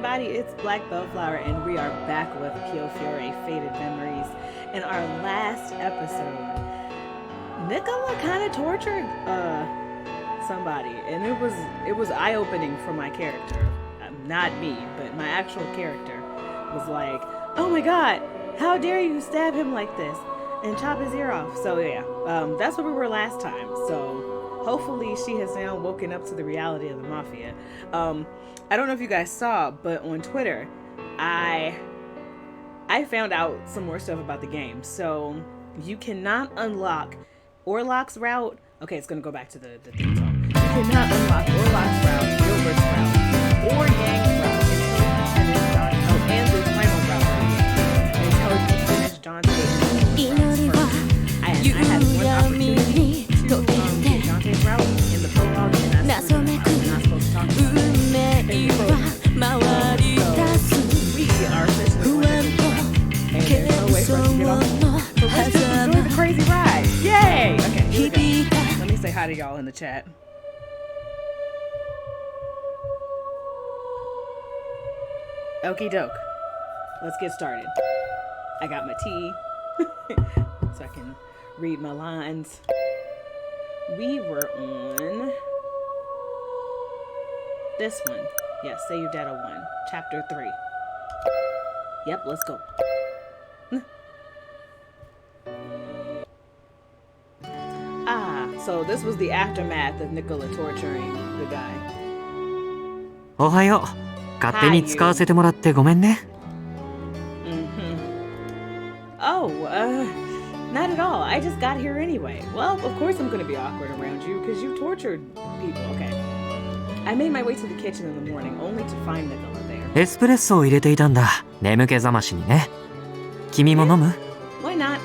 everybody, it's Black Bellflower, and we are back with Piofiore Faded Memories. In our last episode, Nicola kind of tortured somebody, and it was eye-opening for my character. Not me, but my actual character was like, oh my god, how dare you stab him like this and chop his ear off. So yeah, that's where we were last time. So hopefully she has now woken up to the reality of the mafia. I don't know if you guys saw, but on Twitter, I found out some more stuff about the game. So you cannot unlock Orlok's route. Okay, it's gonna go back to the theme song. You cannot unlock Orlok's route, Gilbert's route, or Yang's route and the final route until you finish Dante's first. I had one opportunity to get Dante's route in the prologue, and that's I'm not supposed to talk about it. And so we are officially going to the route, and there's no way for us to get off. So let's just enjoy the crazy ride. Yay! Okay, here we go. Let me say hi to y'all in the chat. Okie doke. Let's get started. I got my tea so I can read my lines. We were on this one. Yes, Say You Data 1, Chapter 3. Yep, let's go. So this was the aftermath of Nicola torturing the guy. おはよう。勝手に使わせてもらってごめんね。Oh, not at all. I just got here anyway. Well, of course I'm going to be awkward around you because you tortured people. Okay. I made my way to the kitchen in the morning only to find Nicola there. エスプレッソを入れていたんだ。眠気覚ましにね。君も飲む？ Why not?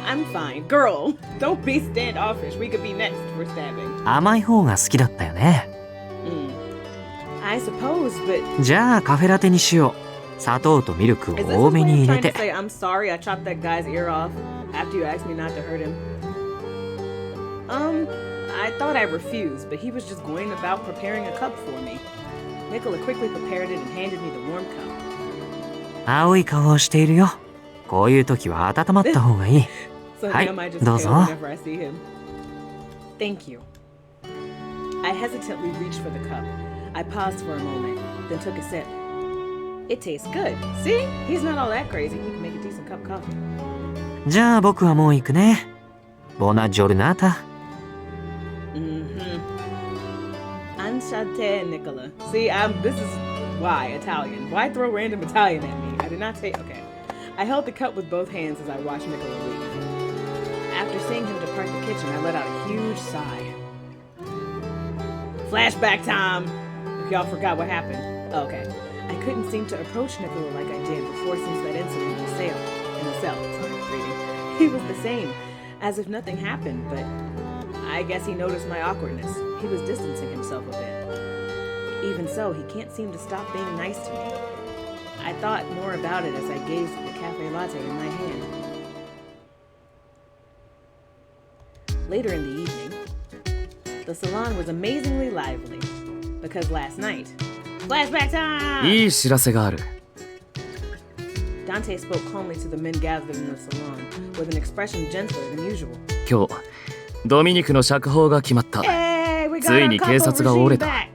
I'm fine. Girl, don't be standoffish. We could be next for stabbing. 甘い方が好きだったよね。I suppose, but... じゃあカフェラテにしよう。砂糖とミルクを多めに入れて。Is this what you're trying to say? I'm sorry I chopped that guy's ear off after you asked me not to hurt him. I thought I refused, but he was just going about preparing a cup for me. Nicola quickly prepared it and handed me the warm cup. 青い顔をしているよ。こういう時は温まった方がいい。So はい、 am I just どう pale ぞ。 whenever I see him? Thank you. I hesitantly reached for the cup. I paused for a moment, then took a sip. It tastes good. See? He's not all that crazy. He can make a decent cup of coffee. じゃあ僕はもう行くね。ボナジョルナータ。Enchanté, Nicola. See, this is why Italian. Why throw random Italian at me? I did not take... Okay. I held the cup with both hands as I watched Nicola leave. After seeing him depart the kitchen, I let out a huge sigh. Flashback time! If y'all forgot what happened. Okay. I couldn't seem to approach Nicola like I did before since that incident in the cell. He was the same, as if nothing happened, but I guess he noticed my awkwardness. He was distancing himself a bit. Even so, he can't seem to stop being nice to me. I thought more about it as I gazed at the cafe latte in my hand. Later in the evening, the salon was amazingly lively, because last night... Flashback time! いい知らせがある。 Dante spoke calmly to the men gathered in the salon, with an expression gentler than usual. 今日、ドミニクの釈放が決まった。Hey, we got ついに our 警 couple 察が折れ regime た。 back.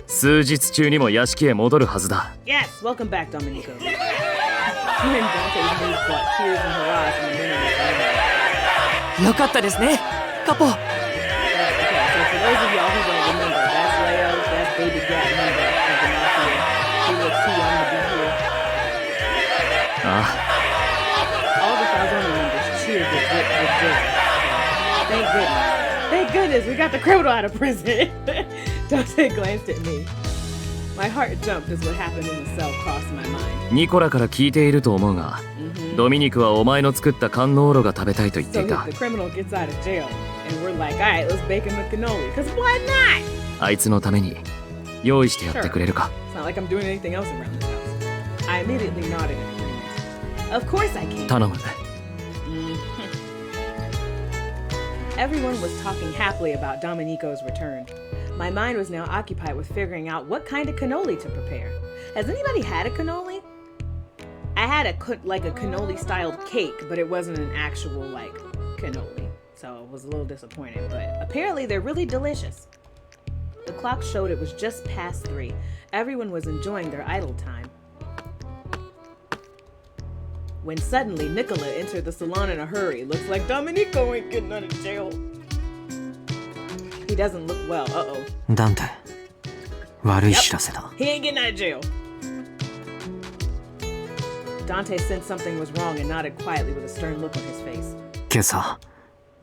数日中にも屋敷へ戻るはずだ。Yes, welcome back, Domenico. And Dante's mood brought tears in her eyes when the men in the salon. よかったですね、カポ。Okay, so for those of y'all who don't remember, that's Leo, that's Baby Gat member of the Mafia. He looks too young to be here. ああ。 All the Falzone members cheered with joy. Thank goodness. Thank goodness, we got the criminal out of prison. Dante glanced at me. My heart jumped as what happened in the cell crossed my mind. ニコラから聞いていると思うが、ドミニクはお前の作ったカンノーロが食べたいと言ってい So た。 the criminal gets out of jail, and we're like, alright, let's bake him a cannoli, because why not? あいつのために用意してやってくれるか。 It's not like I'm doing anything else around this house. I immediately nodded in agreement. Of course I can. 頼む。Everyone was talking happily about Domenico's return. My mind was now occupied with figuring out what kind of cannoli to prepare. Has anybody had a cannoli? I had a cannoli-styled cake, but it wasn't an actual, like, cannoli. So I was a little disappointed, but apparently they're really delicious. The clock showed it was just past 3. Everyone was enjoying their idle time. When suddenly Nicola entered the salon in a hurry. Looks like Domenico ain't getting out of jail. He doesn't look well. Uh-oh. Dante, 悪い知らせだ。 He ain't getting out of jail. Dante sensed something was wrong and nodded quietly with a stern look on his face. 今朝、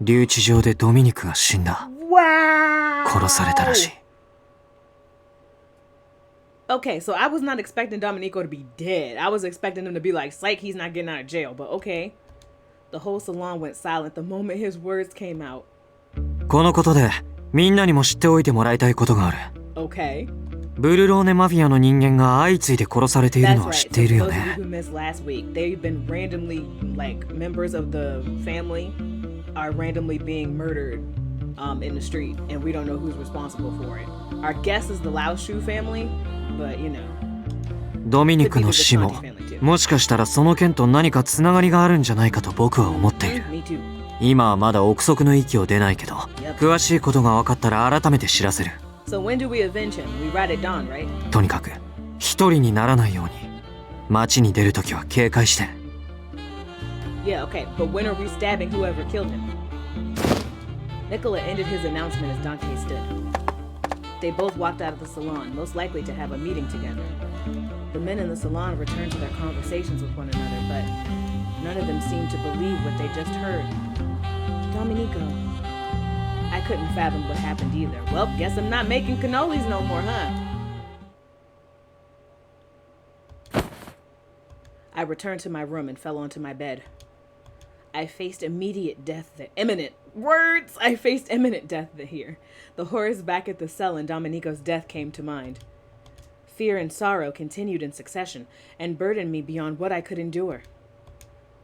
留置場でドミニクが死んだ。Wow! 殺されたらしい。Okay, so I was not expecting Domenico to be dead. I was expecting him to be like, psych, he's not getting out of jail. But okay. The whole salon went silent the moment his words came out. このことで、みんなにも知っておいてもらいたいことがある。Okay. ブルローネマフィアの人間が相次いで殺されているのは知っているよ Those ね。 of you who missed last week, they've been randomly, like, members of the family are randomly being murdered in the street, and we don't know who's responsible for it. Our guess is the Lao Shu family, but you know. ドミニクの死も、もしかしたらその件と何かつながりがあるんじゃないかと僕は思っている。 Me too. 今はまだ憶測の域を出ないけど、詳しいことが分かったら改めて知らせる。 So when do we avenge him? We ride at dawn, right? とにかく、一人にならないように、街に出るときは警戒して。 Yeah, okay, but when are we stabbing whoever killed him? Nicola ended his announcement as Dante stood. They both walked out of the salon, most likely to have a meeting together. The men in the salon returned to their conversations with one another, but none of them seemed to believe what they just heard. Domenico. I couldn't fathom what happened either. Well, guess I'm not making cannolis no more, huh? I returned to my room and fell onto my bed. I faced immediate death there. Imminent. Words! I faced imminent death here. The horrors back at the cell and Domenico's death came to mind. Fear and sorrow continued in succession and burdened me beyond what I could endure.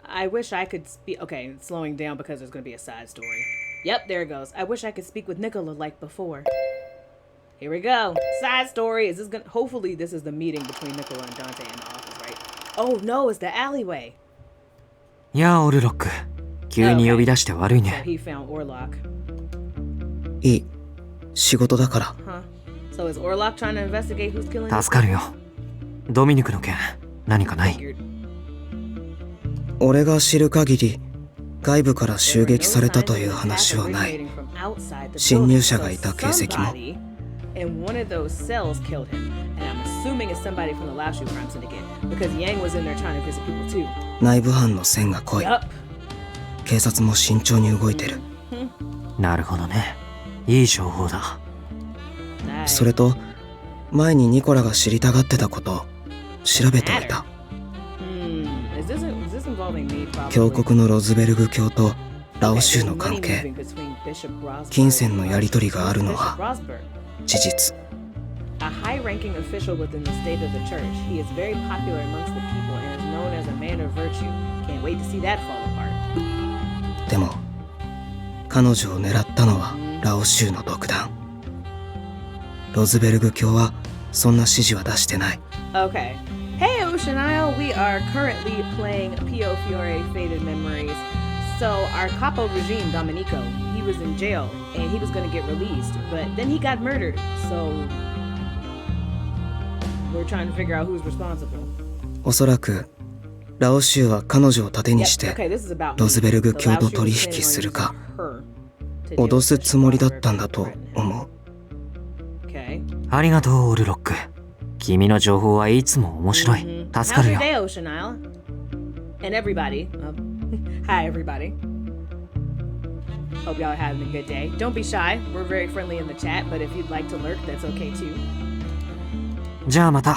I wish I could speak. Okay, slowing down because there's going to be a side story. Yep, there it goes. I wish I could speak with Nicola like before. Here we go. Side story. Is this gonna? Hopefully, this is the meeting between Nicola and Dante in the office, right? Oh no, it's the alleyway. やあ、オルロック。急に呼び出して悪い So ね。 he found Orlok. いい。仕事だから。 Huh? So is Orlok trying to investigate who's killing this 助かるよ。ドミニクの件、何かない？ figured. 俺が知る限り、外部から襲撃されたという話はない。侵入者がいた形跡も。 And one of those cells killed him. And I'm assuming it's somebody from the Lao Shu crime syndicate. Because Yang was in there trying to visit people too. 内部犯の線が濃い。 Yup. 警察も慎重に動いてる。なるほどね。いい情報だ。 Nice. それと、前にニコラが知りたがってたこと、調べておいた。 Is this involving me, probably? 峡谷のロズベルグ教とラオ州の関係、金銭のやり取りがあるのは事実。 A high-ranking official within the state of the church. He is very popular amongst the people and is known as a man of virtue. Can't wait to see that fall apart. でも、彼女を狙ったのはラオ州の独断。ロズベルグ教はそんな指示は出してない。 Okay. Hey, Ocean Isle. We are currently playing Piofiore Faded Memories. So our capo regime, Domenico, he was in jail and he was going to get released, but then he got murdered. So we're trying to figure out who's responsible. おそらくラオ州は彼女を盾にして Okay, this is about ロズベルグ the 教 Lao と Shu 取 is 引 planning す on るか using her to 脅 deal す with つもりだ the ったんだと threat. 思う。 Okay. ありがとう、オルロック。君の情報はいつも面白い。助か How's る your よ。 day, Ocean Isle? And everybody. Hi, everybody. Hope y'all are having a good day. Don't be shy. We're very friendly in the chat, but if you'd like to lurk, that's okay too. じゃあまた。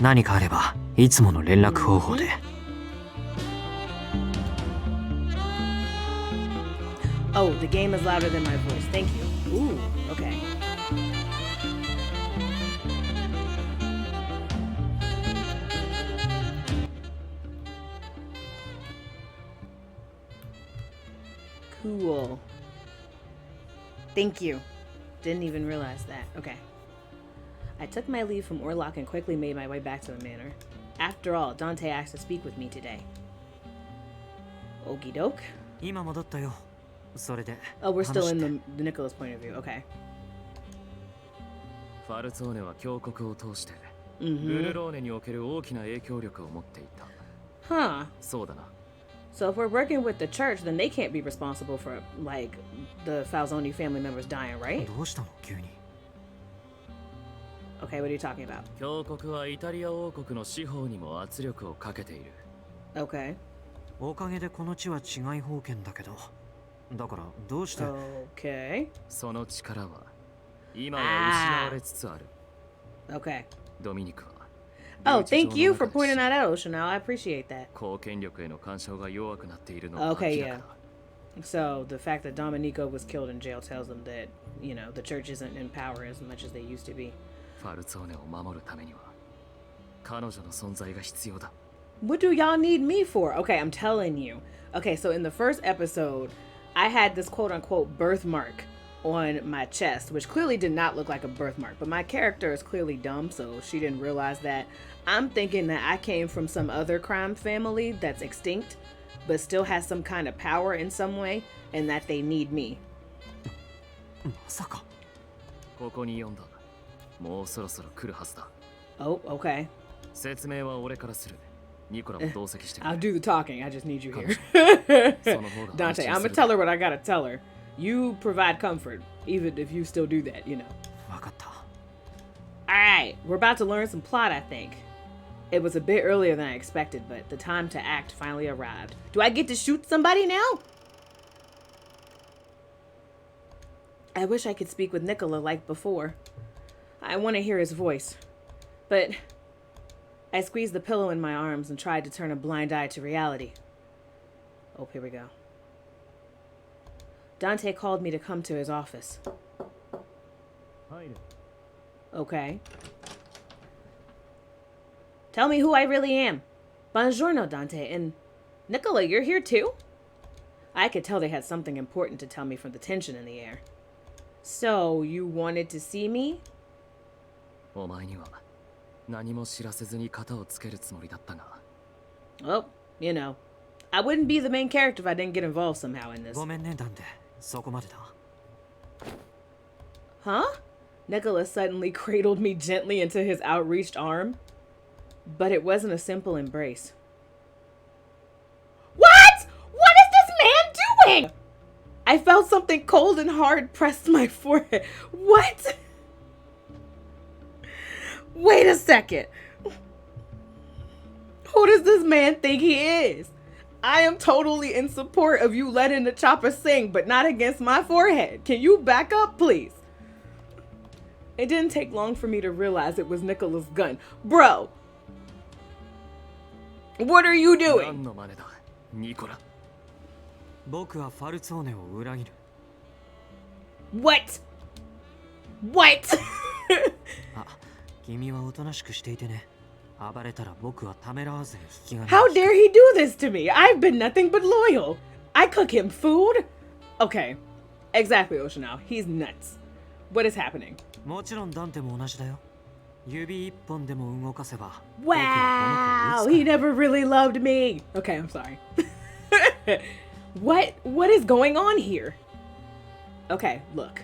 何かあれば、いつもの連絡方法で。Oh, the game is louder than my voice. Thank you. Ooh, okay. Cool. Thank you. Didn't even realize that. Okay. I took my leave from Orlok and quickly made my way back to the manor. After all, Dante asked to speak with me today. Okie doke. 今戻ったよ。それで。 Oh, we're still in the Nicola's point of view. Okay. ファルツォーネは峡谷を通して、ブルローネにおける大きな影響力を持っていた。Huh. そうだな。So if we're working with the church, then they can't be responsible for, like, the Falzone family members dying, right? どうしたの急に。 Okay, what are you talking about? 峡谷はイタリア王国の司法にも圧力をかけている。Okay. おかげでこの地は治外法権だけど、だからどうして。 Okay. その力は今は失われつつある。Okay. ドミニクは。Oh, thank you for pointing that out, Chanel. I appreciate that. 公権力への干渉が弱くなっているのは Okay, 明ら yeah. かだ。So the fact that Domenico was killed in jail tells them that, you know, the church isn't in power as much as they used to be. ファルツォーネを守るためには彼女の存在が必要だ。 What do y'all need me for? Okay, I'm telling you. Okay, so in the first episode, I had this quote-unquote birthmark on my chest, which clearly did not look like a birthmark, but my character is clearly dumb, so she didn't realize that. I'm thinking that I came from some other crime family that's extinct, but still has some kind of power in some way, and that they need me. まさか。ここに読んだ。もうそろそろ来るはずだ。 Oh, okay. 説明は俺からする。ニコラも同席してく I'll れ。 do the talking. I just need you here. その方が Dante, 安 I'm 心 gonna する。 tell her what I gotta tell her. You provide comfort, even if you still do that, you know. わかった。 Alright, we're about to learn some plot, I think. It was a bit earlier than I expected, but the time to act finally arrived. Do I get to shoot somebody now? I wish I could speak with Nicola like before. I want to hear his voice. But I squeezed the pillow in my arms and tried to turn a blind eye to reality. Oh, here we go. Dante called me to come to his office. Okay. Tell me who I really am. Buongiorno, Dante. And Nicola, you're here too? I could tell they had something important to tell me from the tension in the air. So, you wanted to see me? お前には何も知らせずに型をつけるつもりだったが。 Well, you know, I wouldn't be the main character if I didn't get involved somehow in this. ごめんね、ダンテ。そこまでだ。 Huh? Nicola suddenly cradled me gently into his outreached arm. But it wasn't a simple embrace. What? What is this man doing? I felt something cold and hard press my forehead. What? Wait a second. Who does this man think he is? I am totally in support of you letting the chopper sing, but not against my forehead. Can you back up, please? It didn't take long for me to realize it was Nicola's gun. Bro, what are you 何 doing? の真似だ、ニコラ。僕はファルツォーネを裏切る。 What? What? あ、君はおとなしくしていてね。暴れたら僕はためらわずに引き金を How 引く。 dare he do this to me? I've been nothing but loyal. I cook him food. Okay, exactly, Oceanal. He's nuts. What is happening? もちろんダンテも同じだよ。指一本でも動かせば。 Wow, he never really loved me. Okay, I'm sorry. What is going on here? Okay, look.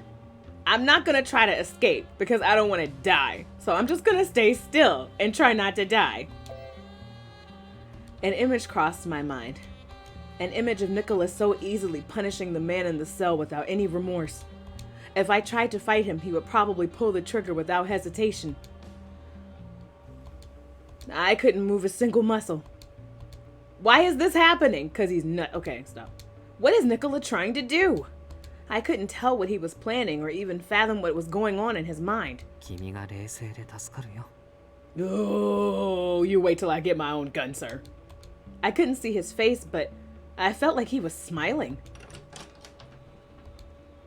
I'm not gonna try to escape because I don't want to die. So I'm just gonna stay still and try not to die. An image crossed my mind. An image of Nicola so easily punishing the man in the cell without any remorse. If I tried to fight him, he would probably pull the trigger without hesitation. I couldn't move a single muscle. Why is this happening? Because he's nut. Okay, stop. What is Nicola trying to do? I couldn't tell what he was planning or even fathom what was going on in his mind. 君が冷静で助かるよ。 Oh, you wait till I get my own gun, sir. I couldn't see his face, but I felt like he was smiling.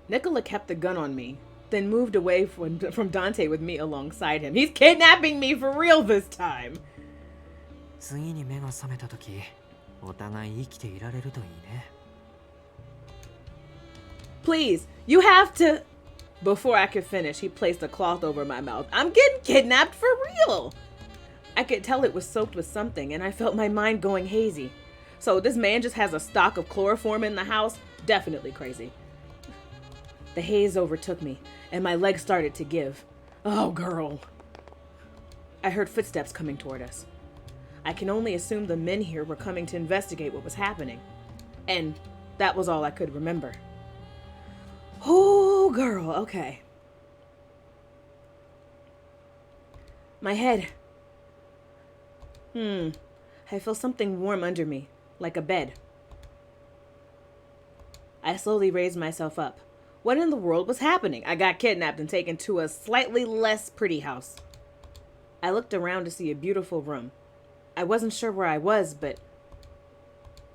Nicola kept the gun on me, then moved away from Dante with me alongside him. He's kidnapping me for real this time. 次に目が覚めた時、お互い生きていられるといいね。 Please, you have to... Before I could finish, he placed a cloth over my mouth. I'm getting kidnapped for real! I could tell it was soaked with something, and I felt my mind going hazy. So this man just has a stock of chloroform in the house? Definitely crazy. The haze overtook me, and my legs started to give. Oh, girl. I heard footsteps coming toward us. I can only assume the men here were coming to investigate what was happening. And that was all I could remember. Oh, girl, okay. My head. I feel something warm under me, like a bed. I slowly raised myself up. What in the world was happening? I got kidnapped and taken to a slightly less pretty house. I looked around to see a beautiful room. I wasn't sure where I was, but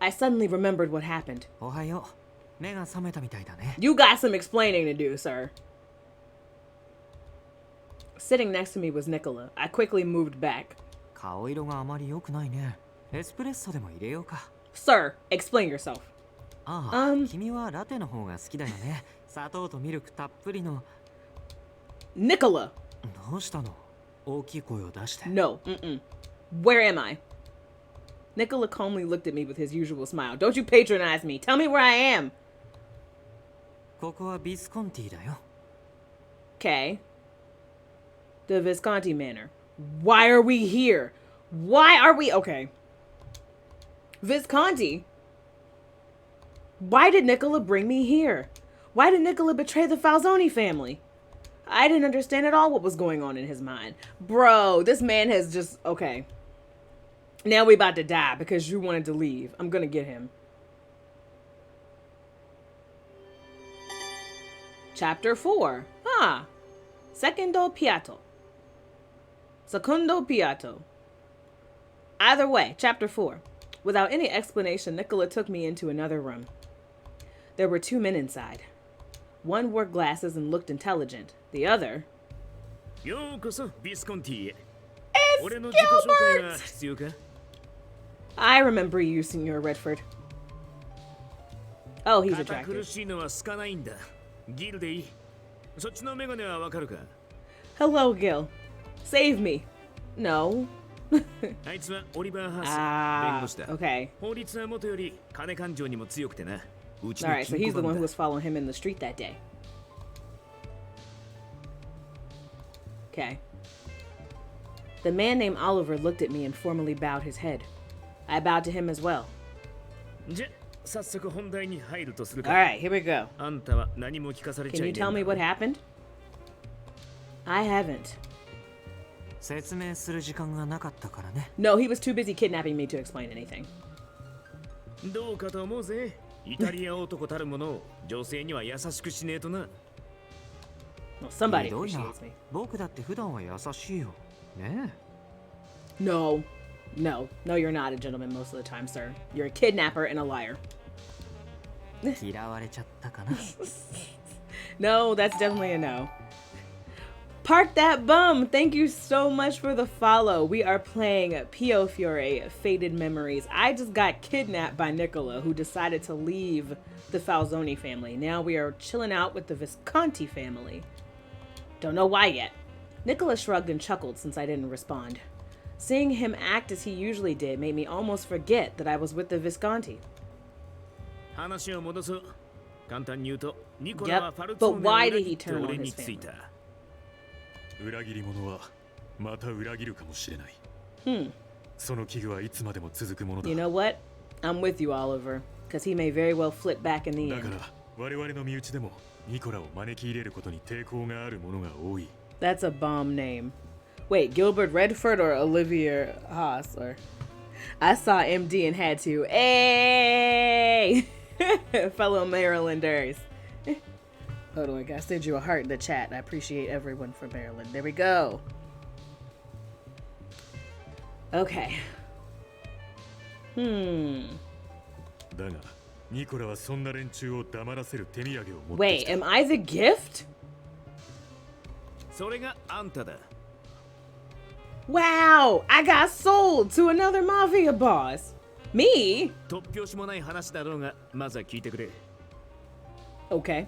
I suddenly remembered what happened. おはよう。目が覚めたみたいだね。 You got some explaining to do, sir. Sitting next to me was Nicola. I quickly moved back. 顔色があまり良くないね。エスプレッソでも入れようか。 Sir, explain yourself. ああ、君はラテの方が好きだよね。砂糖とミルクたっぷりの。 Nicola. どうしたの？大きい声を出して。 No, Where am I? Nicola calmly looked at me with his usual smile. Don't you patronize me. Tell me where I am. ここはビスコンティだよ。 Okay. The Visconti Manor. Why are we here? Why are we... Okay. Visconti? Why did Nicola bring me here? Why did Nicola betray the Falzone family? I didn't understand at all what was going on in his mind. Bro, this man has just... Okay. Now we about to die because you wanted to leave. I'm gonna get him. Chapter 4. Secondo piatto. Secondo piatto. Either way, Chapter 4. Without any explanation, Nicola took me into another room. There were two men inside. One wore glasses and looked intelligent. The other... It's Gilbert! I remember you, Signor Redford. Oh, he's attractive. Hello, Gil. Save me. No. Okay. Alright, so he's the one who was following him in the street that day. Okay. The man named Oliver looked at me and formally bowed his head. I bowed to him as well. Alright, here we go. Can you tell me what happened? I haven't. No, he was too busy kidnapping me to explain anything. Well, somebody appreciates me. No, you're not a gentleman most of the time, sir. You're a kidnapper and a liar. No, that's definitely a no. Park that bum! Thank you so much for the follow. We are playing Piofiore, Faded Memories. I just got kidnapped by Nicola, who decided to leave the Falzone family. Now we are chilling out with the Visconti family. Don't know why yet. Nicola shrugged and chuckled since I didn't respond. Seeing him act as he usually did made me almost forget that I was with the Visconti. Yep, but why did he turn on his family? You know what? I'm with you, Oliver, because he may very well flip back in the end. That's a bomb name. Wait, Gilbert Redford or Olivia Haas? Or I saw MD and had to. Hey, fellow Marylanders. Hold on, I gotta send you a heart in the chat. I appreciate everyone from Maryland. There we go. Okay. Wait, am I the gift? Wow, I got sold to another mafia boss. Me? Okay.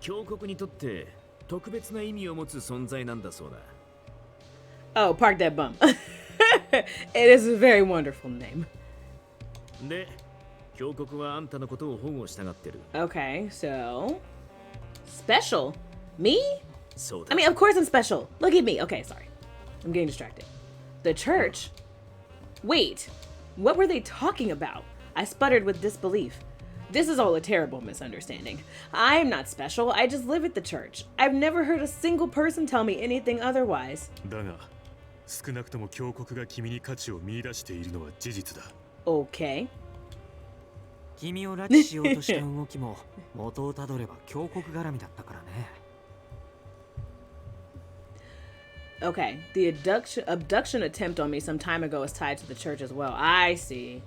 教国にとって特別な意味を持つ存在なんだそうだ。 Oh, park that bum. It is a very wonderful name. で、教国はあんたのことを保護したがってる。 Okay, so special. Me? そうだ。 I mean, of course I'm special. Look at me. Okay, sorry. I'm getting distracted. The church? Wait, what were they talking about? I sputtered with disbelief. This is all a terrible misunderstanding. I'm not special. I just live at the church. I've never heard a single person tell me anything otherwise. だが、少なくとも教国が君に価値を見出しているのは事実だ。 Okay. 君を拉致しようとした動きも元をたどれば教国絡みだったからね。Okay, the abduction attempt on me some time ago is tied to the church as well. I see.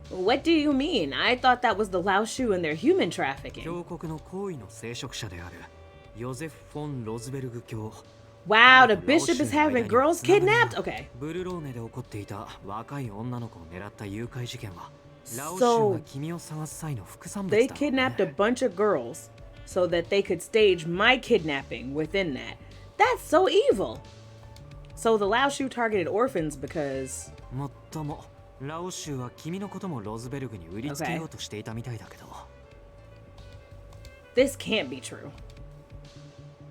What do you mean? I thought that was the Lao Shu and their human trafficking. 教国の行為の聖職者であるヨゼフ・フォン・ロズベルグ教。 Wow, the bishop is having girls kidnapped? Okay. ブルローネで起こっていた若い女の子を狙った誘拐事件は、ラオシュが君を探す際の副産物だろう They ね。 kidnapped a bunch of girls so that they could stage my kidnapping within that. That's so evil. So the Lao Shu targeted orphans because... もっとも、ラオシュは君のこともロズベルグに売りつけようとしていたみたいだけど。This can't be true.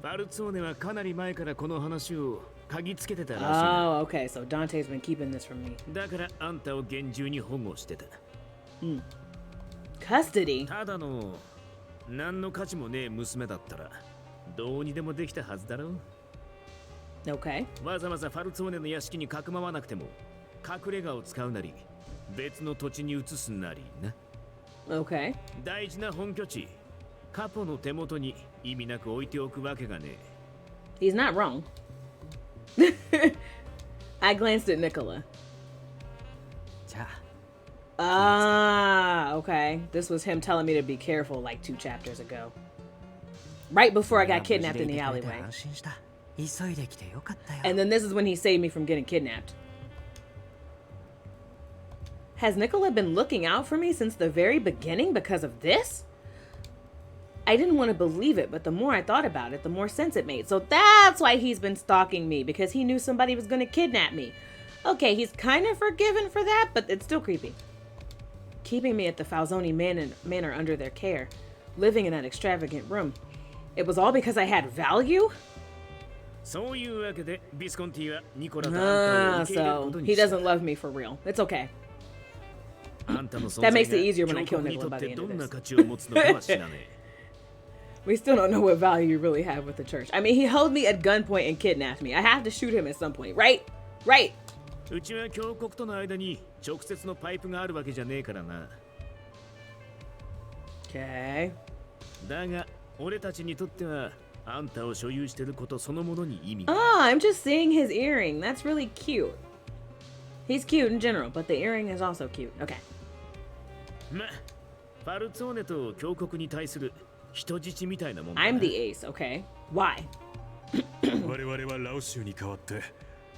ファルツォーネはかなり前からこの話を嗅ぎつけてたらしい。 Oh, okay. So Dante's been keeping this from me. だからあんたを厳重に保護してた。 Custody? ただの何の価値もねえ娘だったらどうにでもできたはずだろう。 Okay. わざわざファルツォーネの屋敷にかくまわなくても隠れ家を使うなり別の土地に移すなりな。 Okay. 大事な本拠地カポの手元に意味なく置いておくわけがねえ。 He's not wrong. I glanced at Nicola. じゃあ、 Ah, okay. This was him telling me to be careful like 2 chapters ago. Right before I got kidnapped in the alleyway. 安心した。急いで来てよかったよ。 And then this is when he saved me from getting kidnapped. Has Nicola been looking out for me since the very beginning because of this? I didn't want to believe it, but the more I thought about it, the more sense it made. So that's why he's been stalking me, because he knew somebody was going to kidnap me. Okay, he's kind of forgiven for that, but it's still creepy. Keeping me at the Falzone manor under their care, living in that extravagant room. It was all because I had value? そういうわけでビスコンティはニコラとあんたを Ah, 受け入れる so ことに he した。 doesn't love me for real. It's okay. あんたの存 That 在 makes it easier when I が kill 教国に Nicola と by っ the て end ど of んな this. 価値を持つのかは知らねえ。 We still don't know what value you really have with the church. I mean, he held me at gunpoint and kidnapped me. I have to shoot him at some point, right? Right. うちは教国との間に直接のパイプがあるわけじゃねえからな。 Okay. だが俺たちにとってはあんたを所有してることそのものに意味 Oh, が。 I'm just seeing his earring. That's really cute. He's cute in general, but the earring is also cute. Okay. ま、ファルツォーネと教国に対する人質みたいなもんだな。 I'm the ace, okay? Why? 我々はラオ州に代わって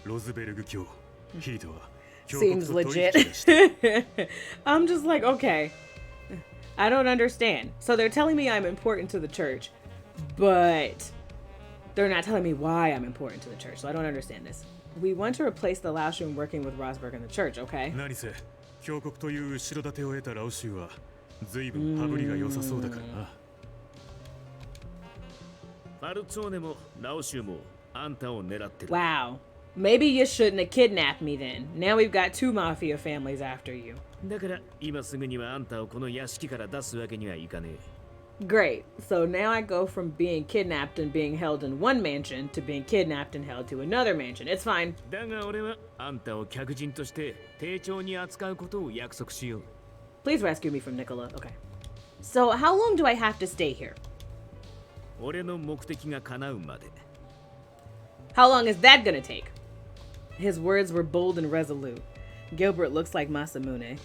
ロズベルグ教、ヒートは教 Seems 国と取 legit. 引をして I'm just like, okay. I don't understand. So they're telling me I'm important to the church, but they're not telling me why I'm important to the church. So I don't understand this. We want to replace the Laotian working with Rosberg in the church, okay? 何せ教国という後ろ盾を得たラオ州は随分羽振りが良さそうだからな。ファルツォーネもラオ州もあんたを狙ってる。 Wow. Maybe you shouldn't have kidnapped me then. Now we've got 2 mafia families after you. だから今すぐにはあんたをこの屋敷から出すわけにはいかねえ。 Great. So now I go from being kidnapped and being held in one mansion to being kidnapped and held to another mansion. It's fine. だが俺はあんたを客人として丁重に扱うことを約束しよう。 Please rescue me from Nicola. Okay. So how long do I have to stay here? 俺の目的が叶うまで。 How long is that gonna take? His words were bold and resolute. Gilbert looks like Masamune. I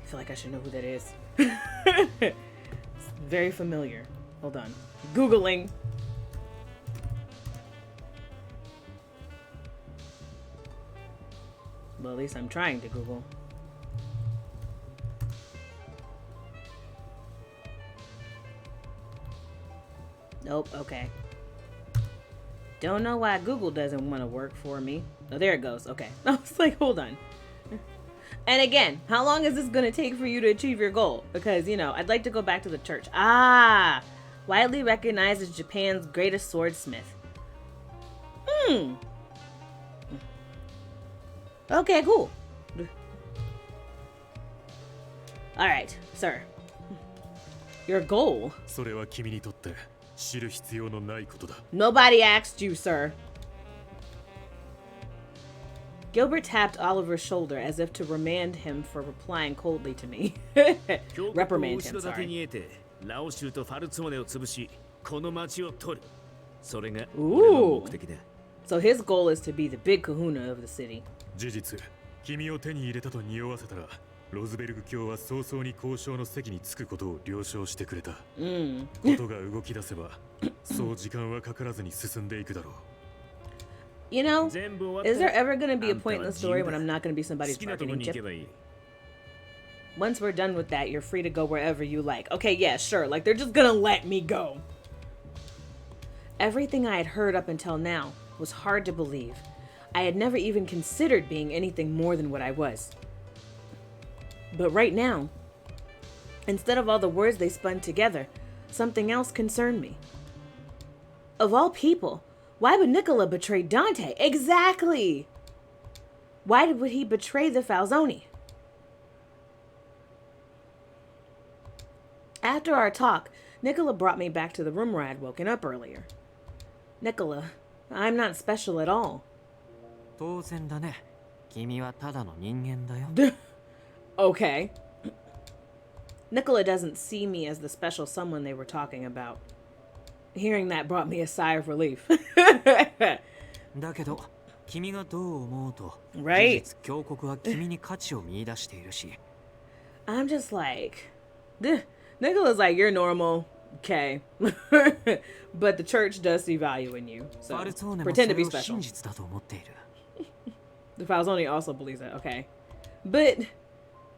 feel like I should know who that is. It's very familiar. Hold on. Googling. Well, at least I'm trying to Google. Nope, okay. Don't know why Google doesn't want to work for me. Oh, there it goes. Okay. I was like, hold on. And again, how long is this going to take for you to achieve your goal? Because, you know, I'd like to go back to the church. Ah! Widely recognized as Japan's greatest swordsmith. Okay, cool. Alright, sir. Your goal? それは君にとって知る必要のないことだ。 Nobody asked you, sir. Gilbert tapped Oliver's shoulder as if to remand him for replying coldly to me. Reprimand him, 後ろ盾 sorry. に得てラオシュとファルツォーネを潰しこの町を取るそれが Ooh. 俺の目的だ So his goal is to be the big kahuna of the city. 事実、君を手に入れたと匂わせたら、ロズベルグ卿は早々に交渉の席に着くことを了承してくれた。ことが動き出せば、そう時間はかからずに進んでいくだろう。 You know, 全部終わった is there ever going to be a あんたは point in the story 自由 when だ I'm not going to be somebody's 好きなとこ bargaining に行け chip? ばいい Once we're done with that, you're free to go wherever you like. Okay, yeah, sure. Like, they're just gonna let me go. Everything I had heard up until now was hard to believe. I had never even considered being anything more than what I was. But right now, instead of all the words they spun together, something else concerned me. Of all people, why would Nicola betray Dante? Exactly! Why would he betray the Falzone? After our talk, Nicola brought me back to the room where I had woken up earlier. Nicola, I'm not special at all. 当然だね。君はただの人間だよ。 Okay. Nicola doesn't see me as the special someone they were talking about. Hearing that brought me a sigh of relief. だけど、君がどう思うと、 Right. 事実峡谷は君に価値を見出しているし。 I'm just like, Nicola's like, you're normal. Okay. But the church does see value in you. So ファルツォーネもそ pretend to れ be を special. 真実だと思っている。 The Falzone also believes that. Okay. But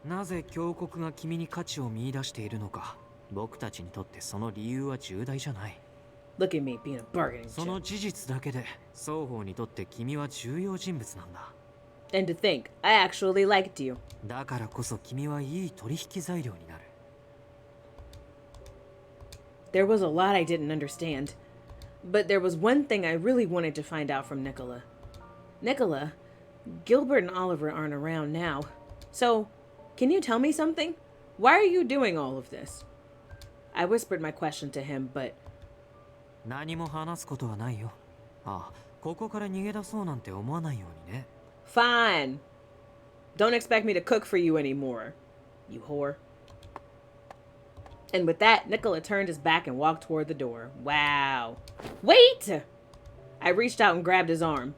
なぜ峡谷が君に価値を見出しているのか、僕たちにとってその理由は重大じゃない。 look at me being a bargaining その chip. 事実だけで、双方にとって君は重要人物なんだ。 And to think, I actually liked you. だからこそ君はいい取引材料になる。 There was a lot I didn't understand. But there was one thing I really wanted to find out from Nicola. Nicola, Gilbert and Oliver aren't around now. So, can you tell me something? Why are you doing all of this? I whispered my question to him, but 何も話すことはないよ。ああ、ここから逃げ出そうなんて思わないようにね。 fine. Don't expect me to cook for you anymore, you whore. And with that, Nicola turned his back and walked toward the door. Wow. Wait! I reached out and grabbed his arm.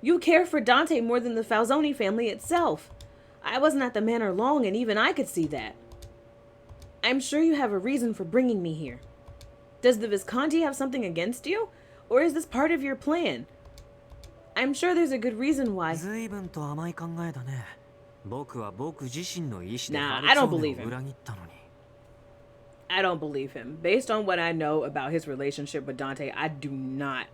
You care for Dante more than the Falzone family itself. I wasn't at the manor long, and even I could see that. I'm sure you have a reason for bringing me here. Does the Visconti have something against you? Or is this part of your plan? I'm sure there's a good reason why. 随分と甘い考えだね。僕は僕自身の意志で Nah, ファ I ル don't ツォーネ believe を him. 裏切ったのに。 I don't believe him. Based on what I know about his relationship with Dante, I do not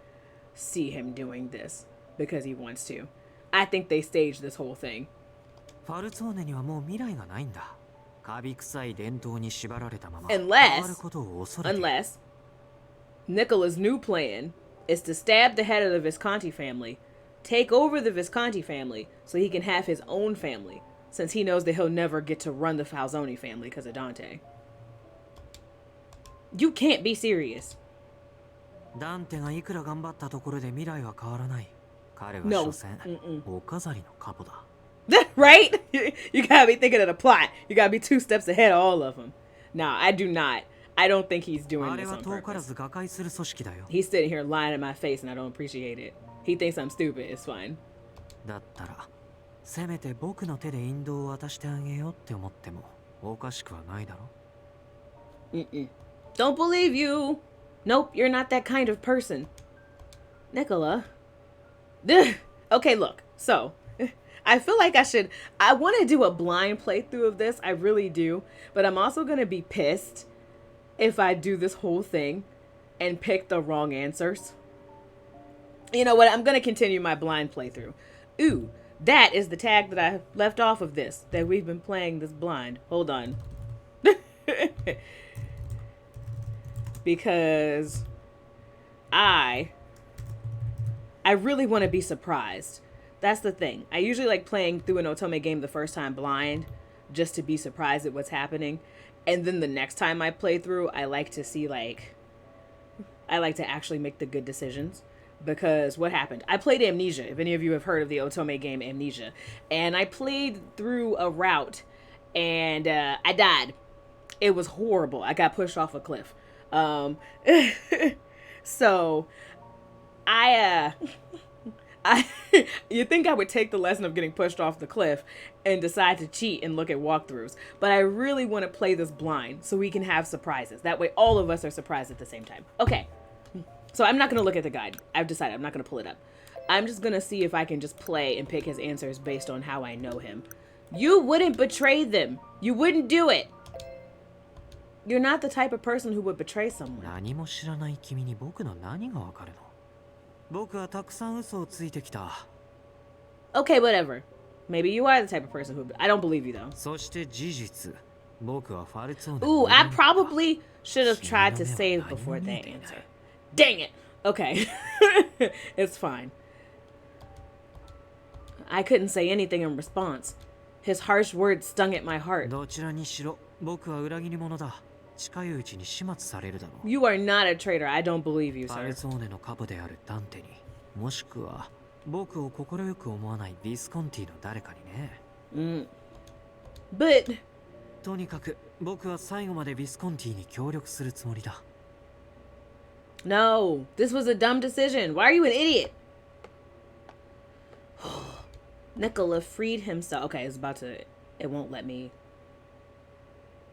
see him doing this because he wants to. I think they staged this whole thing. ファルツォーネにはもう未来がないんだ。カビ臭い伝統に縛られたまま Unless- 変わることを恐れている。 Unless Nicola's new plan is to stab the head of the Visconti family, take over the Visconti family so he can have his own family, since he knows that he'll never get to run the Falzone family because of Dante. You can't be serious. ダンテがいくら頑張ったところで未来は変わらない。彼は No. 所詮、お飾りのカポだ。 Right? You gotta be thinking of the plot. You gotta be 2 steps ahead of all of them. Nah, I do not. I don't think he's doing あれ this は on 遠から purpose. ず瓦解する組織だよ。 He's sitting here lying in my face and I don't appreciate it. He thinks I'm stupid. It's fine. だったら、せめて僕の手で引導を渡してあげようって思ってもおかしくはないだろ。 Don't believe you. Nope, you're not that kind of person. Nicola. Okay, look. So, I feel like I want to do a blind playthrough of this. I really do. But I'm also going to be pissed if I do this whole thing and pick the wrong answers. You know what? I'm going to continue my blind playthrough. Ooh, that is the tag that I left off of this, that we've been playing this blind. Hold on. Because I really want to be surprised. That's the thing. I usually like playing through an Otome game the first time blind, just to be surprised at what's happening. And then the next time I play through, I like to see, like, I like to actually make the good decisions. Because what happened? I played Amnesia, if any of you have heard of the Otome game Amnesia. And I played through a route, and I died. It was horrible. I got pushed off a cliff. So, you think I would take the lesson of getting pushed off the cliff and decide to cheat and look at walkthroughs. But I really want to play this blind so we can have surprises. That way all of us are surprised at the same time. Okay. So I'm not going to look at the guide. I've decided I'm not going to pull it up. I'm just going to see if I can just play and pick his answers based on how I know him. You wouldn't betray them. You wouldn't do it. You're not the type of person who would betray someone. 何も知らない君に僕の何がわかるの？僕はたくさん嘘をついてきた。Okay, whatever. Maybe you are the type of person who... I don't believe you, though. そして事実、僕はファルツォーネ。Ooh, I probably should have tried to save before they answer. Dang it. Okay. It's fine. I couldn't say anything in response. His harsh words stung at my heart. どちらにしろ、僕は裏切り者だ。近いうちに始末されるだろう。You are not a traitor. I don't believe you, ファ sir. ルツォーネのカブであるダンテに、もしくは僕を快く思わないビスコンティの誰かにね。But... とにかく僕は最後までビスコンティに協力するつもりだ。No, this was a dumb decision. Why are you an idiot? Nicola freed himself. Okay, it's about to... It won't let me...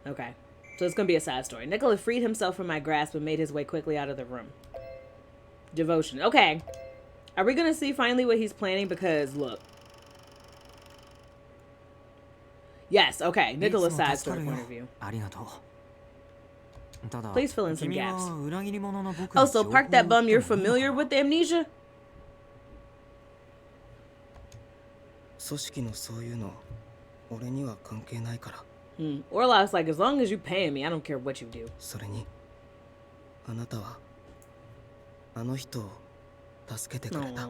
Okay. So it's going to be a side story. Nicola freed himself from my grasp and made his way quickly out of the room. Devotion. Okay. Are we going to see finally what he's planning? Because, look. Yes, okay. Nicola's side story point of view. Please fill in some gaps. Oh, so Park That Bum, you're familiar with Amnesia? 組織のそういうの俺には関係ないから。Orlov's like, as long as you paying me, I don't care what you do. それにあなたはあの人を助けてくれた。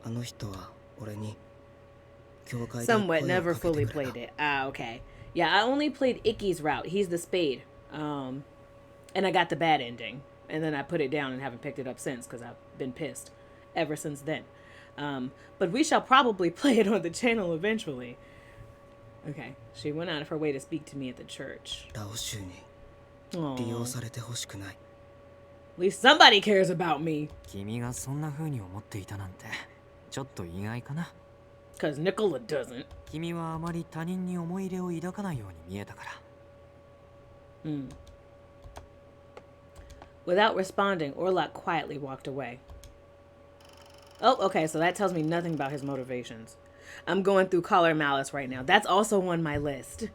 あの人は俺に教会で Somewhat 声を never かけ fully てくれた。 played it. Ah, okay. Yeah, I only played Icky's route. He's the spade. And I got the bad ending. And then I put it down and haven't picked it up since because I've been pissed ever since then. But we shall probably play it on the channel eventually. Okay. She went out of her way to speak to me at the church. ダオ州に Aw. 利用されてほしくない。 At least somebody cares about me. 君がそんな風に思っていたなんてちょっと意外かな。 Because Nicola doesn't. 君はあまり他人に思い入れを抱かないように見えたから。Without responding, Orlok quietly walked away. Oh, okay, so that tells me nothing about his motivations. I'm going through Collar Malice right now. That's also on my list.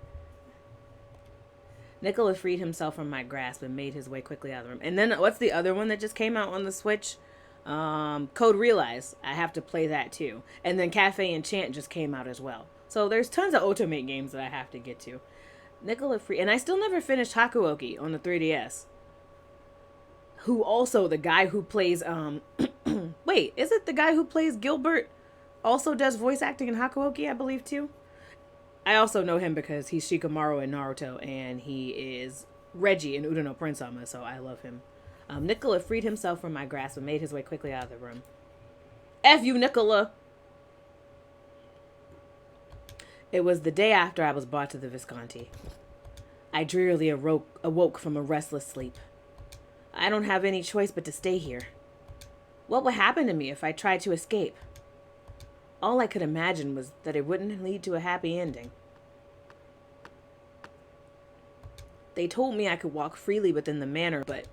Nicola freed himself from my grasp and made his way quickly out of the room. And then what's the other one that just came out on the Switch? Code Realize. I have to play that too. And then Cafe Enchant just came out as well. So there's tons of Ultimate games that I have to get to. Nicola free, and I still never finished Hakuoki on the 3DS. Who also the guy who plays wait, is it the guy who plays Gilbert also does voice acting in Hakuoki, I believe too? I also know him because he's Shikamaru in Naruto and he is Reggie in Urano Prince-sama, so I love him. Nicola freed himself from my grasp and made his way quickly out of the room. F you, Nicola! It was the day after I was brought to the Visconti. I drearily awoke from a restless sleep. I don't have any choice but to stay here. What would happen to me if I tried to escape? All I could imagine was that it wouldn't lead to a happy ending. They told me I could walk freely within the manor, but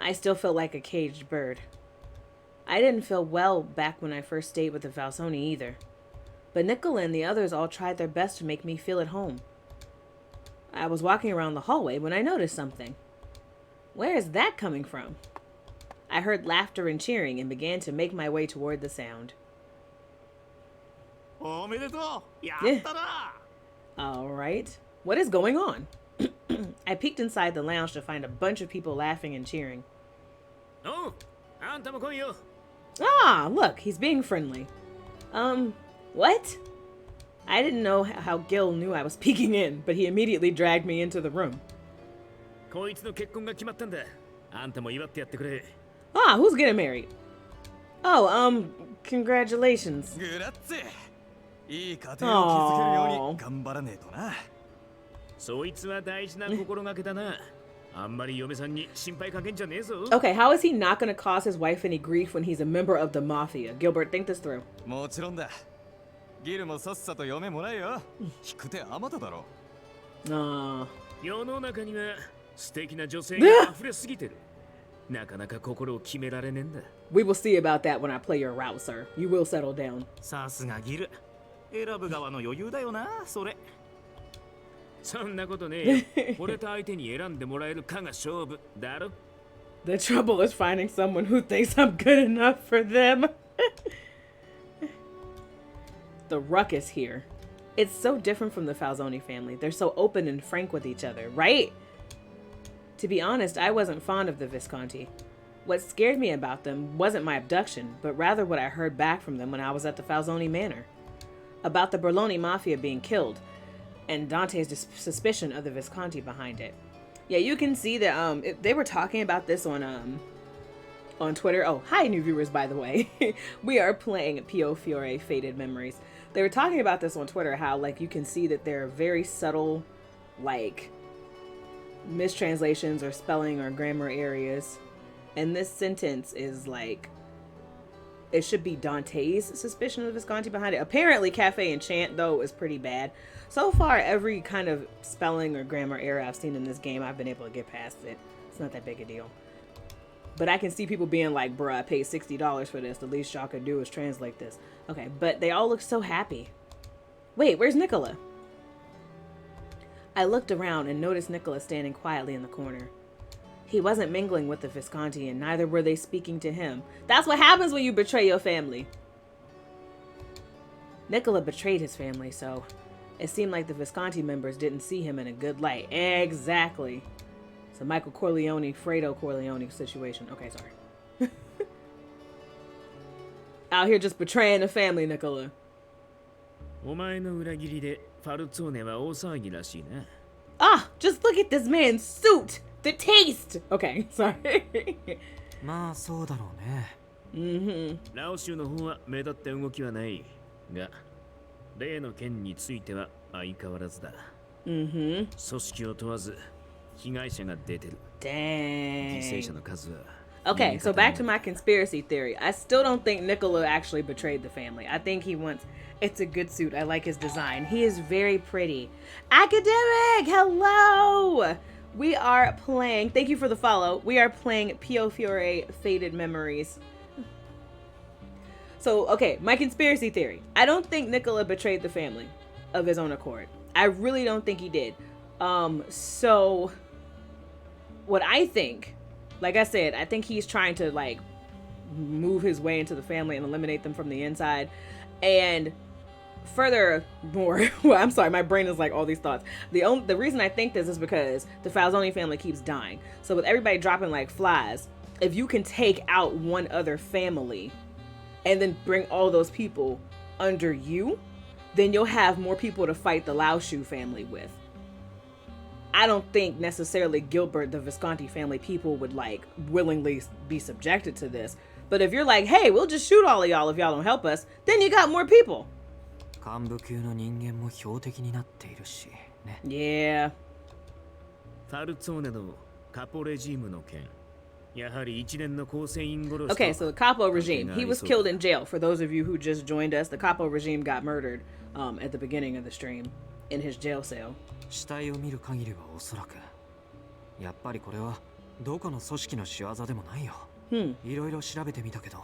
I still felt like a caged bird. I didn't feel well back when I first stayed with the Falzone either. But Nicola and the others all tried their best to make me feel at home. I was walking around the hallway when I noticed something. Where is that coming from? I heard laughter and cheering and began to make my way toward the sound. All right. What is going on? I peeked inside the lounge to find a bunch of people laughing and cheering. Oh, Ah, look, he's being friendly. What? I didn't know how Gil knew I was peeking in, but he immediately dragged me into the room. Ah, who's getting married? Oh, congratulations. Aww. そいつは大事な心がけだな。あんまり嫁さんに心配かけんじゃねえぞ。 Okay, how is he not going to cause his wife any grief when he's a member of the mafia? Gilbert, think this through. もちろんだ。ギルもさっさと嫁もらえよ。引く手あまただろ。世の中には素敵な女性が溢れすぎてる。なかなか心を決められねえんだ。We will see about that when I play your route, sir. You will settle down. さすがギル。選ぶ側の余裕だよな、それ。そんなことねえよ。俺と相手に選んでもらえるかが勝負だろ。The trouble is finding someone who thinks I'm good enough for them. The ruckus here. It's so different from the Falzone family. They're so open and frank with each other, right? To be honest, I wasn't fond of the Visconti. What scared me about them wasn't my abduction, but rather what I heard back from them when I was at the Falzone Manor. About the Berloni Mafia being killed, and Dante's suspicion of the Visconti behind it. Yeah, you can see that they were talking about this on Twitter. Oh, hi new viewers, by the way. We are playing Piofiore Faded Memories. They were talking about this on Twitter, how like you can see that there are very subtle like mistranslations or spelling or grammar areas. And this sentence is like, it should be Dante's suspicion of the Visconti behind it. Apparently Cafe Enchant though is pretty bad. So far every kind of spelling or grammar error I've seen in this game, I've been able to get past it. It's not that big a deal. But I can see people being like, bruh, I paid $60 for this. The least y'all could do is translate this. Okay, but they all look so happy. Wait, where's Nicola? I looked around and noticed Nicola standing quietly in the corner. He wasn't mingling with the Visconti, and neither were they speaking to him. That's what happens when you betray your family. Nicola betrayed his family, so it seemed like the Visconti members didn't see him in a good light. Exactly. It's a Michael Corleone, Fredo Corleone situation. Okay, sorry. Out here just betraying the family, Nicola. お前の裏切りでファルツォーネは大騒ぎらしいな。 Ah, just look at this man's suit. The taste. Okay, sorry. まあそうだろうね。ラオ州の方は目立った動きはないが、例の件については相変わらずだ。組織を問わず被害者が出てる。犠牲者の数は。Okay, so back to my conspiracy theory. I still don't think Nicola actually betrayed the family. I think he wants... It's a good suit. I like his design. He is very pretty. Academic! Hello! We are playing... Thank you for the follow. We are playing Piofiore Faded Memories. So, okay, my conspiracy theory. I don't think Nicola betrayed the family of his own accord. I really don't think he did. So... What I think... Like I said, I think he's trying to like move his way into the family and eliminate them from the inside. And furthermore, well, I'm sorry, my brain is like all these thoughts. The reason I think this is because the Falzone family keeps dying. So with everybody dropping like flies, if you can take out one other family and then bring all those people under you, then you'll have more people to fight the Laoshu family with. I don't think necessarily Gilbert, the Visconti family people would like willingly be subjected to this. But if you're like, hey, we'll just shoot all of y'all if y'all don't help us, then you got more people. 幹部級の人間も標的になっているしね。Yeah. ファルツォーネのカポレジームの件。やはり一連の構成員殺し。Okay, so the Capo regime. He was killed in jail. For those of you who just joined us, the Capo regime got murdered at the beginning of the stream in his jail cell. 死体を見る限りはおそらくやっぱりこれはどこの組織の仕業でもないよ。いろいろ調べてみたけど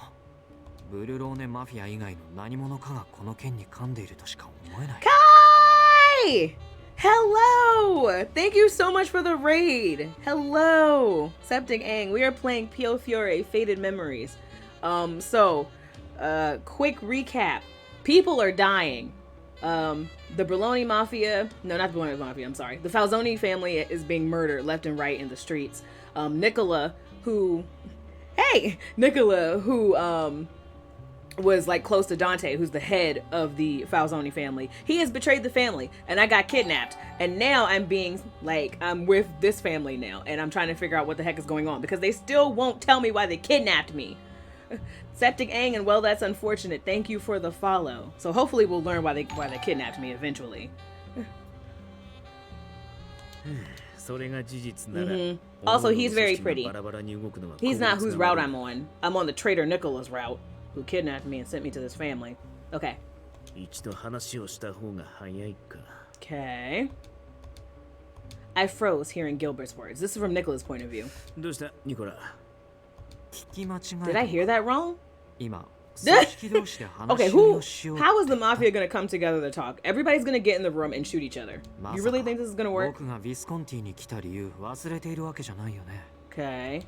ブルローネマフィア以外の何者かがこの件に噛んでいるとしか思えない。Kai! Hello! Hello! Thank you so much for the raid. Hello, Septic Ang. We are playing Piofiore, Faded Memories. Quick recap. People are dying. The Berloni Mafia, no, not the Berloni Mafia, I'm sorry. The Falzone family is being murdered left and right in the streets. Nicola, who was like close to Dante, who's the head of the Falzone family. He has betrayed the family, and I got kidnapped. And now I'm with this family now, and I'm trying to figure out what the heck is going on because they still won't tell me why they kidnapped me. Septic Ang, and well, that's unfortunate. Thank you for the follow. So hopefully we'll learn why they kidnapped me eventually. Also, he's very pretty. He's not whose route I'm on. I'm on the traitor Nicola's route, who kidnapped me and sent me to this family. Okay. Okay. I froze hearing Gilbert's words. This is from Nicola's point of view. Did I hear that wrong? Okay, how is the mafia gonna come together to talk? Everybody's gonna get in the room and shoot each other. You really think this is gonna work? Okay.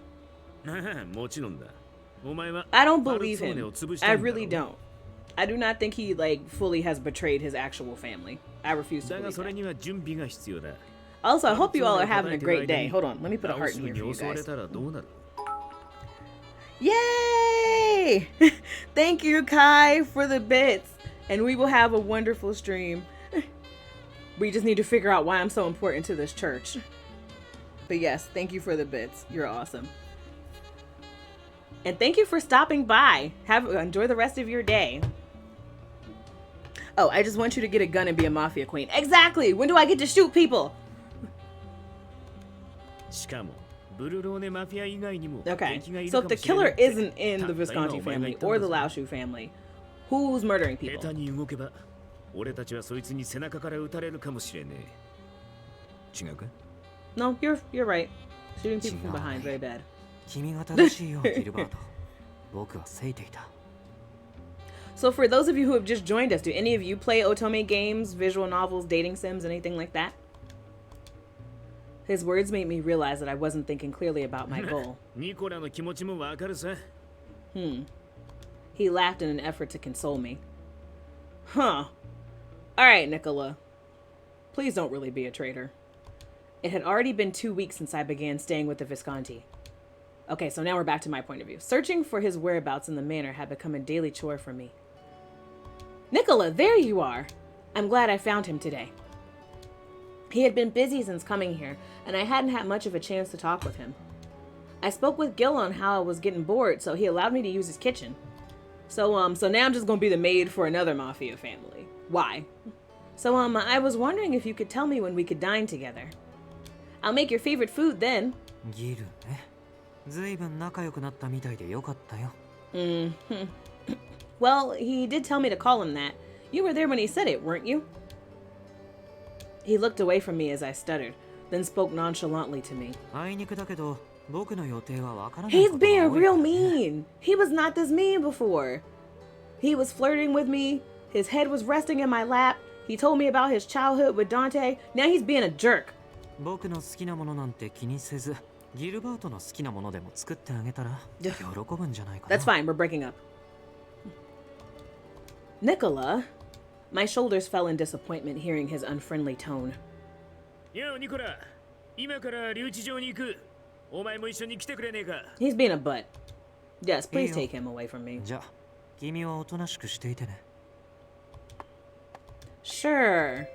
I don't believe him. I really don't. I do not think he fully has betrayed his actual family. I refuse to believe that. Also, I hope you all are having a great day. Hold on, let me put a heart in here for you guys. Yay! Thank you, Kai, for the bits. And we will have a wonderful stream. We just need to figure out why I'm so important to this church. But yes, thank you for the bits. You're awesome. And thank you for stopping by. Enjoy the rest of your day. Oh, I just want you to get a gun and be a mafia queen. Exactly! When do I get to shoot people? Okay, so if the killer isn't in the Visconti family or the Laoshu family, who's murdering people? No, you're right. Shooting people from behind, very bad. So for those of you who have just joined us, do any of you play otome games, visual novels, dating sims, anything like that? His words made me realize that I wasn't thinking clearly about my goal. He laughed in an effort to console me. Huh. Alright, Nicola. Please don't really be a traitor. It had already been 2 weeks since I began staying with the Visconti. Okay, so now we're back to my point of view. Searching for his whereabouts in the manor had become a daily chore for me. Nicola, there you are! I'm glad I found him today. He had been busy since coming here, and I hadn't had much of a chance to talk with him. I spoke with Gil on how I was getting bored, so he allowed me to use his kitchen. So now I'm just gonna be the maid for another mafia family. Why? So, I was wondering if you could tell me when we could dine together. I'll make your favorite food then. Well, he did tell me to call him that. You were there when he said it, weren't you? He looked away from me as I stuttered, then spoke nonchalantly to me. He's being real mean. He was not this mean before. He was flirting with me. His head was resting in my lap. He told me about his childhood with Dante. Now he's being a jerk. That's fine, we're breaking up. Nicola? My shoulders fell in disappointment hearing his unfriendly tone. Yo, Nicola. He's being a butt. Yes, please take him away from me. Sure.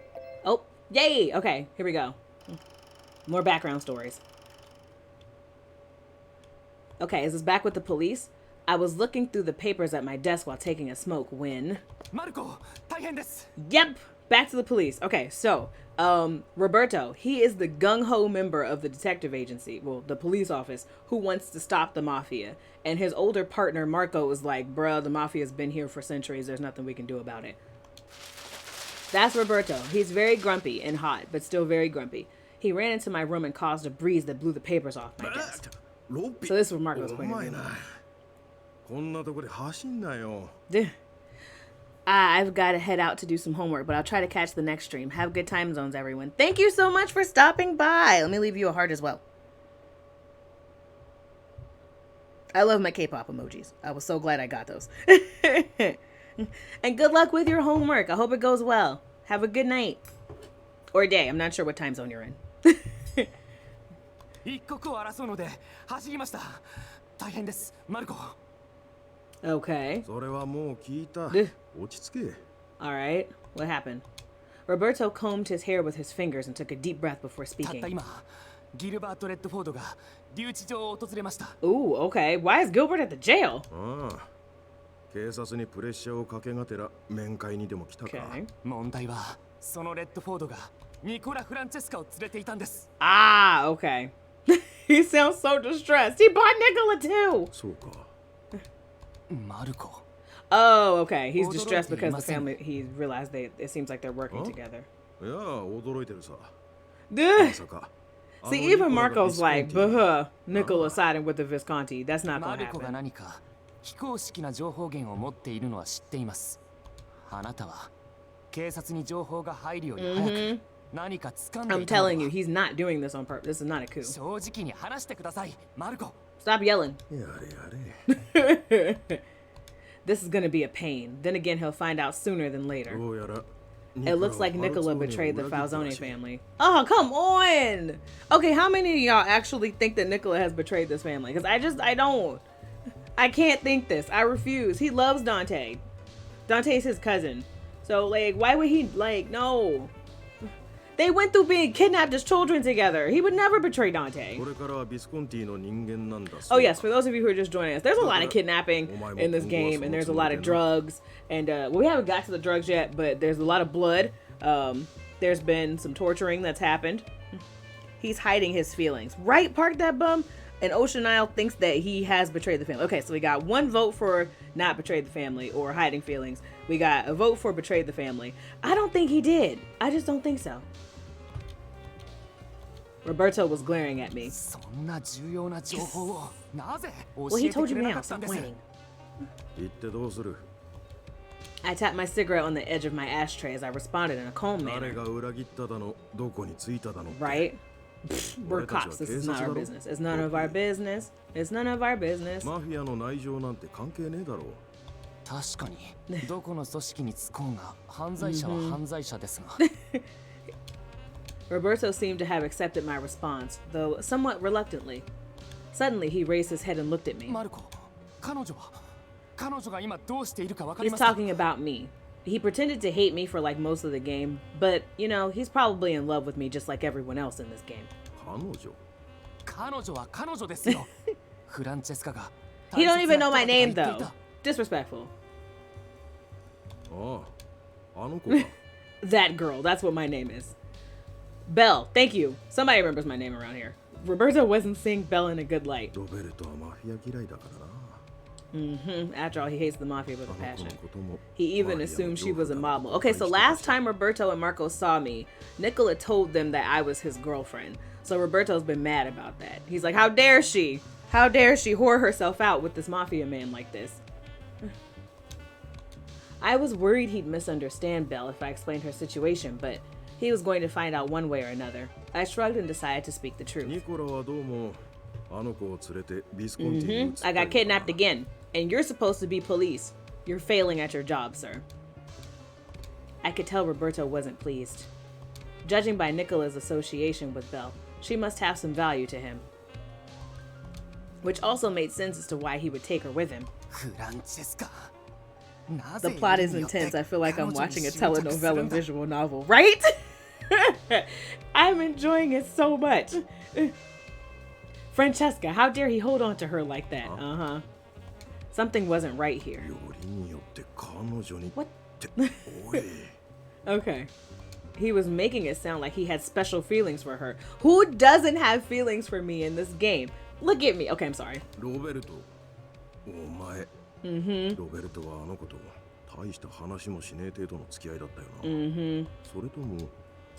Oh, yay! Okay, here we go. More background stories. Okay, is this back with the police? I was looking through the papers at my desk while taking a smoke when... Yep! Back to the police. Okay, so, Roberto, he is the gung-ho member of the detective agency, well, the police office, who wants to stop the mafia. And his older partner, Marco, is like, bruh, the mafia's been here for centuries, there's nothing we can do about it. That's Roberto. He's very grumpy and hot, but still very grumpy. He ran into my room and caused a breeze that blew the papers off my desk. So this was Marco's point of view. I've got to head out to do some homework, but I'll try to catch the next stream. Have good time zones, everyone. Thank you so much for stopping by. Let me leave you a heart as well. I love my K-pop emojis. I was so glad I got those. And good luck with your homework. I hope it goes well. Have a good night. Or day. I'm not sure what time zone you're in. Okay. Alright. What happened? Roberto combed his hair with his fingers and took a deep breath before speaking. Ooh, okay. Why is Gilbert at the jail? Okay. Ah, okay. He sounds so distressed. He bought Nicola too. Oh, okay. He's distressed because the family, he realized it seems like they're working together. See, even Marco's like, buh, Nicola siding with the Visconti. That's not gonna happen. I'm telling you, he's not doing this on purpose. This is not a coup. Stop yelling. This is gonna be a pain. Then again, he'll find out sooner than later. It looks like Nicola betrayed the Falzone family. Oh, come on! Okay, how many of y'all actually think that Nicola has betrayed this family? Because I don't. I can't think this. I refuse. He loves Dante. Dante's his cousin. So, like, why would he, like, no. They went through being kidnapped as children together. He would never betray Dante. Oh yes, for those of you who are just joining us, there's a lot of kidnapping in this game, and there's a lot of drugs, and well, we haven't got to the drugs yet, but there's a lot of blood. There's been some torturing that's happened. He's hiding his feelings. Right, Park That Bum? And Ocean Isle thinks that he has betrayed the family. Okay, so we got one vote for not betrayed the family or hiding feelings. We got a vote for betrayed the family. I don't think he did. I just don't think so. Roberto was glaring at me. Well, he told you now. Stop whining. I tapped my cigarette on the edge of my ashtray as I responded in a calm manner. Right? We're cops. This is not our business. It's none of our business. It's none of our business. Roberto seemed to have accepted my response, though somewhat reluctantly. Suddenly, he raised his head and looked at me. He's talking about me. He pretended to hate me for like most of the game, but, you know, he's probably in love with me just like everyone else in this game. He don't even know my name, though. Disrespectful. That girl, that's what my name is. Belle, thank you. Somebody remembers my name around here. Roberto wasn't seeing Belle in a good light. After all, he hates the mafia with a passion. He even assumed she was a model. Okay, so last time Roberto and Marco saw me, Nicola told them that I was his girlfriend. So Roberto's been mad about that. He's like, how dare she? How dare she whore herself out with this mafia man like this? I was worried he'd misunderstand Belle if I explained her situation, but he was going to find out one way or another. I shrugged and decided to speak the truth. I got kidnapped again, and you're supposed to be police. You're failing at your job, sir. I could tell Roberto wasn't pleased. Judging by Nicola's association with Belle, she must have some value to him. Which also made sense as to why he would take her with him. The plot is intense. I feel like I'm watching a telenovela visual novel, right? I'm enjoying it so much. Francesca, how dare he hold on to her like that? Something wasn't right here. What? Okay. He was making it sound like he had special feelings for her. Who doesn't have feelings for me in this game? Look at me. Okay, I'm sorry.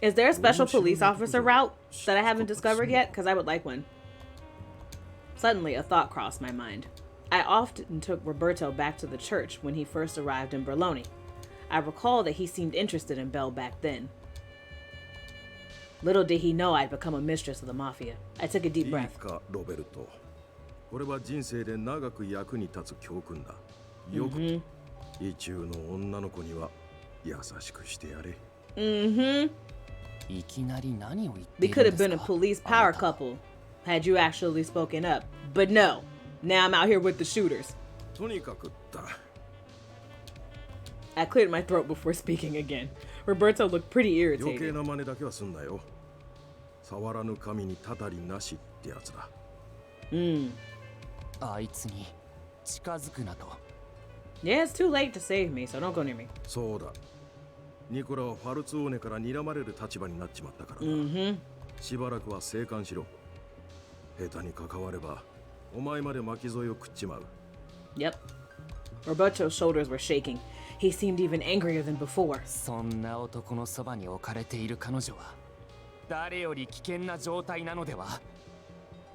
Is there a special police officer route that I haven't discovered yet? Because I would like one. Suddenly, a thought crossed my mind. I often took Roberto back to the church when he first arrived in Berlone. I recall that he seemed interested in Belle back then. Little did he know I'd become a mistress of the mafia. I took a deep breath. ロベルト。これは人生で長く役に立つ教訓だ。よく、意中の女の子には優しくしてやれ。いきなり何を言って We い could る have んです been a か police power couple had you actually spoken up. But no. Now I'm out here with the shooters. とにかくだ。I cleared my throat before speaking again. Roberto looked pretty 余計 irritated. な真似だけはすんなよ。触らぬ神にたたりなしってやつだ。あいつに近づくなと。 Yeah, it's too late to save me, so don't go near me. そうだ。ニコラはファルツオーネから睨まれる立場になっちまったからな。しばらくは静観しろ。下手に関われば、お前まで巻き添えを食っちまう。Yep. Roberto's shoulders were shaking. He seemed even angrier than before. そんな男のそばに置かれている彼女は誰より危険な状態なのでは。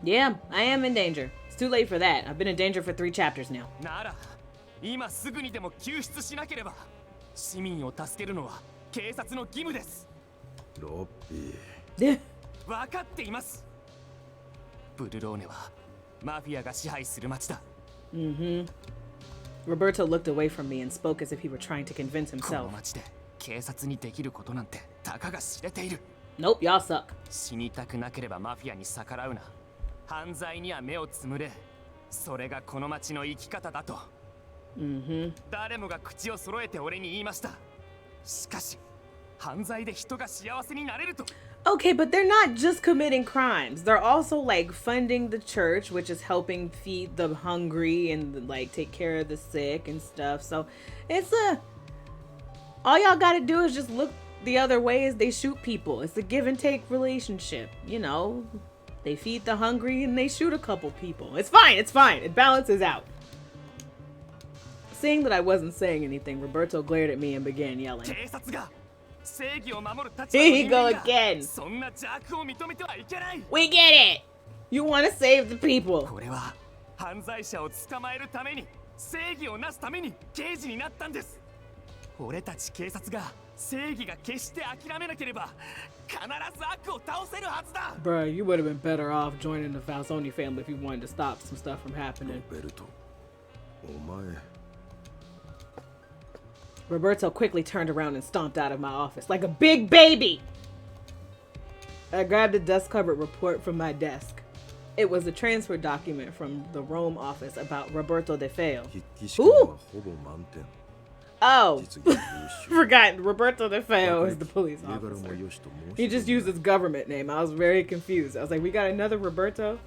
Yeah, I am in danger. It's too late for that. I've been in danger for 3 chapters now. なら今すぐにでも救出しなければ。市民を助けるのは警察の義務です。ロッピー。分かっています。ブルローネはマフィアが支配する町だ。Roberto looked away from me and spoke as if he were trying to convince この himself. 町で警察にできることなんてたかが知れている。 Nope, y'all suck. 死にたくなければマフィアに逆らうな。犯罪には目をつむれ。それがこの町の生き方だと。誰もが口を揃えて俺に言いました。しかし犯罪で人が幸せになれると。 Okay, but they're not just committing crimes. They're also like funding the church, which is helping feed the hungry and like take care of the sick and stuff. So it's all y'all gotta do is just look the other way as they shoot people. It's a give and take relationship. You know, they feed the hungry and they shoot a couple people. It's fine. It's fine. It balances out. Seeing that I wasn't saying anything, Roberto glared at me and began yelling. 警察が正義を守る立場の Here he 人 go 間が again. そんな邪悪を認めてはいけない。 We get it. You want to save the people. これは犯罪者を捕まえるために、正義をなすために刑事になったんです。俺たち警察が正義が決して諦めなければ必ず悪を倒せるはずだ。 Bruh, you would have been better off joining the Falzone family if you wanted to stop some stuff from ロ happening. ベルト。お前。 Roberto quickly turned around and stomped out of my office like a big baby. I grabbed a dust-covered report from my desk. It was a transfer document from the Rome office about Roberto De Feo. 筆記試験はほぼ満点。 Oh, 実技優秀。 forgot. Roberto De Feo is the police 家柄も officer. よしと申し He just used his government name. I was very confused. I was like, we got another Roberto?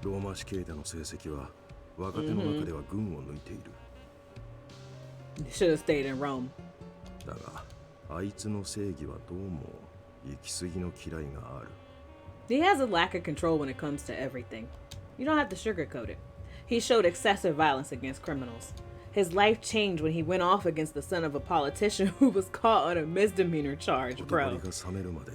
ローマ市警での成績は若手の中では群を抜いている。 Should have stayed in Rome. だが、あいつの正義はどうも行き過ぎの嫌いがある。 He has a lack of control when it comes to everything. You don't have to sugarcoat it. He showed excessive violence against criminals. His life changed when he went off against the son of a politician who was caught on a misdemeanor charge, 断 bro. りが冷めるまで、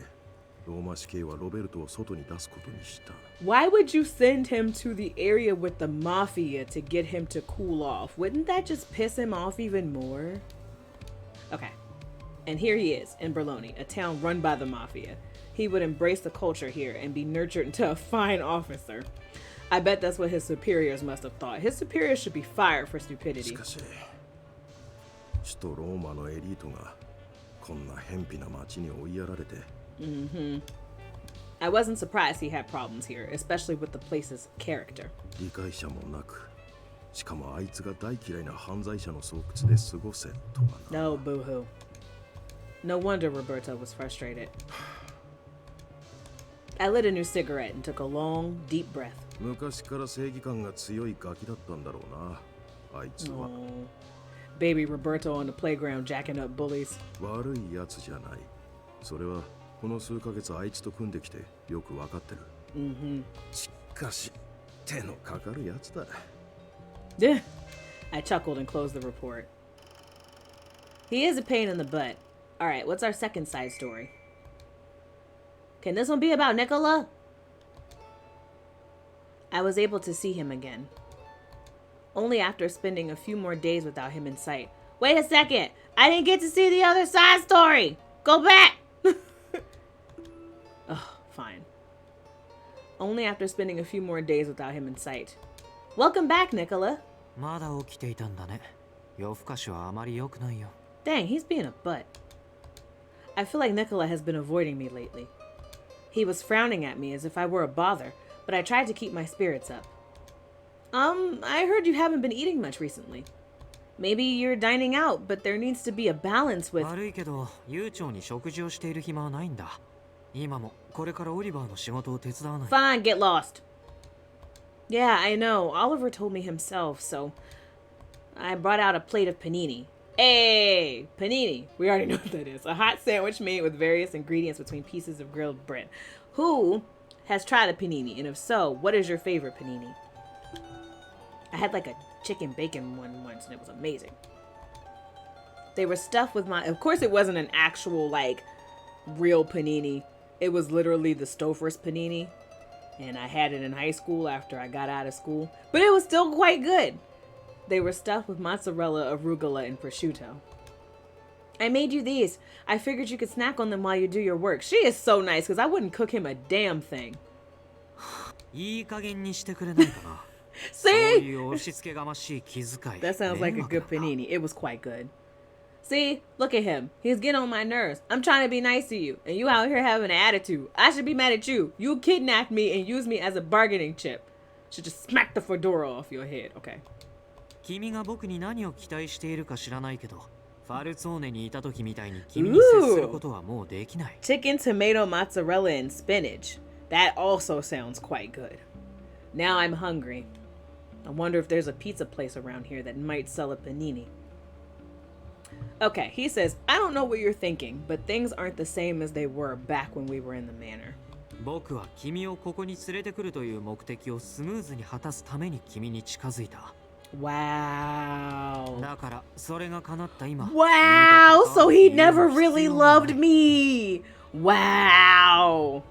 ローマ市警はロベルトを外に出すことにした。 Why would you send him to the area with the mafia to get him to cool off? Wouldn't that just piss him off even more? Okay. And here he is in Bologna, a town run by the mafia. He would embrace the culture here and be nurtured into a fine officer. I bet that's what his superiors must have thought. His superiors should be fired for し stupidity. かし、首都ローマのエリートがこんな偏僻な町に追いやられて。I wasn't surprised he had problems here, especially with the place's character. 理解者もなく、しかもあいつが大嫌いな犯罪者の巣窟で過ごせとはな。 No, boo-hoo. No wonder Roberto was frustrated. I lit a new cigarette and took a long, deep breath. 昔から正義感が強いガキだったんだろうな、あいつは。 Oh, baby Roberto on the playground jacking up bullies. 悪いやつじゃない。それはこの数ヶ月あいつと組んできてよくわかってる。しかし、手のかかるやつだ。Yeah. I chuckled and closed the report. He is a pain in the butt. Alright, what's our second side story? Can this one be about Nicola? I was able to see him again. Only after spending a few more days without him in sight, Wait a second. I didn't get to see the other side story. Go back. Oh, fine. Only after spending a few more days without him in sight. Welcome back, Nicola. まだ起きていたんだね。夜更かしはあまり良くないよ。Dang, he's being a butt. I feel like Nicola has been avoiding me lately. He was frowning at me as if I were a bother, but I tried to keep my spirits up. I heard you haven't been eating much recently. Maybe you're dining out, but there needs to be a balance with... 悪いけど、悠長に食事をしている暇はないんだ。今もこれからオリバーの仕事を手伝わない。Fine, get lost. Yeah, I know. Oliver told me himself, so I brought out a plate of panini. Hey, panini. We already know what that is. A hot sandwich made with various ingredients between pieces of grilled bread. Who has tried a panini? And if so, what is your favorite panini? I had like a chicken bacon one once and it was amazing. They were stuffed with my... Of course it wasn't an actual like real panini. It was literally the Stouffer's panini. And I had it in high school after I got out of school. But it was still quite good. They were stuffed with mozzarella, arugula, and prosciutto. I made you these. I figured you could snack on them while you do your work. She is so nice because I wouldn't cook him a damn thing.いい加減にしてくれないかな。 See? 押し付けがましい気遣い。 That sounds like a good panini. It was quite good. See? Look at him. He's getting on my nerves. I'm trying to be nice to you, and you out here having an attitude. I should be mad at you. You kidnapped me and used me as a bargaining chip. Should just smack the fedora off your head. Okay. 君が僕に何を期待しているか知らないけど、ファルツォーネにいた時みたいに君に接することはもうできない。Chicken, tomato, mozzarella, and spinach. That also sounds quite good. Now I'm hungry. I wonder if there's a pizza place around here that might sell a panini. Okay, he says, I don't know what you're thinking, but things aren't the same as they were back when we were in the manor. 僕は君をここに連れてくるという目的をスムーズに果たすために君に近づいた。Wow. だからそれが叶った今。Wow, so he never really loved me. Wow.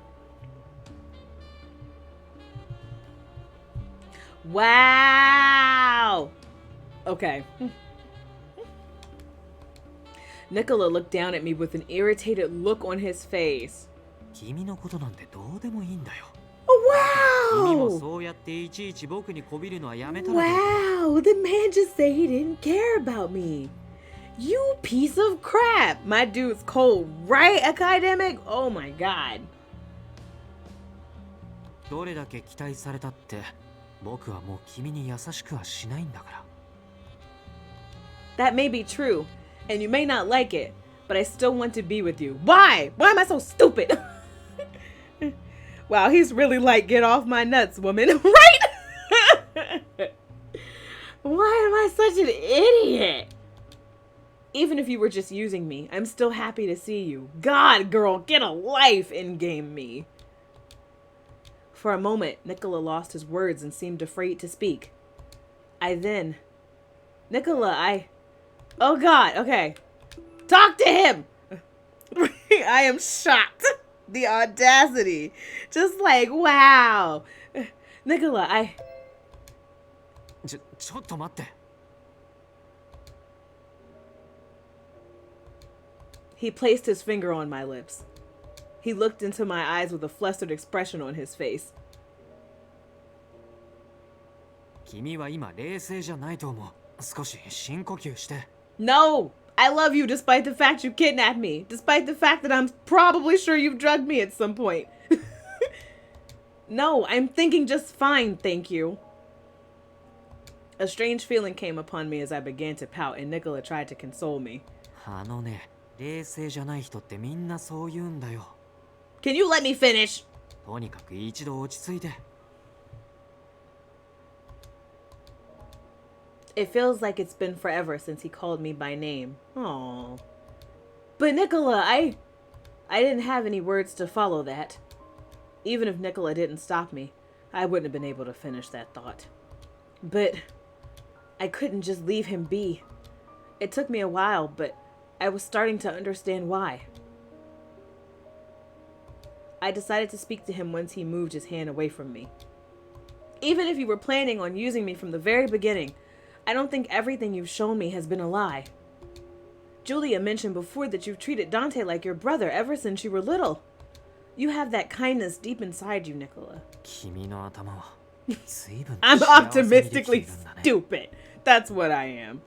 Wow. Okay. Nicola looked down at me with an irritated look on his face. 君のことなんてどうでもいいんだよ。 Wow. 君もそうやっていちいち僕にこびるのはやめたらどう？ Wow, the man just said he didn't care about me. You piece of crap. My dude's cold, right, academic? Oh my god. どれだけ期待されたって僕はもう君に優しくはしないんだから。 That may be true, and you may not like it, but I still want to be with you. Why? Why am I so stupid? Wow, he's really like, get off my nuts, woman. Right? Why am I such an idiot? Even if you were just using me, I'm still happy to see you. God, girl, get a life, in-game me. For a moment, Nicola lost his words and seemed afraid to speak. Nicola, oh God, okay. Talk to him! I am shocked. The audacity. Just like, wow. Nicola, ちょっと待って。 He placed his finger on my lips. He looked into my eyes with a flustered expression on his face. 君は今冷静じゃないと思う。少し深呼吸して。 No! I love you despite the fact you kidnapped me. Despite the fact that I'm probably sure you've drugged me at some point. No, I'm thinking just fine, thank you. A strange feeling came upon me as I began to pout, and Nicola tried to console me. あのね、冷静じゃない人ってみんなそう言うんだよ。 Can you let me finish? とにかく一度落ち着いて。 It feels like it's been forever since he called me by name. Aww. But Nicola, I didn't have any words to follow that. Even if Nicola didn't stop me, I wouldn't have been able to finish that thought. But I couldn't just leave him be. It took me a while, but I was starting to understand why. I decided to speak to him once he moved his hand away from me. Even if you were planning on using me from the very beginning, I don't think everything you've shown me has been a lie. Julia mentioned before that you've treated Dante like your brother ever since you were little. You have that kindness deep inside you, Nicola. I'm optimistically stupid. That's what I am.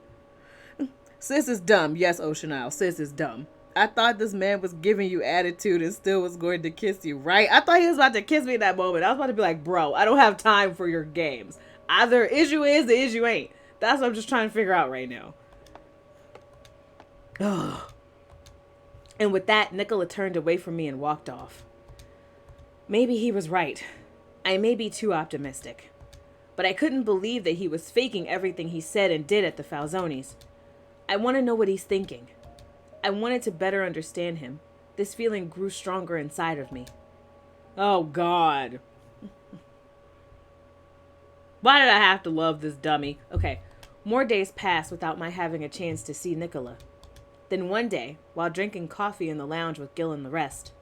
Sis is dumb. Yes, Ocean Isle. Sis is dumb. I thought this man was giving you attitude and still was going to kiss you, right? I thought he was about to kiss me in that moment. I was about to be like, bro, I don't have time for your games. Either issue is, the issue ain't. That's what I'm just trying to figure out right now. And with that, Nicola turned away from me and walked off. Maybe he was right. I may be too optimistic. But I couldn't believe that he was faking everything he said and did at the Falzones. I want to know what he's thinking. I wanted to better understand him. This feeling grew stronger inside of me. Oh, God. Why did I have to love this dummy? Okay, more days passed without my having a chance to see Nicola. Then one day, while drinking coffee in the lounge with Gil and the rest.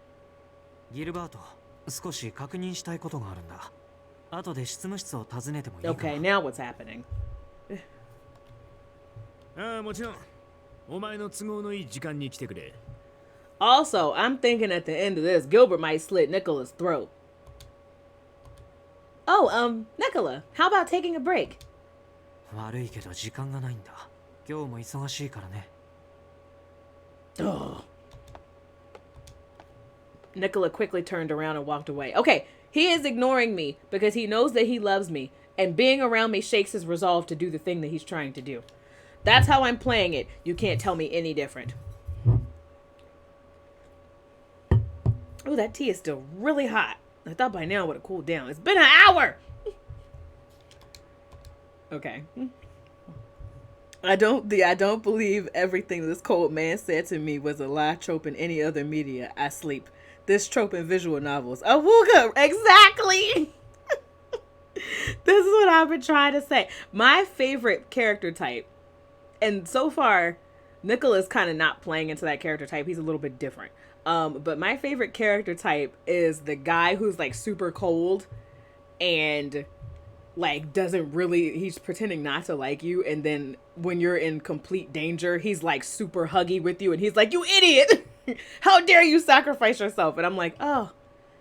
Okay, now what's happening? Also, I'm thinking at the end of this, Gilbert might slit Nicola's throat. Oh, Nicola, how about taking a break? Oh. Nicola quickly turned around and walked away. Okay, he is ignoring me because he knows that he loves me, and being around me shakes his resolve to do the thing that he's trying to do. That's how I'm playing it. You can't tell me any different. Oh, that tea is still really hot. I thought by now it would have cooled down. It's been an hour! Okay. I don't believe everything this cold man said to me was a lie trope in any other media. I sleep. This trope in visual novels. Awooga! Exactly! This is what I've been trying to say. My favorite character type, and so far, Nicola's kind of not playing into that character type. He's a little bit different. But my favorite character type is the guy who's like super cold and like doesn't really, he's pretending not to like you, and then when you're in complete danger, he's like super huggy with you and he's like, you idiot! How dare you sacrifice yourself? And I'm like, oh,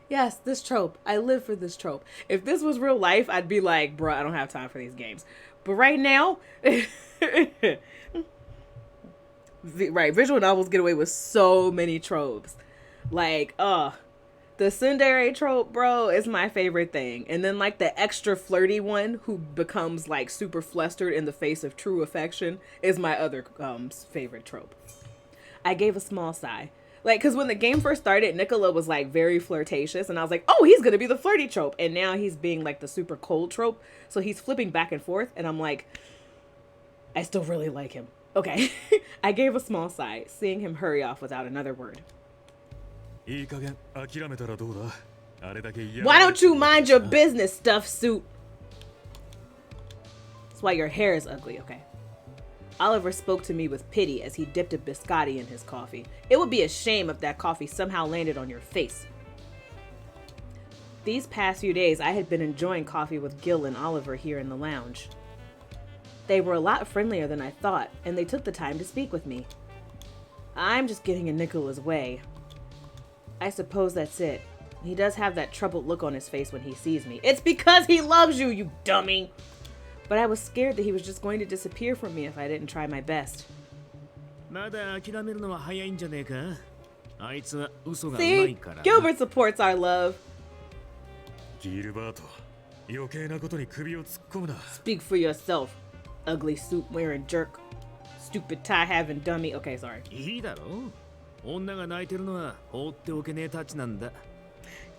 yes, this trope. I live for this trope. If this was real life, I'd be like, bro, I don't have time for these games. But right now, right, visual novels get away with so many tropes. Like, the tsundere trope, bro, is my favorite thing. And then like the extra flirty one who becomes like super flustered in the face of true affection is my other favorite trope. I gave a small sigh. Like, because when the game first started, Nicola was like very flirtatious and I was like, oh, he's gonna be the flirty trope, and now he's being like the super cold trope, so he's flipping back and forth, and I'm like, I still really like him. Okay. I gave a small sigh, seeing him hurry off without another word. Why don't you mind your business, stuffed suit? That's why your hair is ugly, okay. Oliver spoke to me with pity as he dipped a biscotti in his coffee. It would be a shame if that coffee somehow landed on your face. These past few days, I had been enjoying coffee with Gil and Oliver here in the lounge. They were a lot friendlier than I thought, and they took the time to speak with me. I'm just getting in Nicola's way. I suppose that's it. He does have that troubled look on his face when he sees me. It's because he loves you, you dummy! But I was scared that he was just going to disappear from me if I didn't try my best. See? Gilbert supports our love. Speak for yourself, ugly suit-wearing jerk. Stupid tie-having dummy. Okay, sorry.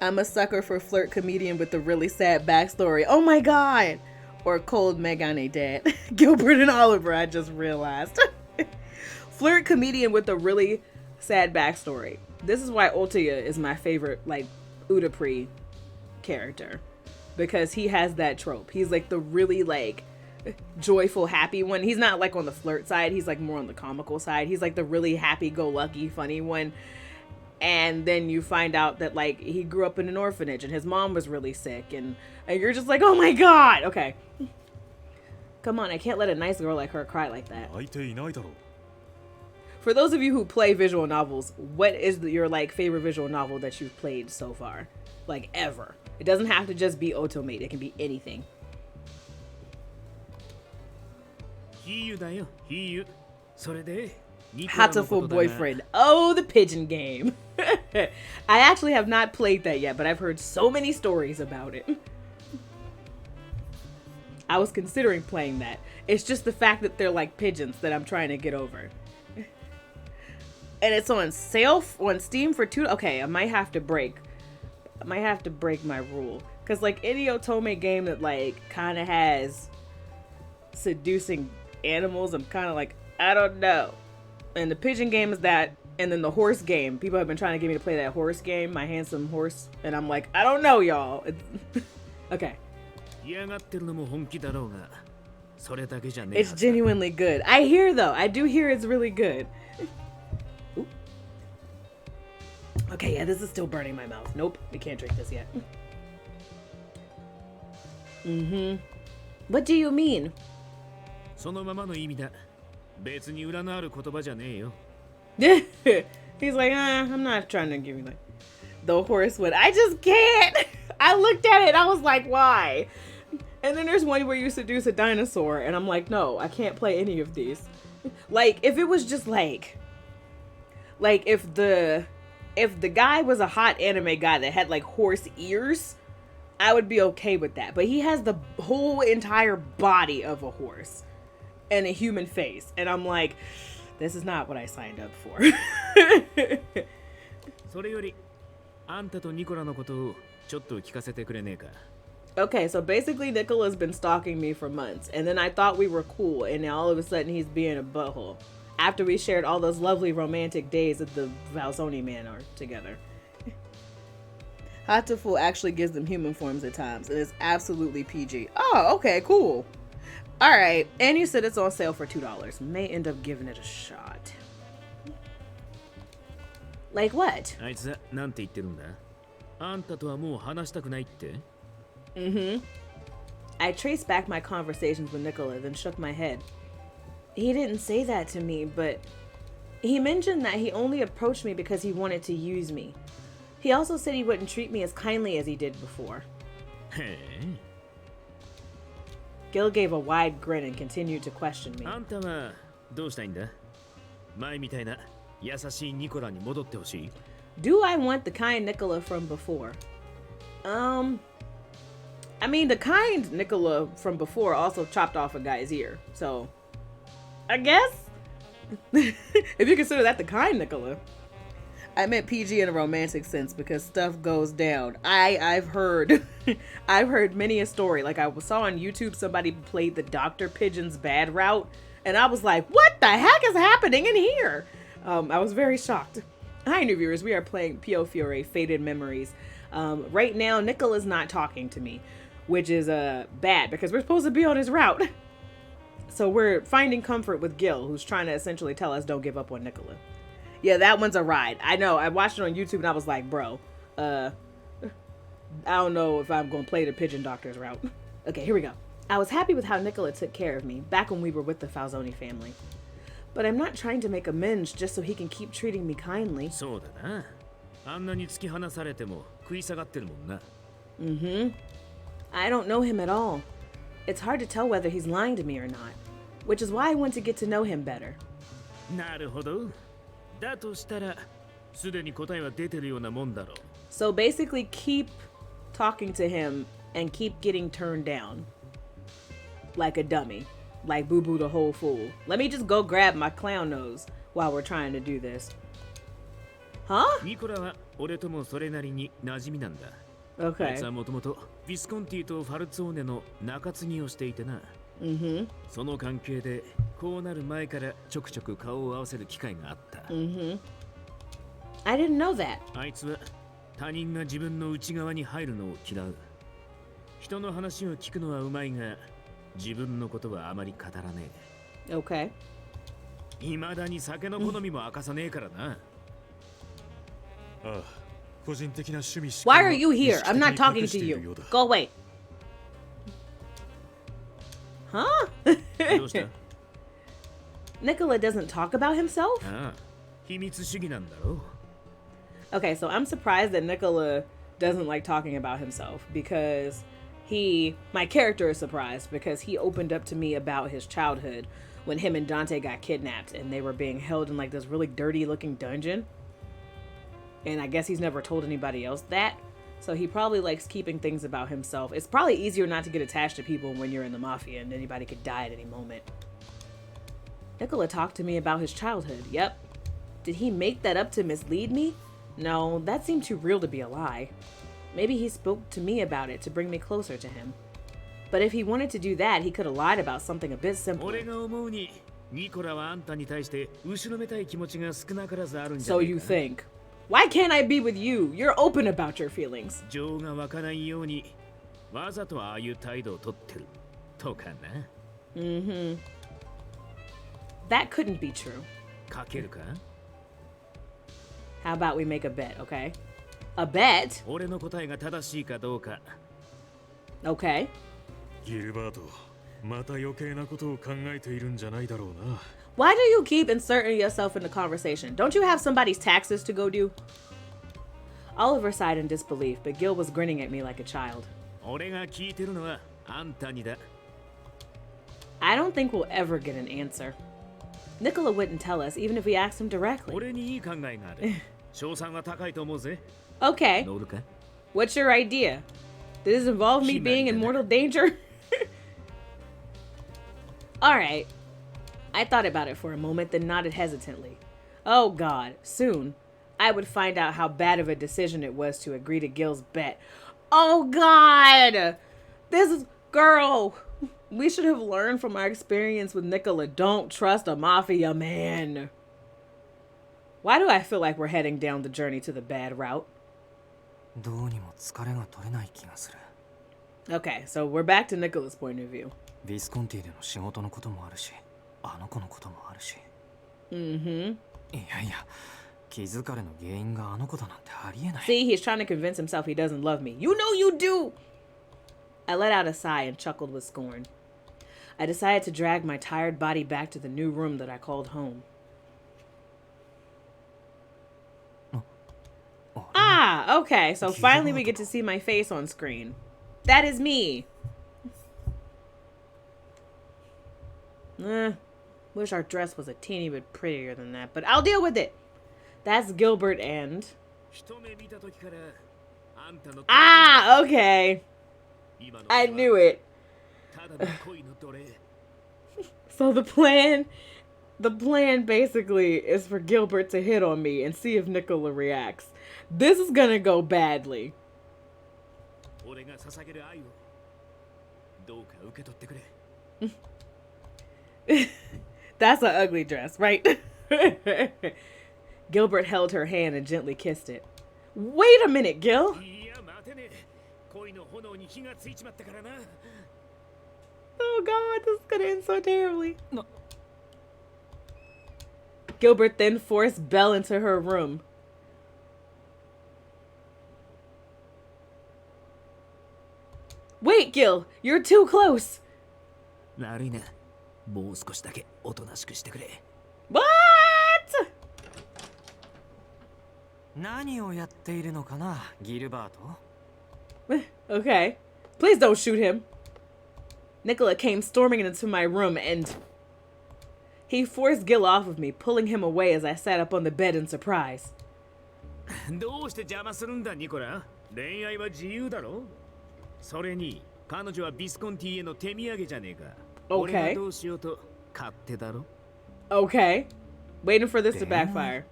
I'm a sucker for flirt comedian with a really sad backstory. Oh my god! Or cold Megane dad. Gilbert and Oliver, I just realized. Flirt comedian with a really sad backstory. This is why Ultia is my favorite, like, Udapri character. Because he has that trope. He's like the really, like, joyful, happy one. He's not like on the flirt side. He's like more on the comical side. He's like the really happy-go-lucky, funny one. And then you find out that like he grew up in an orphanage and his mom was really sick, and you're just like, oh my god. Okay, come on, I can't let a nice girl like her cry like that. For those of you who play visual novels, what is your like favorite visual novel that you've played so far? Like ever. It doesn't have to just be Automate. It can be anything. Hatoful Boyfriend. Oh, the pigeon game. I actually have not played that yet, but I've heard so many stories about it. I was considering playing that. It's just the fact that they're like pigeons that I'm trying to get over. And it's on sale on Steam for $2. Okay, I might have to break my rule. Because like any Otome game that like kind of has seducing animals, I'm kind of like, I don't know. And the pigeon game is that. And then the horse game. People have been trying to get me to play that horse game, My Handsome Horse. And I'm like, I don't know, y'all. Okay. It's genuinely good. I hear though. I do hear it's really good. Ooh. Okay, yeah, this is still burning my mouth. Nope, we can't drink this yet. What do you mean? He's like, I'm not trying to give you like the horse one. I just can't. I looked at it. I was like, why? And then there's one where you seduce a dinosaur, and I'm like, no, I can't play any of these. Like, if it was just like if the guy was a hot anime guy that had like horse ears, I would be okay with that. But he has the whole entire body of a horse and a human face, and I'm like, this is not what I signed up for. Okay, so basically Nicola's been stalking me for months, and then I thought we were cool, and now all of a sudden he's being a butthole. After we shared all those lovely romantic days at the Falzone Manor together. Hatoful actually gives them human forms at times, and it's absolutely PG. Oh, okay, cool. Alright, and you said it's on sale for $2. May end up giving it a shot. Like what? I traced back my conversations with Nicola, then shook my head. He didn't say that to me, but he mentioned that he only approached me because he wanted to use me. He also said he wouldn't treat me as kindly as he did before. Hey. Gil gave a wide grin and continued to question me. Do I want the kind Nicola from before? I mean, the kind Nicola from before also chopped off a guy's ear, so I guess if you consider that the kind Nicola. I meant PG in a romantic sense because stuff goes down. I've heard I've heard many a story. Like I saw on YouTube somebody played the Dr. Pigeon's bad route, and I was like, what the heck is happening in here? I was very shocked. Hi new viewers, we are playing Piofiore Faded Memories. Right now Nicola's not talking to me, which is bad because we're supposed to be on his route. So we're finding comfort with Gil, who's trying to essentially tell us don't give up on Nicola. Yeah, that one's a ride. I know. I watched it on YouTube and I was like, bro, I don't know if I'm going to play the Pigeon Doctor's route. Okay, here we go. I was happy with how Nicola took care of me back when we were with the Falzone family. But I'm not trying to make amends just so he can keep treating me kindly. I don't know him at all. It's hard to tell whether he's lying to me or not, which is why I want to get to know him better. So basically keep talking to him and keep getting turned down. Like a dummy. Like Boo Boo the whole fool. Let me just go grab my clown nose while we're trying to do this. Huh? Okay. I didn't know that. Okay. Why are you here? I'm not talking to you. Go away. Huh? Nicola doesn't talk about himself? Okay, so I'm surprised that Nicola doesn't like talking about himself because my character is surprised because he opened up to me about his childhood when him and Dante got kidnapped and they were being held in like this really dirty looking dungeon. And I guess he's never told anybody else that. So he probably likes keeping things about himself. It's probably easier not to get attached to people when you're in the mafia and anybody could die at any moment. Nicola talked to me about his childhood. Yep. Did he make that up to mislead me? No, that seemed too real to be a lie. Maybe he spoke to me about it to bring me closer to him. But if he wanted to do that, he could have lied about something a bit simpler. So you think. Why can't I be with you? You're open about your feelings. Mm-hmm. That couldn't be true. How about we make a bet, okay? A bet? Okay. Why do you keep inserting yourself in the conversation? Don't you have somebody's taxes to go do? Oliver sighed in disbelief, but Gil was grinning at me like a child. I don't think we'll ever get an answer. Nicola wouldn't tell us, even if we asked him directly. Okay. What's your idea? Does this involve me being in mortal danger? Alright. I thought about it for a moment, then nodded hesitantly. Oh god, soon I would find out how bad of a decision it was to agree to Gil's bet. Oh god! Girl! We should have learned from our experience with Nicola. Don't trust a mafia man. Why do I feel like we're heading down the journey to the bad route? Okay, so we're back to Nicola's point of view. Mm-hmm. See, he's trying to convince himself he doesn't love me. You know you do! I let out a sigh and chuckled with scorn. I decided to drag my tired body back to the new room that I called home. Ah, okay, so finally we get to see my face on screen. That is me. Wish our dress was a teeny bit prettier than that, but I'll deal with it. That's Gilbert and... Ah, okay. I knew it. So the plan basically is for Gilbert to hit on me and see if Nicola reacts. This is gonna go badly. That's an ugly dress, right? Gilbert held her hand and gently kissed it. Wait a minute, Gil. Oh god, this is gonna end so terribly. No. Gilbert then forced Belle into her room. Wait, Gil, you're too close. What? Okay. Please don't shoot him. Nicola came storming into my room and... He forced Gil off of me, pulling him away as I sat up on the bed in surprise. Okay. Okay. Waiting for this to backfire.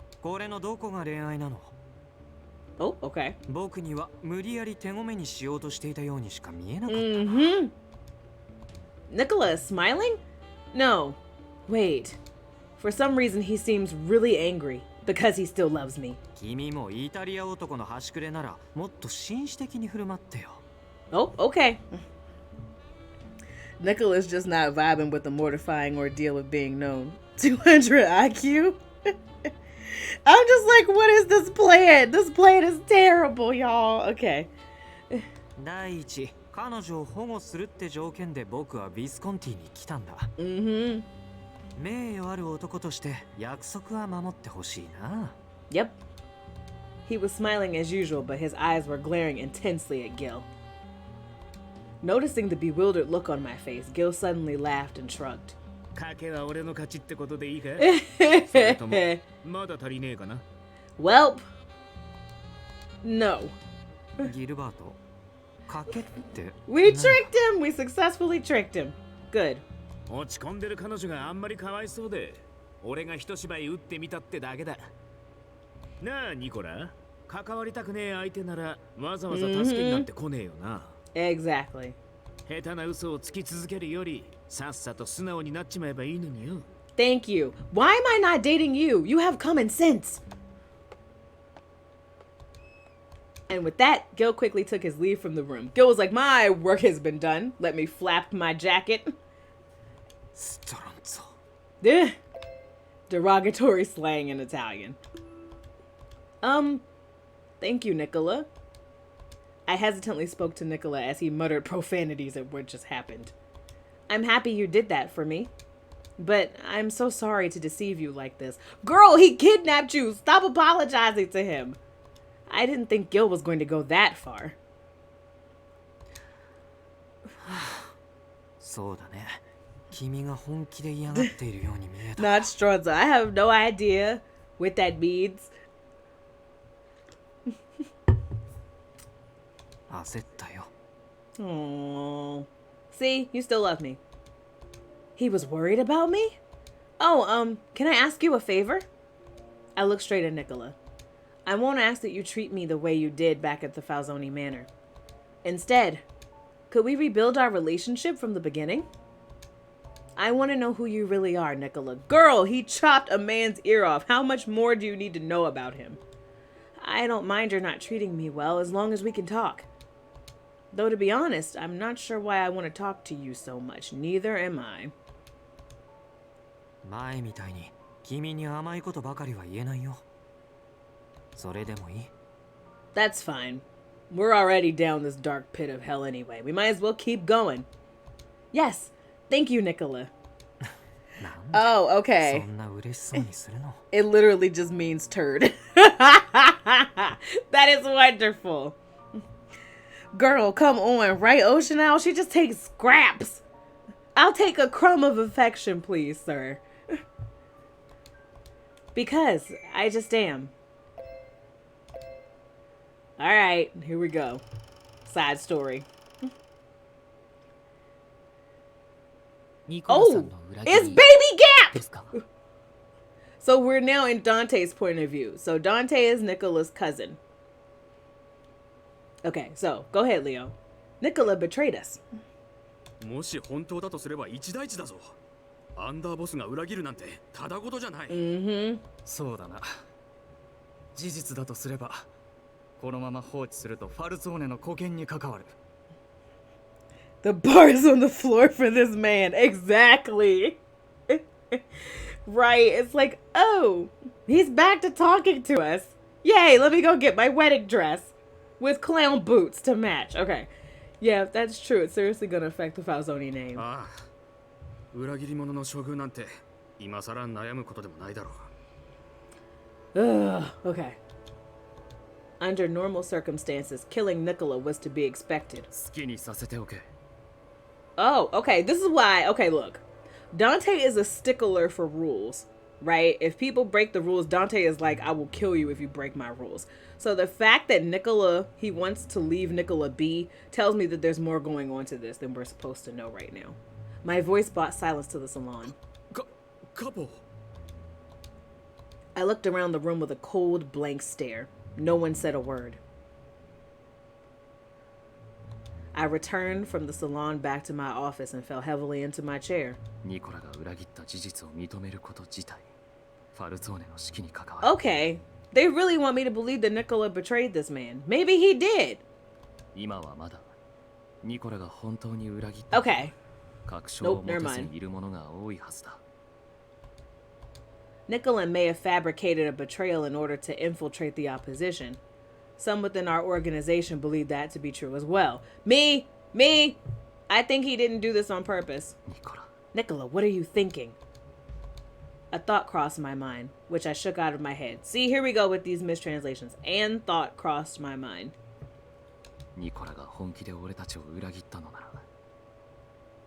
Oh, okay. Mm-hmm. Nicola is smiling? No. Wait. For some reason he seems really angry because he still loves me. Oh, okay. Nicola's just not vibing with the mortifying ordeal of being known. 200 IQ? I'm just like, what is this plan? This plan is terrible, y'all. Okay. Mm-hmm. 名誉ある男として約束は守ってほしいな。Yep. He was smiling as usual, but his eyes were glaring intensely at Gil. Noticing the bewildered look on my face, Gil suddenly laughed and shrugged. 賭けは俺の勝ちってことでいいかそれともまだ足りねえかな Welp, no. ギルバート、賭けって。We tricked him! We successfully tricked him. Good. 落ち込んでる彼女があんまりかわいそうで、俺が一芝居打ってみたってだけだ。なあ、ニコラ。関わりたくねえ相手ならわざわざ助けになってこねえよな。Exactly. 下手な嘘をつき続けるより、さっさと素直になっちまえばいいのによ。Thank you. Why am I not dating you? You have common sense. And with that, Gil quickly took his leave from the room. Gil was like, my work has been done. Let me flap my jacket. Stronzo. Derogatory slang in Italian. Thank you, Nicola. I hesitantly spoke to Nicola as he muttered profanities at what just happened. I'm happy you did that for me. But I'm so sorry to deceive you like this. Girl, he kidnapped you. Stop apologizing to him. I didn't think Gil was going to go that far. そうだね。君が本気で嫌がっているように見えた。Not Stronzo. I have no idea what that means. 焦ったよ。Aww. See, you still love me. He was worried about me? Oh, can I ask you a favor? I looked straight at Nicola. I won't ask that you treat me the way you did back at the Falzone Manor. Instead, could we rebuild our relationship from the beginning? I want to know who you really are, Nicola. Girl, he chopped a man's ear off. How much more do you need to know about him? I don't mind your not treating me well as long as we can talk. Though to be honest, I'm not sure why I want to talk to you so much. Neither am I. 前みたいに君に甘いことばかりは言えないよ。それでもいい？ That's fine. We're already down this dark pit of hell anyway. We might as well keep going. Yes. Thank you, Nicola. Oh, okay. It literally just means turd. That is wonderful. Girl, come on, right, Ocean Owl? She just takes scraps. I'll take a crumb of affection, please, sir. Because I just am. Alright, here we go. Side story. Oh, it's Baby Gap! So we're now in Dante's point of view. So Dante is Nicola's cousin. Okay, so go ahead, Leo. Nicola betrayed us. もし本当だとすれば一大事だぞ。アンダーボスが裏切るなんてただごとじゃない。そうだな。事実だとすれば、このまま放置するとファルツォーネの保険に関わる。The bar is on the floor for this man. Exactly. Right. It's like, oh, he's back to talking to us. Yay, let me go get my wedding dress with clown boots to match. Okay. Yeah, that's true. It's seriously going to affect the Falzone name. ああ。裏切り者の処遇なんて今さら悩むことでもないだろう。Okay. Under normal circumstances, killing Nicola was to be expected. 好きにさせておけ。Oh, okay. This is why. Okay, look. Dante is a stickler for rules, right? If people break the rules, Dante is like, I will kill you if you break my rules. So the fact that Nicola, he wants to leave Nicola be, tells me that there's more going on to this than we're supposed to know right now. My voice brought silence to the salon. Couple. I looked around the room with a cold, blank stare. No one said a word. I returned from the salon back to my office and fell heavily into my chair. Okay, they really want me to believe that Nicola betrayed this man. Maybe he did. Okay. Nope, never mind. Nicola may have fabricated a betrayal in order to infiltrate the opposition. Some within our organization believe that to be true as well. Me! I think he didn't do this on purpose. Nicola, what are you thinking? A thought crossed my mind, which I shook out of my head. See, here we go with these mistranslations. And thought crossed my mind. ニコラが本気で俺たちを裏切ったのなら、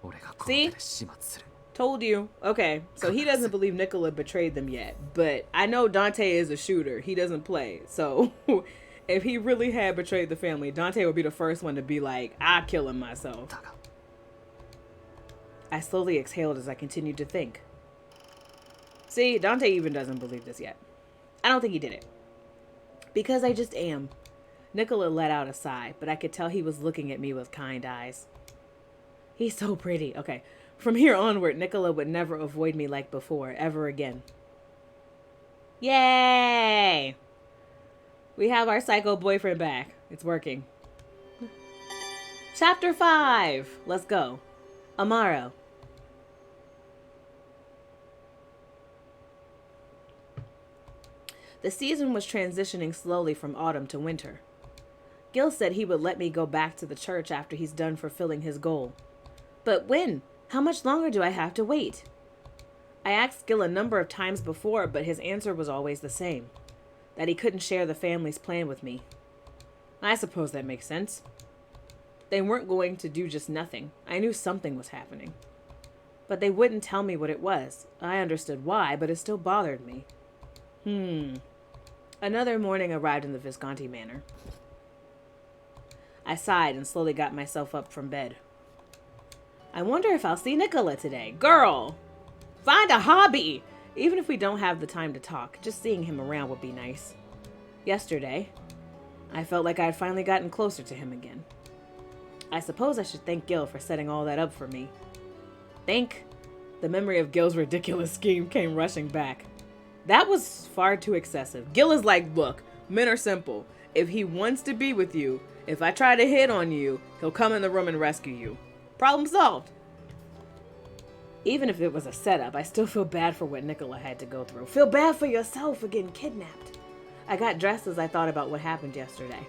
俺がこの手で始末する。 Told you. Okay, so he doesn't believe Nicola betrayed them yet, but I know Dante is a shooter. He doesn't play. So if he really had betrayed the family, Dante would be the first one to be like, I'll kill him myself. I slowly exhaled as I continued to think. See, Dante even doesn't believe this yet. I don't think he did it. Because I just am. Nicola let out a sigh, but I could tell he was looking at me with kind eyes. He's so pretty. Okay. From here onward, Nicola would never avoid me like before, ever again. Yay! We have our psycho boyfriend back. It's working. Chapter 5. Let's go. Amaro. The season was transitioning slowly from autumn to winter. Gil said he would let me go back to the church after he's done fulfilling his goal. But when? How much longer do I have to wait? I asked Gil a number of times before, but his answer was always the same. That he couldn't share the family's plan with me. I suppose that makes sense. They weren't going to do just nothing. I knew something was happening. But they wouldn't tell me what it was. I understood why, but it still bothered me. Another morning arrived in the Visconti manor. I sighed and slowly got myself up from bed. I wonder if I'll see Nicola today. Girl! Find a hobby! Even if we don't have the time to talk, just seeing him around would be nice. Yesterday, I felt like I had finally gotten closer to him again. I suppose I should thank Gil for setting all that up for me. Think? The memory of Gil's ridiculous scheme came rushing back. That was far too excessive. Gil is like, look, men are simple. If he wants to be with you, if I try to hit on you, he'll come in the room and rescue you. Problem solved. Even if it was a setup, I still feel bad for what Nicola had to go through. Feel bad for yourself for getting kidnapped. I got dressed as I thought about what happened yesterday.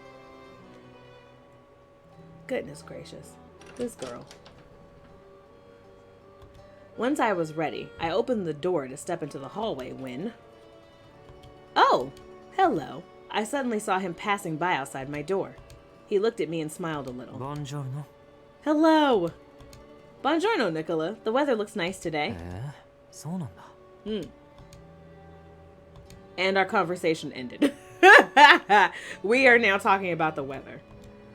Goodness gracious. This girl. Once I was ready, I opened the door to step into the hallway when... Oh! Hello. I suddenly saw him passing by outside my door. He looked at me and smiled a little. Buongiorno. Hello! Buongiorno, Nicola. The weather looks nice today. そうなんだ. And our conversation ended. We are now talking about the weather.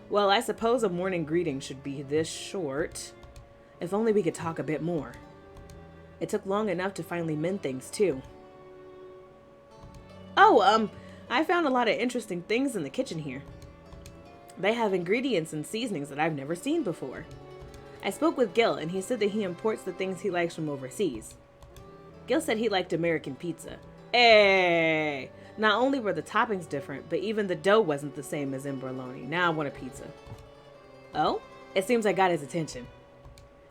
Well, I suppose a morning greeting should be this short. If only we could talk a bit more. It took long enough to finally mend things, too. Oh, I found a lot of interesting things in the kitchen here. They have ingredients and seasonings that I've never seen before. I spoke with Gil, and he said that he imports the things he likes from overseas. Gil said he liked American pizza. Hey! Not only were the toppings different, but even the dough wasn't the same as in Bologna. Now I want a pizza. Oh? It seems I got his attention.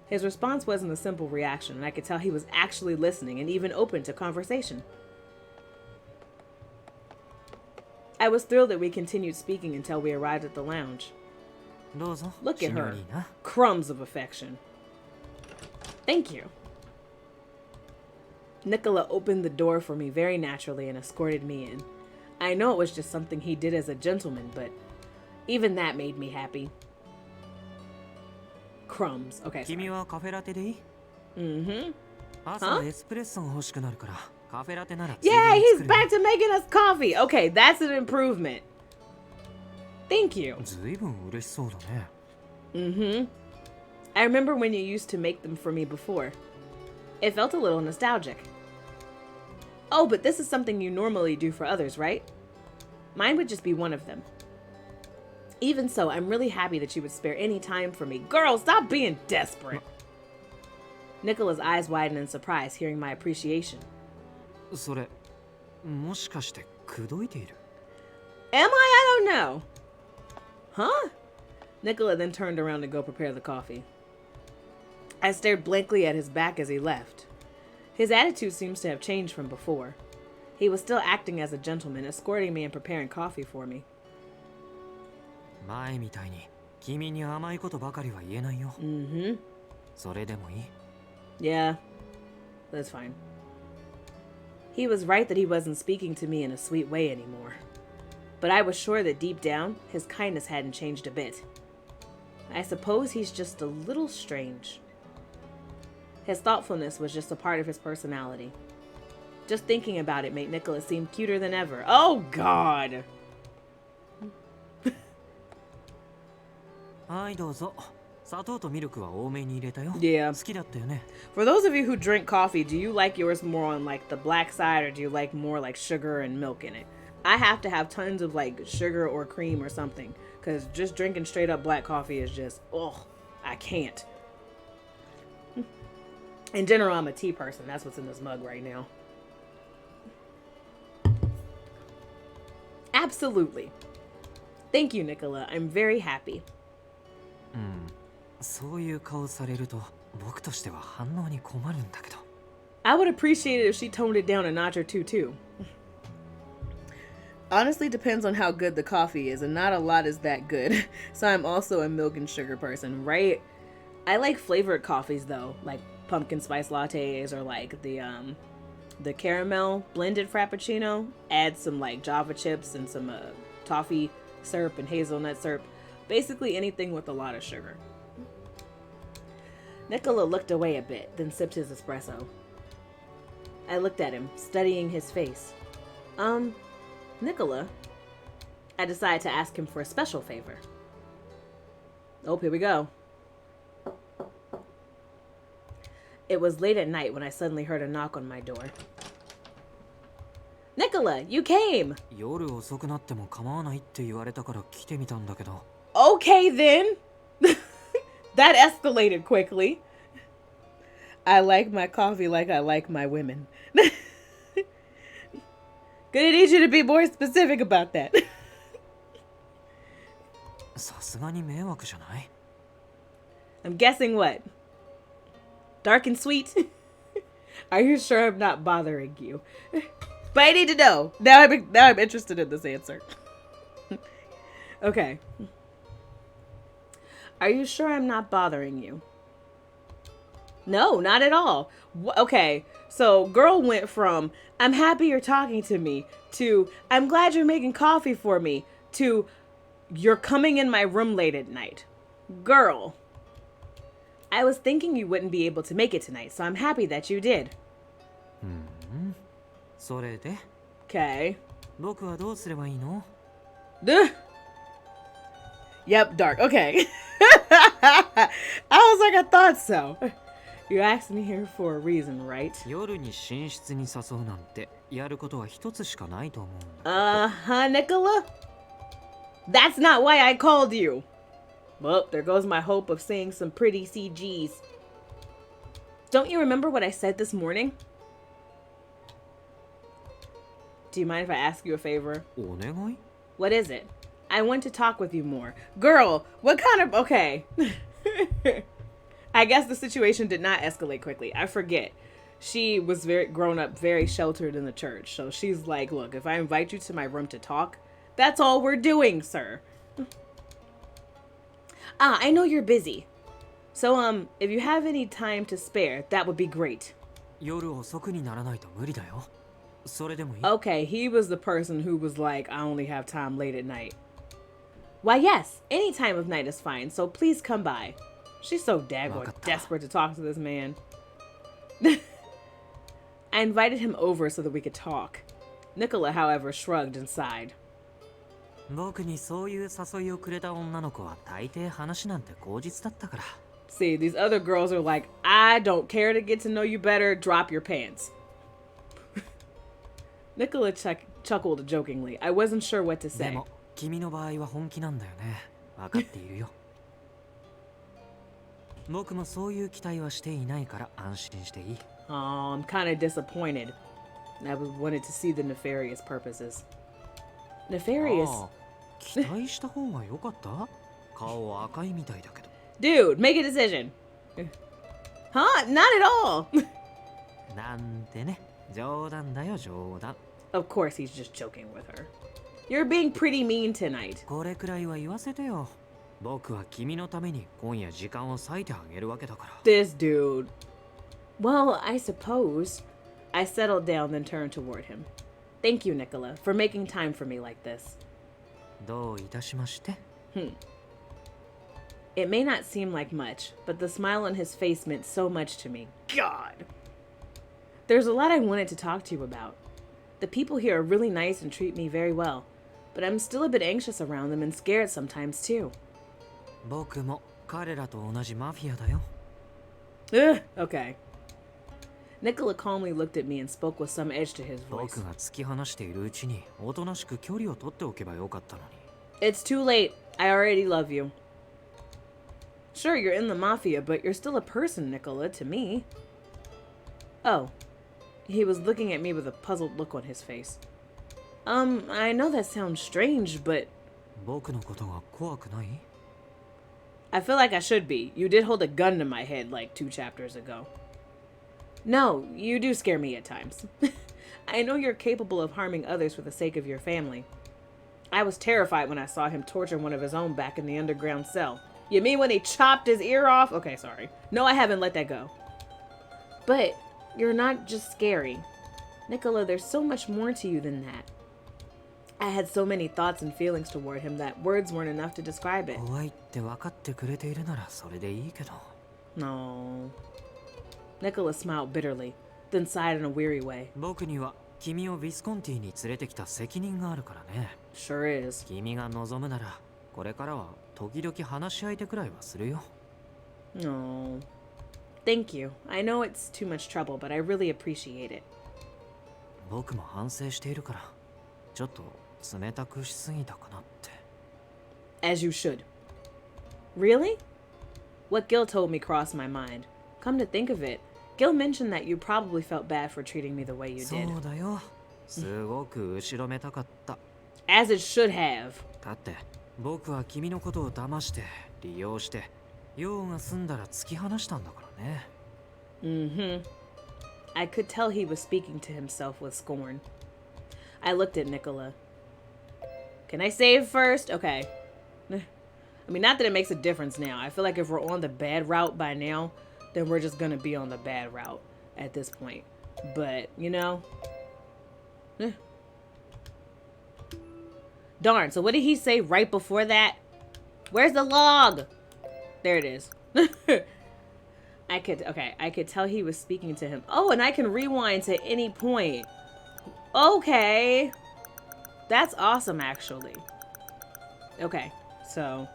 His response wasn't a simple reaction, and I could tell he was actually listening and even open to conversation. I was thrilled that we continued speaking until we arrived at the lounge. Look at her. Crumbs of affection. Thank you. Nicola opened the door for me very naturally and escorted me in. I know it was just something he did as a gentleman, but even that made me happy. Crumbs. Okay. 君はカフェラテでいい? Mm-hmm. 朝エスプレッソが欲しくなるからカフェラテなら Yeah, he's back to making us coffee. Okay, that's an improvement. Thank you. ずいぶん嬉しそうだね. Mm-hmm. I remember when you used to make them for me before. It felt a little nostalgic. Oh, but this is something you normally do for others, right? Mine would just be one of them. Even so, I'm really happy that you would spare any time for me. Girl, stop being desperate. Nicola's eyes widened in surprise, hearing my appreciation. それ、もしかして口説いている? Am I? I don't know. Huh? Nicola then turned around to go prepare the coffee. I stared blankly at his back as he left. His attitude seems to have changed from before. He was still acting as a gentleman, escorting me and preparing coffee for me. 前みたいに君に甘いことばかりは言えないよ. Mm-hmm. それでもいい? Yeah, that's fine. He was right that he wasn't speaking to me in a sweet way anymore. But I was sure that deep down, his kindness hadn't changed a bit. I suppose he's just a little strange. His thoughtfulness was just a part of his personality. Just thinking about it made Nicola seem cuter than ever. Oh, God! Yeah. For those of you who drink coffee, do you like yours more on like the black side, or do you like more like sugar and milk in it? I have to have tons of like sugar or cream or something, because just drinking straight up black coffee is just, oh, I can't. In general, I'm a tea person. That's what's in this mug right now. Absolutely. Thank you, Nicola. I'm very happy. I would appreciate it if she toned it down a notch or two, too. Honestly, depends on how good the coffee is, and not a lot is that good. So I'm also a milk and sugar person, right? I like flavored coffees, though, like pumpkin spice lattes, or like the caramel blended frappuccino. Add some like Java chips and some toffee syrup and hazelnut syrup. Basically anything with a lot of sugar. Nicola looked away a bit, then sipped his espresso. I looked at him, studying his face. Nicola, I decided to ask him for a special favor. Oh, here we go. It was late at night when I suddenly heard a knock on my door. Nicola, you came! Okay then! That escalated quickly. I like my coffee like I like my women. Gonna need you to be more specific about that. I'm guessing what? Dark and sweet? Are you sure I'm not bothering you? But I need to know. Now I'm interested in this answer. Okay. Are you sure I'm not bothering you? No, not at all. Okay, so girl went from, I'm happy you're talking to me, to, I'm glad you're making coffee for me, to, you're coming in my room late at night. Girl, I was thinking you wouldn't be able to make it tonight, so I'm happy that you did. Okay. Yep, dark. Okay. I was like, I thought so. You asked me here for a reason, right? Nicola? That's not why I called you. Well, there goes my hope of seeing some pretty CGs. Don't you remember what I said this morning? Do you mind if I ask you a favor? What is it? I want to talk with you more. Girl, what kind of... Okay. I guess the situation did not escalate quickly. I forget. She was very grown up, very sheltered in the church. So she's like, look, if I invite you to my room to talk, that's all we're doing, sir. I know you're busy. So, if you have any time to spare, that would be great. Okay, he was the person who was like, I only have time late at night. Why, yes, any time of night is fine, so please come by. She's so daggone desperate to talk to this man. I invited him over so that we could talk. Nicola, however, shrugged and sighed. See, these other girls are like, I don't care to get to know you better, drop your pants. Nicola chuckled jokingly. I wasn't sure what to say. Oh, I'm kind of disappointed. I wanted to see the nefarious purposes. Nefarious? Dude, make a decision. Huh? Not at all. Of course he's just joking with her. You're being pretty mean tonight. This dude. Well, I suppose. I settled down, then turned toward him. Thank you, Nicola, for making time for me like this. どういたしまして? It may not seem like much, but the smile on his face meant so much to me. God! There's a lot I wanted to talk to you about. The people here are really nice and treat me very well, but I'm still a bit anxious around them and scared sometimes too. 僕も彼らと同じマフィアだよ. Ugh, okay. Nicola calmly looked at me and spoke with some edge to his voice. 僕が突き放しているうちにおとなしく距離を取っておけばよかったのに. It's too late. I already love you. Sure, you're in the mafia, but you're still a person, Nicola, to me. Oh. He was looking at me with a puzzled look on his face. I know that sounds strange, but... 僕のことが怖くない? I feel like I should be. You did hold a gun to my head like 2 chapters ago. No, you do scare me at times. I know you're capable of harming others for the sake of your family. I was terrified when I saw him torture one of his own back in the underground cell. You mean when he chopped his ear off? Okay, sorry. No, I haven't let that go. But you're not just scary. Nicola, there's so much more to you than that. I had so many thoughts and feelings toward him that words weren't enough to describe it. 怖いって分かってくれているならそれでいいけど. No. Nicola smiled bitterly, then sighed in a weary way. 僕には君をヴィスコンティに連れてきた責任があるからね. Sure is. 君が望むならこれからは時々話し相手くらいはするよ. No. Thank you. I know it's too much trouble, but I really appreciate it. 僕も反省しているからちょっと冷たくしすぎたかなって. As you should. Really? What Gil told me crossed my mind. Come to think of it, Gil mentioned that you probably felt bad for treating me the way you did. そうだよ. すごく後ろめたかった. As it should have. だって僕は君のことを騙して利用して用が済んだら突き放したんだからね. Mm-hmm. I could tell he was speaking to himself with scorn. I looked at Nicola. Can I save first? Okay. I mean, not that it makes a difference now. I feel like if we're on the bad route by now, then we're just gonna be on the bad route at this point. But, you know. Darn, so what did he say right before that? Where's the log? There it is. I could tell he was speaking to him. Oh, and I can rewind to any point. Okay. That's awesome, actually. Okay, so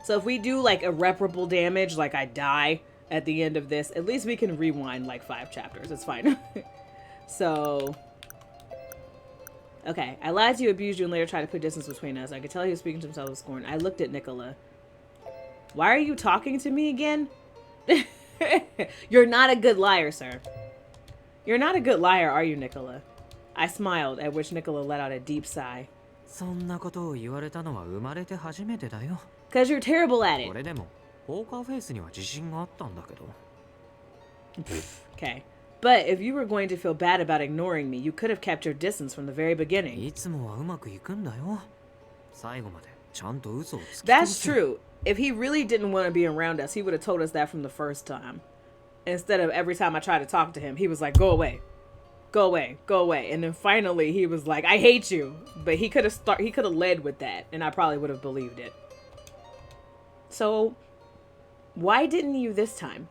if we do like irreparable damage, like I die at the end of this, at least we can rewind like 5 chapters. It's fine. So, okay. I lied to you, abused you, and later tried to put distance between us. I could tell he was speaking to himself with scorn. I looked at Nicola. Why are you talking to me again? You're not a good liar, sir. You're not a good liar, are you, Nicola? I smiled, at which Nicola let out a deep sigh. そんなことを言われたのは生まれて初めてだよ. Cause you're terrible at it. 俺でもポーカーフェイスには自信があったんだけど. Okay. But if you were going to feel bad about ignoring me, you could have kept your distance from the very beginning. いつもはうまくいくんだよ. 最後までちゃんと嘘をつき通す. That's true. If he really didn't want to be around us, he would have told us that from the first time. Instead of every time I tried to talk to him, he was like, go away. Go away. Go away. And then finally he was like, I hate you. But he could have led with that, and I probably would have believed it. So, why didn't you this time?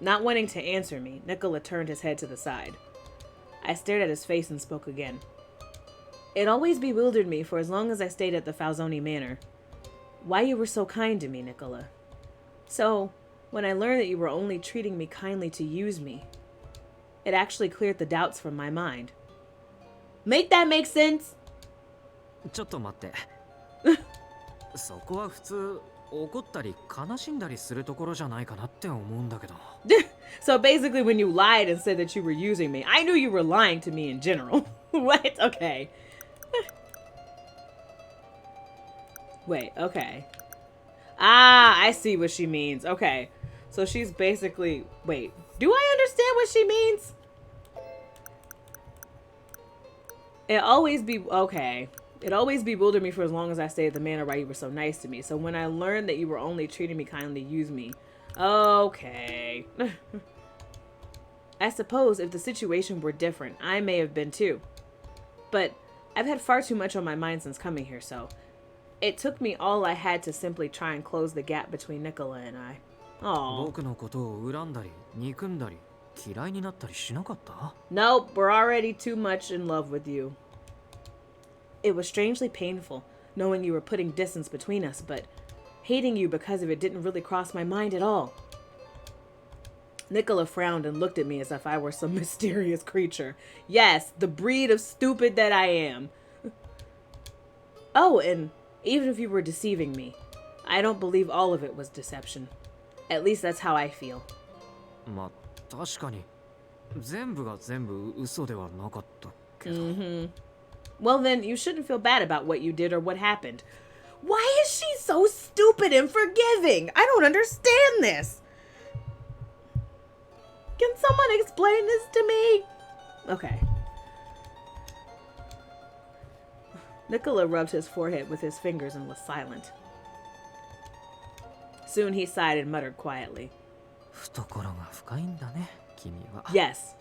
Not wanting to answer me, Nicola turned his head to the side. I stared at his face and spoke again. It always bewildered me for as long as I stayed at the Falzone Manor. Why you were so kind to me, Nicola. So, when I learned that you were only treating me kindly to use me, it actually cleared the doubts from my mind. Make that make sense? ちょっと待って。そこは普通怒ったり悲しんだりするところじゃないかなって思うんだけど。So basically when you lied and said that you were using me, I knew you were lying to me in general. What? Okay. Wait, okay. Ah, I see what she means. Okay. So she's basically... Wait, do I understand what she means? It always be... Okay. It always bewildered me for as long as I stayed at the manor where you were so nice to me. So when I learned that you were only treating me kindly to use me... Okay. I suppose if the situation were different, I may have been too. But I've had far too much on my mind since coming here, so it took me all I had to simply try and close the gap between Nicola and I. Aww. Nope, we're already too much in love with you. It was strangely painful, knowing you were putting distance between us, but hating you because of it didn't really cross my mind at all. Nicola frowned and looked at me as if I were some mysterious creature. Yes, the breed of stupid that I am. Oh, and even if you were deceiving me, I don't believe all of it was deception. At least that's how I feel. Well then, you shouldn't feel bad about what you did or what happened. Why is she so stupid and forgiving? I don't understand this. Can someone explain this to me? Okay. Nicola rubbed his forehead with his fingers and was silent. Soon he sighed and muttered quietly. Yes,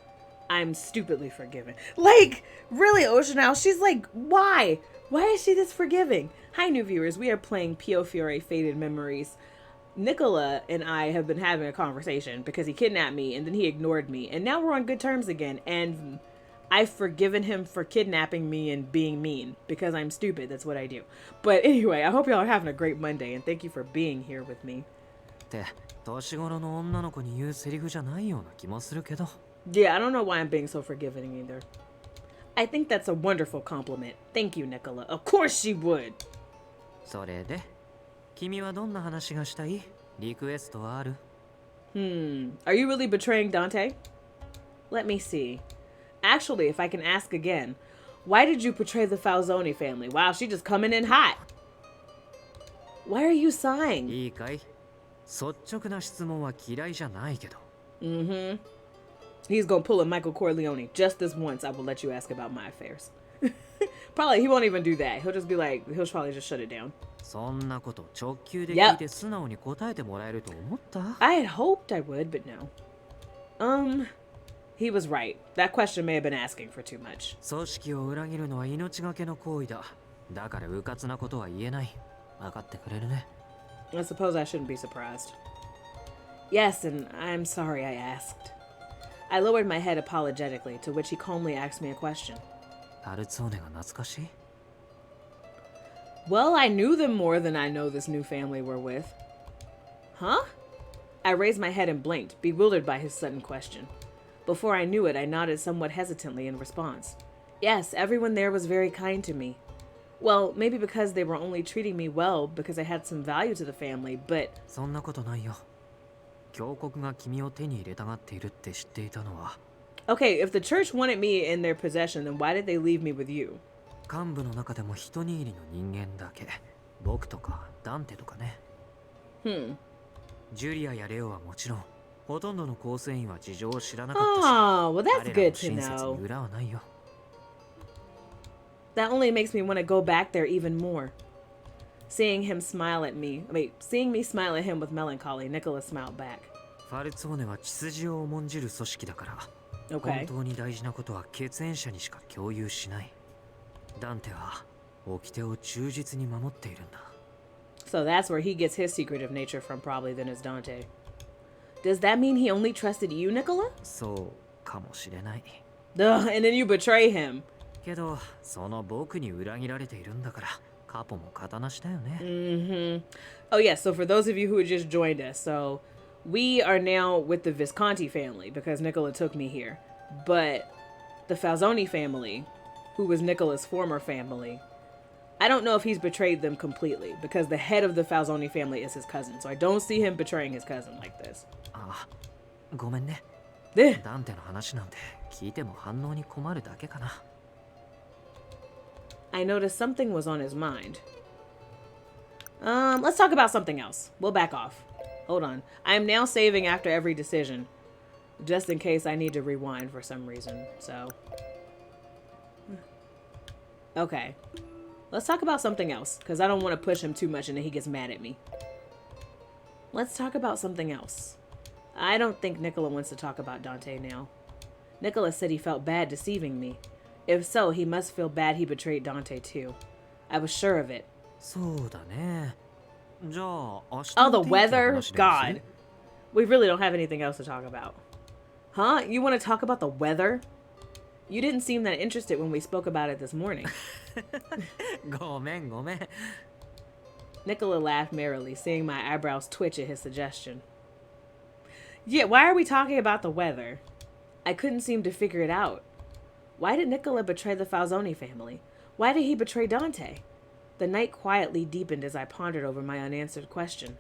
I'm stupidly forgiving. Like, really, Oceanal, she's like, why? Why is she this forgiving? Hi, new viewers. We are playing Piofiore Faded Memories. Nicola and I have been having a conversation because he kidnapped me and then he ignored me. And now we're on good terms again. And I've forgiven him for kidnapping me and being mean because I'm stupid. That's what I do. But anyway, I hope y'all are having a great Monday and thank you for being here with me. Yeah, I don't know why I'm being so forgiving either. I think that's a wonderful compliment. Thank you, Nicola. Of course she would. Are you really betraying Dante? Let me see. Actually, if I can ask again, why did you betray the Falzone family? Wow, she just coming in hot. Why are you sighing? He's gonna pull a Michael Corleone. Just this once, I will let you ask about my affairs. Probably, he won't even do that. He'll just be like, he'll probably just shut it down. Yep. I had hoped I would, but no. He was right. That question may have been asking for too much. I suppose I shouldn't be surprised. Yes, and I'm sorry I asked. I lowered my head apologetically, to which he calmly asked me a question. Well, I knew them more than I know this new family we're with. Huh? I raised my head and blinked, bewildered by his sudden question. Before I knew it, I nodded somewhat hesitantly in response. Yes, everyone there was very kind to me. Well, maybe because they were only treating me well because I had some value to the family, but... Okay, if the church wanted me in their possession, then why did they leave me with you? Oh, well that's good to know. That only makes me want to go back there even more. Seeing me smile at him with melancholy, Nicola smiled back. Okay. So that's where he gets his secretive nature from, probably, then is Dante. Does that mean he only trusted you, Nicola? Duh, and then you betray him. Oh yeah, so for those of you who had just joined us, so we are now with the Visconti family because Nicola took me here. But the Falzone family, who was Nicola's former family, I don't know if he's betrayed them completely because the head of the Falzone family is his cousin. So I don't see him betraying his cousin like this. I noticed something was on his mind. Let's talk about something else. We'll back off. Hold on. I am now saving after every decision, just in case I need to rewind for some reason. So, okay. Let's talk about something else, because I don't want to push him too much and then he gets mad at me. Let's talk about something else. I don't think Nicola wants to talk about Dante now. Nicola said he felt bad deceiving me. If so, he must feel bad he betrayed Dante too. I was sure of it.そうだね。じゃあ、明日 Oh, の the 天気の weather? 話でもする God. We really don't have anything else to talk about. Huh? You want to talk about the weather? You didn't seem that interested when we spoke about it this morning. ごめんごめん。 Nicola laughed merrily, seeing my eyebrows twitch at his suggestion. Yeah, why are we talking about the weather? I couldn't seem to figure it out. Why did Nicola betray the Falzone family? Why did he betray Dante? The night quietly deepened as I pondered over my unanswered question.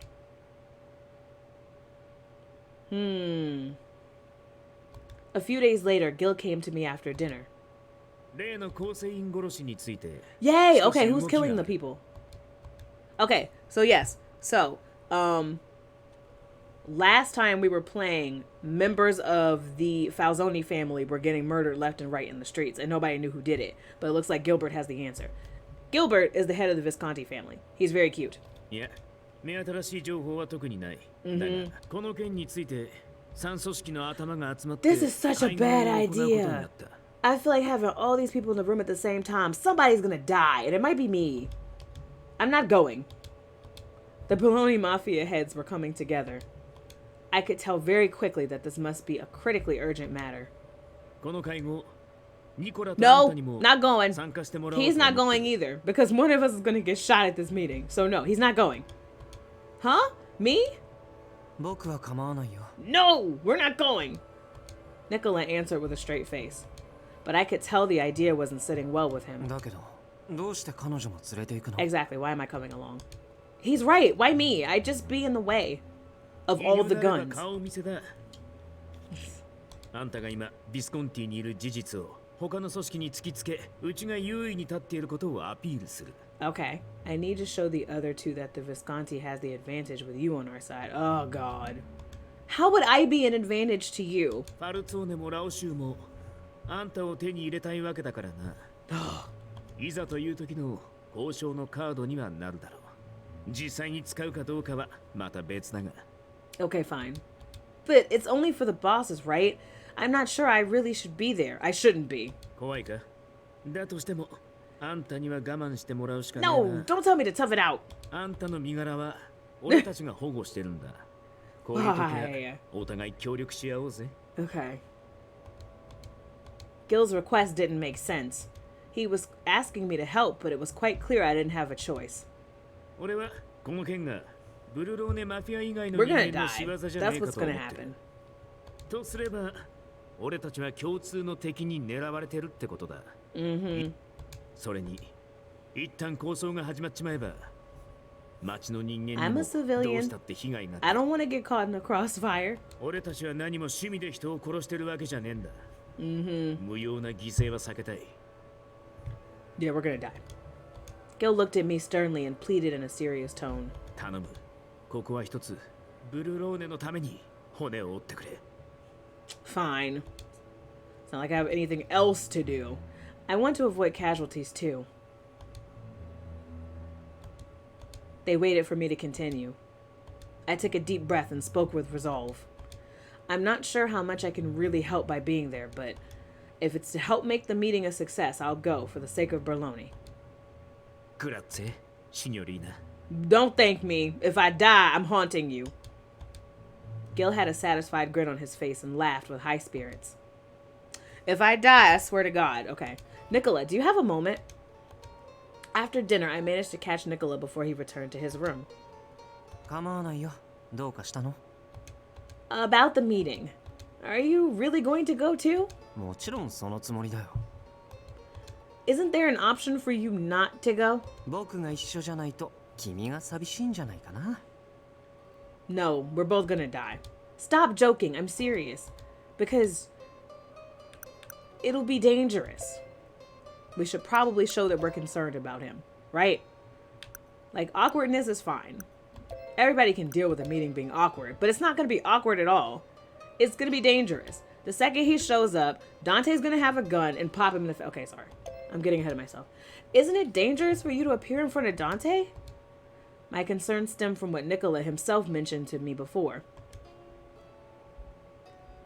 A few days later, Gil came to me after dinner. Yay! Okay, who's killing the people? Okay, so yes. So, last time we were playing, members of the Falzone family were getting murdered left and right in the streets, and nobody knew who did it. But it looks like Gilbert has the answer. Gilbert is the head of the Visconti family. He's very cute. Yeah. 目新しい情報は特にない。だが、この件について3組織の頭が集まって This is such a bad idea. I feel like having all these people in the room at the same time, somebody's gonna die, and it might be me. I'm not going. The Bologna Mafia heads were coming together. I could tell very quickly that this must be a critically urgent matter. この会合、ニコラと No, あんたにも not going. 参加してもらおうと He's 思っ not て going either, because one of us is gonna get shot at this meeting. So no, he's not going. Huh? Me? 僕は構わないよ。 No, we're not going. Nicola answered with a straight face. But I could tell the idea wasn't sitting well with him. だけど、どうして彼女も連れて行くの Exactly, why am I coming along? He's right, why me? I'd just be in the way of all the 理由があれ guns. ば顔見せだ。あんたが今ビスコンティにいる事実を他の組織に突きつけ、うちが優位に立っていることをアピールする。Okay, I need to show the other two that the Visconti has the advantage with you on our side. Oh god. How would I be an advantage to you? ファルツォーネもラオシューもあんたを手に入れたいわけだからな。いざという時の交渉のカードにはなるだろう。実際に使うかどうかはまた別だが。Okay, fine. But it's only for the bosses, right? I'm not sure I really should be there. I shouldn't be. 怖いか？だとしてもあんたには我慢してもらうしかない No, な。 don't tell me to tough it out. あんたの身柄は俺たちが保護してるんだ。こういう時は Why? お互い協力し合おうぜ。 Okay. Gil's request didn't make sense. He was asking me to help, but it was quite clear I didn't have a choice. 俺はこの件がブルローネマフィア以外の We're 人 gonna 間の die. 仕業じゃね That's えか what's と思 gonna ってる happen. とすれば俺たちは共通の敵に狙われてるってことだ。それに一旦抗争が始まっちまえば町の人間に I'm も a どう civilian. したって被害が I don't want to get caught in the crossfire. 俺たちは何も趣味で人を殺してるわけじゃねえんだ。無用な犠牲は避けたい。 Yeah, we're gonna die. Gil looked at me sternly and pleaded in a serious tone. 頼む。ここは一つブルローネのために骨を折ってくれ。 Fine. It's not like I have anything else to do. I want to avoid casualties too. They waited for me to continue. I took a deep breath and spoke with resolve. I'm not sure how much I can really help by being there, but if it's to help make the meeting a success, I'll go for the sake of Berloni. グラッツェ、シニョリーナ。 Don't thank me. If I die, I'm haunting you. Gil had a satisfied grin on his face and laughed with high spirits. If I die, I swear to God. Okay. Nicola, do you have a moment? After dinner, I managed to catch Nicola before he returned to his room. 構わないよ。どうかしたの About the meeting. Are you really going to go too? もちろんそのつもりだよ。 Isn't there an option for you not to go? 僕が一緒じゃないと君が寂しいんじゃないかな。 No, we're both gonna die. Stop joking, I'm serious. Because it'll be dangerous. We should probably show that we're concerned about him, right? Like, awkwardness is fine. Everybody can deal with a meeting being awkward, but it's not gonna be awkward at all. It's gonna be dangerous. The second he shows up, Dante's gonna have a gun and pop him in the face. Okay, sorry. I'm getting ahead of myself. Isn't it dangerous for you to appear in front of Dante? My concerns stem from what Nicola himself mentioned to me before.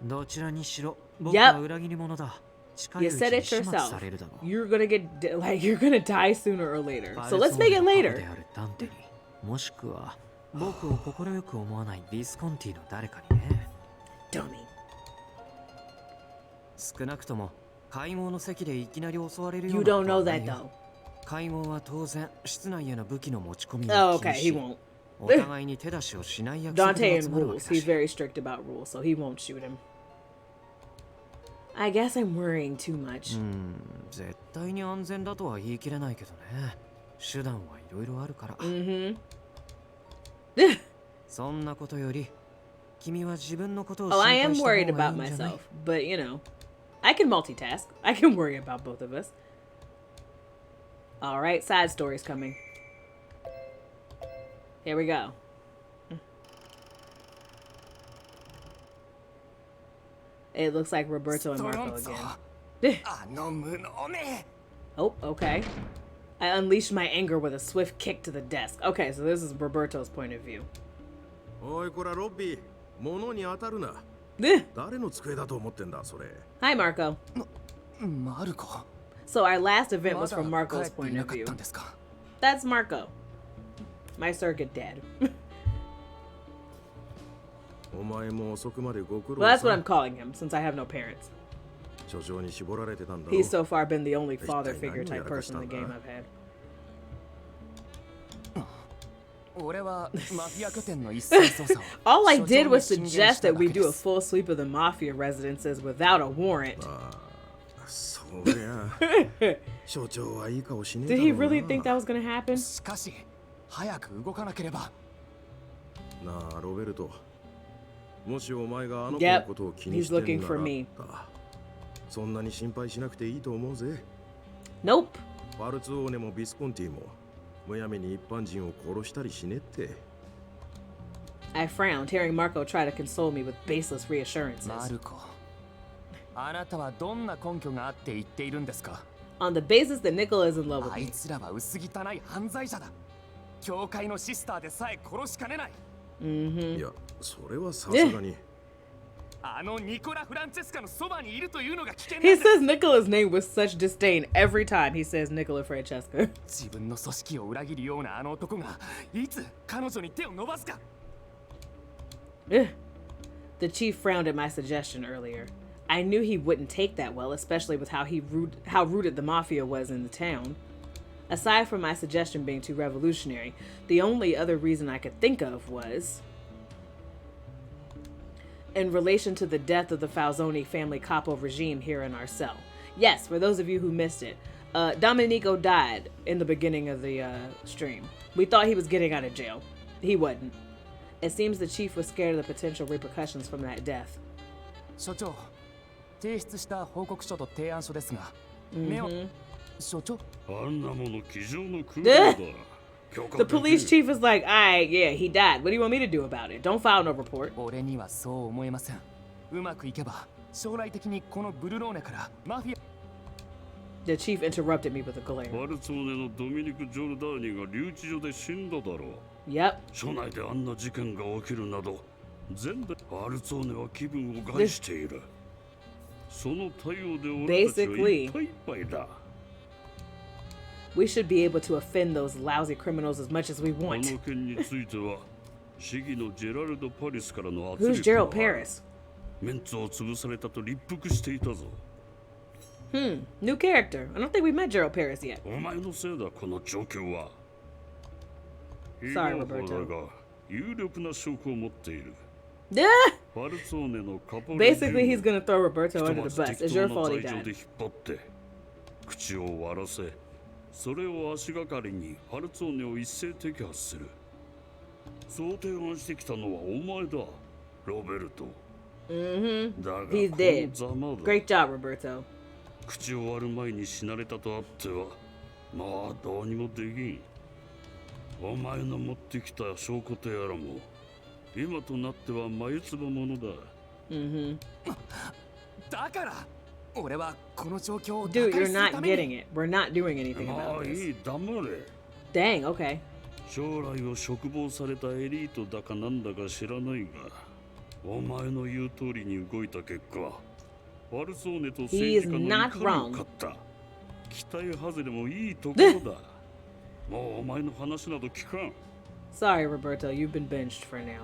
どちらにしろ僕は裏切り者だ。 You said it yourself. You're gonna you're gonna die sooner or later. So let's make it later. もしくは僕を快く思わないビスコンティの誰かにね。Dummy. 少なくとも会合の席でいきなり襲われるよう You な。 don't know that though. 会合は当然室内への武器の持ち込みOh, を禁 okay, he 止。 won't. お互いに手出しをしない約束 Dante が集 and まるわ rules. けだ He's し。 very strict about rules, so he won't shoot him. I guess I'm worrying too much. 絶対に安全だとは言い切れないけどね。手段はいろいろあるから。そんなことより、君は自分のことを Oh, 心 I 配 am した方がいい worried ん about じゃない myself, but you know, I can multitask. I can worry about both of us. All right, side stories coming. Here we go. It looks like Roberto and Marco again. Oh, okay. I unleashed my anger with a swift kick to the desk. Okay, so this is Roberto's point of view. おいこらロッビー、物に当たるな。誰の机だと思ってんだそれ。 Hi, Marco. マルコ。 So our last event was from Marco's point of view. That's Marco. My surrogate dad. お前も遅くまでご苦労 Well, that's さ what ん。 I'm calling him, since I have no parents. 所長に絞られてたんだろ。 He's so far been the only father figure type person in the game I've had. 俺はマフィア拠点の一斉捜査を All I did was suggest that we do a full sweep of the mafia residences without a warrant. そりゃ所長はいい顔しねえ Did だ he ろうな。 really think that was gonna happen? しかし早く動かなければ。なあロベルト、もしお前があの子の Yep, ことを気に he's してる looking な for me. ら、そんなに心配しなくていいと思うぜ。 Nope. ファルツオーネもビスコンティもむやみに一般人を殺したりしねって。 I frowned, hearing Marco try to console me with baseless reassurances. マルコ、あなたはどんな根拠があって言っているんですか？ On the basis that Nicola is in love with あい me. つらは薄汚い犯罪者だ。教会のシスターでさえ殺しかねない。いや、それはさすがに。あのニコラ・フランチェスカのそばにいるというのが危険 He なんです。 says Nicola's name with such disdain every time he says Nicola Francesca. 自分の組織を裏切るようなあの男がいつ彼女に手を伸ばすか。 The chief frowned at my suggestion earlier. I knew he wouldn't take that well, especially with how rooted the mafia was in the town. Aside from my suggestion being too revolutionary, the only other reason I could think of was in relation to the death of the Falzone family capo regime here in our cell. Yes, for those of you who missed it, Domenico died in the beginning of the stream. We thought he was getting out of jail. He wasn't. It seems the chief was scared of the potential repercussions from that death. 所長、提出した報告書と提案書ですが、目を所長、あんなもの机上の空 The police chief is like, alright, yeah, he died. What do you want me to do about it? Don't file no report. 俺にはそう思えません。うまくいけば将来的にこのブルローネからマフィア The chief interrupted me with a glare. ファルツォーネのドミニク・ジョルダーニが留置所で死んだだろう。Yep. 署内であんな事件が起きるなど、全部ファルツォーネは気分を害している。その対応で俺たちはいっぱいいっぱいだ。We should be able to offend those lousy criminals as much as we こ want. の件については、市議のジェラルド・パリスからの圧 Who's 力 Gerald がある。 Paris? メンツを潰されたと立腹していたぞ。New character. I don't think we met Gerald Paris yet. お前のせいだ、この状況は。 Sorry, 今ほ Roberto. どが有力な証拠を持っている。 Duh! ファルツォーネのカポレ Basically, he's gonna throw Roberto under the bus. It's your fault he で died. 引っ張って口を割らせ、それを足がかりにファルツォーネを一斉摘発する。そう提案してきたのはお前だ、ロベルト。だが He's こ dead. のざまだ。 Great job, Roberto. 口を割る前に死なれたとあっては、まあどうにもできん。お前の持ってきた証拠とやらも、今となっては眉唾ものだ。だから俺はこの状況を打 Dude, 開 you're する not ために getting it. We're not doing anything ま about あい this. い、黙れ。 Dang, okay. 将来を嘱望されたエリートだかなんだか知らないが、お前の言う通りに動いた結果、ファルソーネと He 政 is 治家の not 怒りを wrong. 買った。期待外れもいいところだ。もうお前の話など聞かん。Sorry, Roberto, you've been benched for now.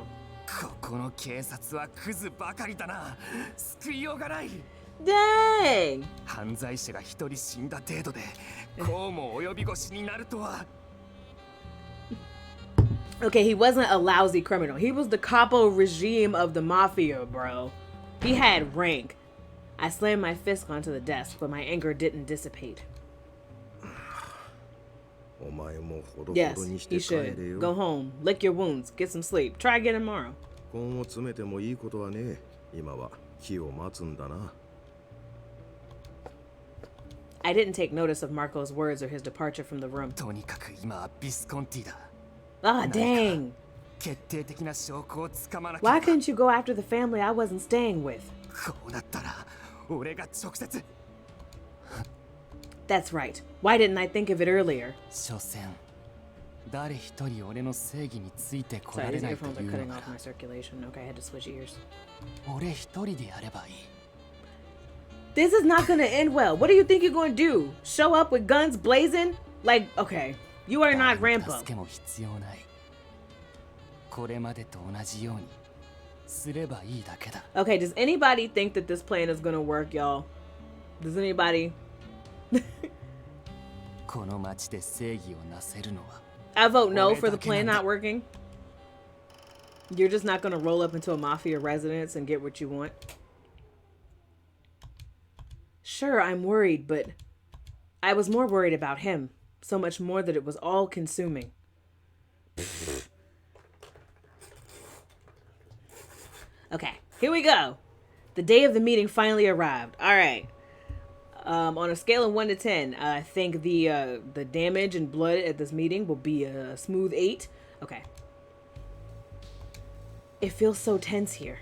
ここの警察はクズばかりだな。救いようがない。Dang! 犯罪者が一人死んだ程度でこうも及び腰になるとは。Okay, he wasn't a lousy criminal. He was the capo regime of the mafia, bro. He had rank. I slammed my fist onto the desk, but my anger didn't dissipate. Yes, he should. Go home, lick your wounds, get some sleep. Try again tomorrow. I didn't take notice of Marco's words or his departure from the room. とにかく今はビスコンティだ。Ah, dang. 決定的な証拠をつかまなきゃ。 Why couldn't you go after the family I wasn't staying with? こうなったら俺が直接。That's right. Why didn't I think of it earlier? 所詮誰一人俺の正義についてこ Sorry, られ these ないと earphones are いう cutting の off な my circulation. Okay, I had to switch ears. 俺一人でやればいい。 This is not gonna end well. What do you think you're gonna do? Show up with guns blazing? Like, okay, you are not Rambo. 助けも必要ない。これまでと同じようにすればいいだけだ。 Okay, does anybody think that this plan is gonna work, y'all? Does anybody? この街で正義をなせるのは。 I vote no for the plan not working. You're just not gonna roll up into a mafia residence and get what you want. Sure, I'm worried, but I was more worried about him. So much more that it was all consuming. Okay, here we go. The day of the meeting finally arrived. All right. On a scale of 1 to 10, I think the damage and blood at this meeting will be a smooth 8. Okay. It feels so tense here.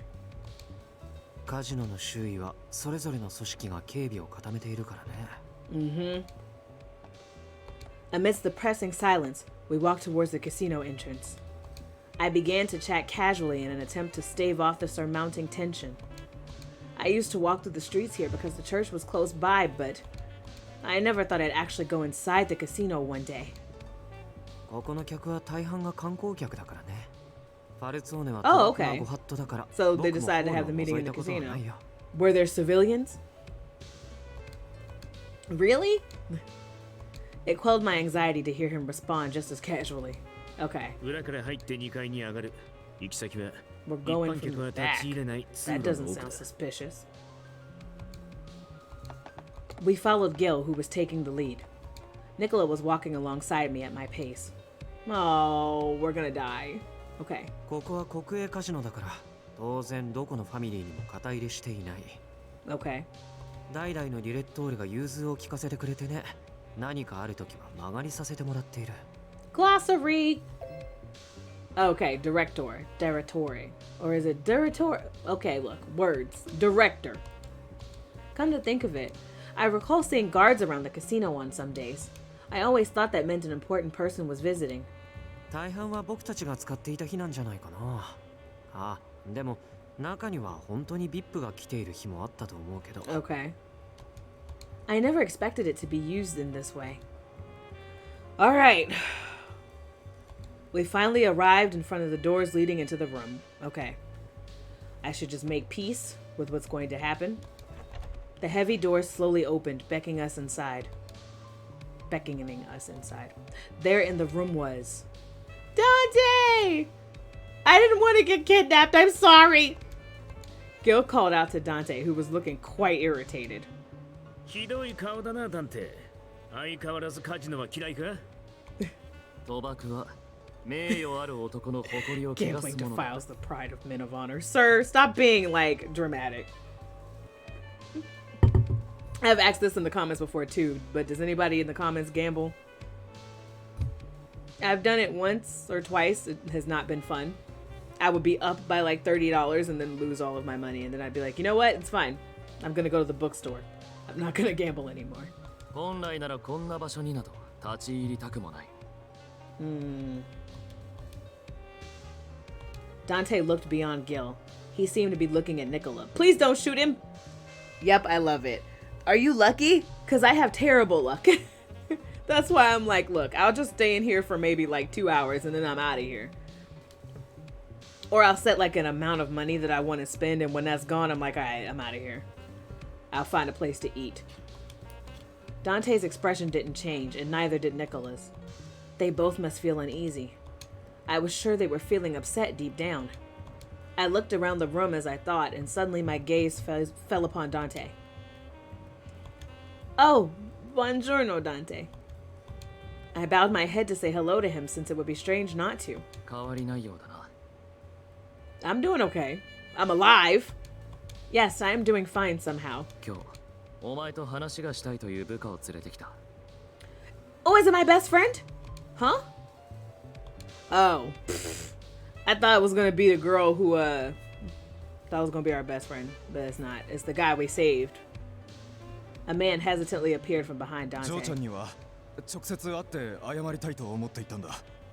カジノの周囲はそれぞれの組織が警備を固めているからね。Amidst the pressing silence, we walked towards the casino entrance. I began to chat casually in an attempt to stave off the surmounting tension. I used to walk through the streets here because the church was close by, but I never thought I'd actually go inside the casino one day. ここの客は大半が観光客だからね。ファルツォーネは Oh, トラックが okay. ご法度だから。 So they 僕も decided to have ホ the ールを meeting 覗 in い the たことは casino. ないよ。 Were there civilians? Really? It quelled my anxiety to hear him respond just as casually. Okay. 裏から入って2階に上がる。行き先は We're 一 going 般 from 客は the 立 back. ち入れない通 That 路 doesn't の奥 sound だ。 suspicious. We followed Gil, who was taking the lead. Nicola was walking alongside me at my pace. Oh, we're gonna die. Okay. ここは国営カジノだから、当然どこのファミリーにも肩入れしていない。Okay. 代々のディレットールが融通を聞かせてくれてね。何かあるときは曲がりさせてもらっている。Glossary. Okay, director. Directore. Or is it director? Okay, look. Words. Director. Come to think of it, I recall seeing guards around the casino on some days. I always thought that meant an important person was visiting. 大半は僕たちが使っていた日なんじゃないかな。あ、でも中には本当に VIP が来ている日もあったと思うけど。Okay. I never expected it to be used in this way. All right. We finally arrived in front of the doors leading into the room. Okay. I should just make peace with what's going to happen. The heavy doors slowly opened, beckoning us inside. There in the room was Dante! I didn't want to get kidnapped. I'm sorry. Gil called out to Dante, who was looking quite irritated. ひどい顔だな、ダンテ。相変わらずカジノは嫌いか？賭博は名誉ある男の誇りを汚 Gambling すものだ。 defiles the pride of men of honor. Sir, stop being, like, dramatic. I've asked this in the comments before, too, but does anybody in the comments gamble? I've done it once or twice. It has not been fun. I would be up by, like, $30 and then lose all of my money. And then I'd be like, you know what? It's fine. I'm gonna go to the bookstore. I'm not gonna gamble anymore. 本来ならこんな場所になど立ち入りたくもない。Dante looked beyond Gil. He seemed to be looking at Nicola. Please don't shoot him. Yep, I love it. Are you lucky? Because I have terrible luck. That's why I'm like, look, I'll just stay in here for maybe like 2 hours and then I'm out of here. Or I'll set like an amount of money that I want to spend, and when that's gone, I'm like, all right, I'm out of here. I'll find a place to eat. Dante's expression didn't change, and neither did Nicola's. They both must feel uneasy. I was sure they were feeling upset deep down. I looked around the room as I thought, and suddenly my gaze fell upon Dante. Oh, buongiorno, Dante. I bowed my head to say hello to him, since it would be strange not to. I'm doing okay. I'm alive. Yes, I am doing fine somehow. Oh, is it my best friend? Huh? Oh. I thought it was going to be the girl who, thought it was going to be our best friend, but it's not. It's the guy we saved. A man hesitantly appeared from behind Dante.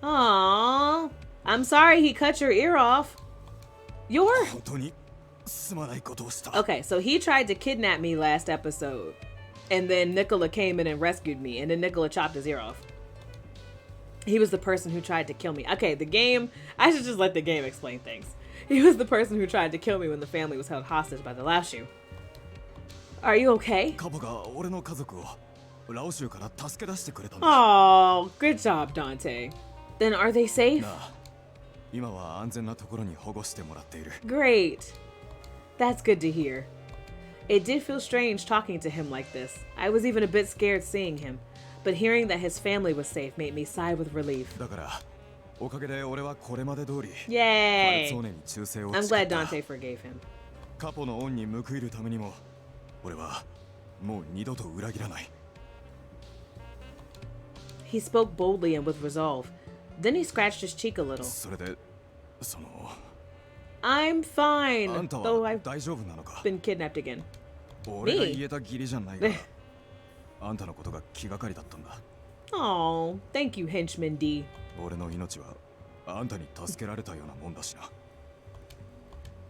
Aww. I'm sorry he cut your ear off. Okay, so he tried to kidnap me last episode. And then Nicola came in and rescued me. And then Nicola chopped his ear off. He was the person who tried to kill me. Okay, the game... I should just let the game explain things. He was the person who tried to kill me when the family was held hostage by the Lao Shu. Are you okay? Oh, good job, Dante. Then are they safe? Great. That's good to hear. It did feel strange talking to him like this. I was even a bit scared seeing him, but hearing that his family was safe made me sigh with relief. Yay! I'm glad Dante forgave him. He spoke boldly and with resolve. Then he scratched his cheek a little. I'm fine, though I've been kidnapped again. Me? Oh, thank you, henchman D.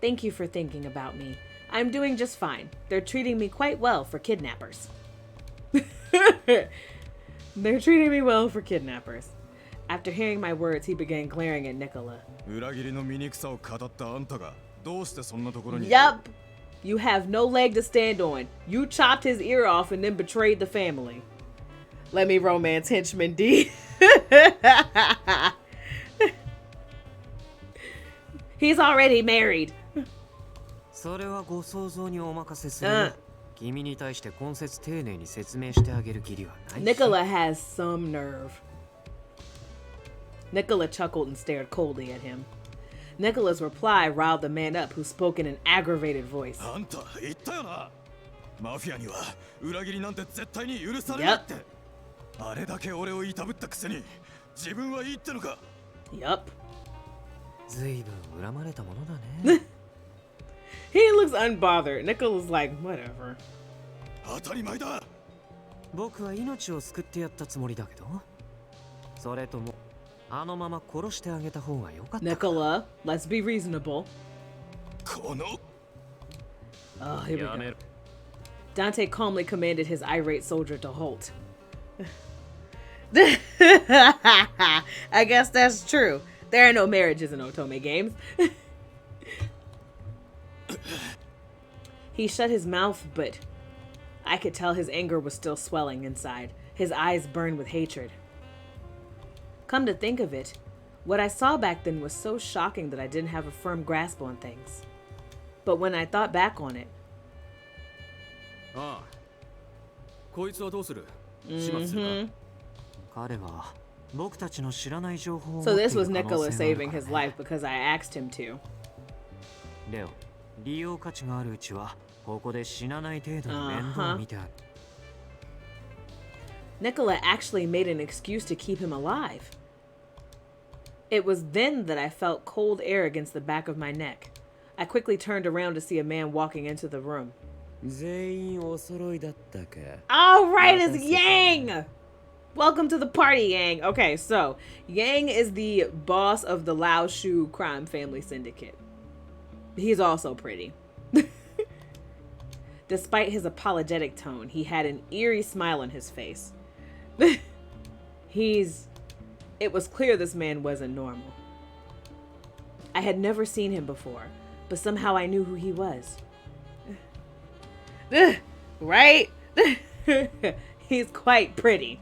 Thank you for thinking about me. I'm doing just fine. They're treating me quite well for kidnappers. They're treating me well for kidnappers. After hearing my words, he began glaring at Nicola. Yup. You have no leg to stand on. You chopped his ear off and then betrayed the family. Let me romance henchman D. He's already married. Nicola has some nerve. Nicola chuckled and stared coldly at him. Nicola's reply riled the man up, who spoke in an aggravated voice. Yup. He looks unbothered. Nicola's like, whatever. Nicola, let's be reasonable. Oh, here we go. Dante calmly commanded his irate soldier to halt. I guess that's true. There are no marriages in Otome games. He shut his mouth, but I could tell his anger was still swelling inside. His eyes burned with hatred. Come to think of it, what I saw back then was so shocking that I didn't have a firm grasp on things. But when I thought back on it... So this was Nicola saving his life because I asked him to. Nicola actually made an excuse to keep him alive. It was then that I felt cold air against the back of my neck. I quickly turned around to see a man walking into the room. All right, it's Yang! Welcome to the party, Yang. Okay, so Yang is the boss of the Lao Shu crime family syndicate. He's also pretty. Despite his apologetic tone, he had an eerie smile on his face. It was clear this man wasn't normal. I had never seen him before, but somehow I knew who he was. Right? He's quite pretty.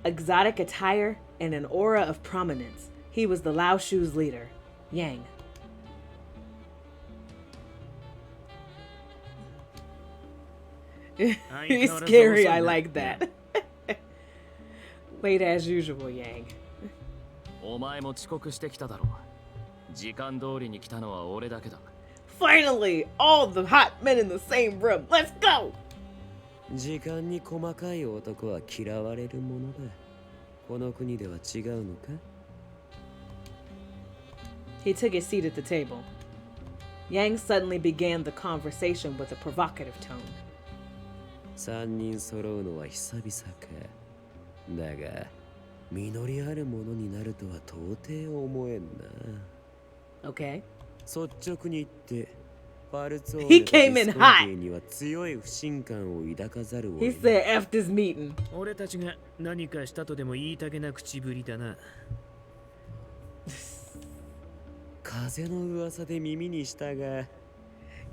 Exotic attire and an aura of prominence. He was the Lao Shu's leader, Yang. He's scary, I like that. Late as usual, Yang. お前も遅刻してきただろう。時間通りに来たのは俺だけだ。Finally, all the hot men in the same room. Let's go! 時間に細かい男は嫌われるものだ。この国では違うのか? He took his seat at the table. Yang suddenly began the conversation with a provocative tone. 3人揃うのは久々か。だが、実りあるものになるとは到底思えんな。Okay. 率直に言って、ファルツォー He came in hot. には強い不信感を抱かざるを得ない。 He said, F this meeting. 俺たちが何かしたとでも言いたげな口ぶりだな。風の噂で耳にしたが。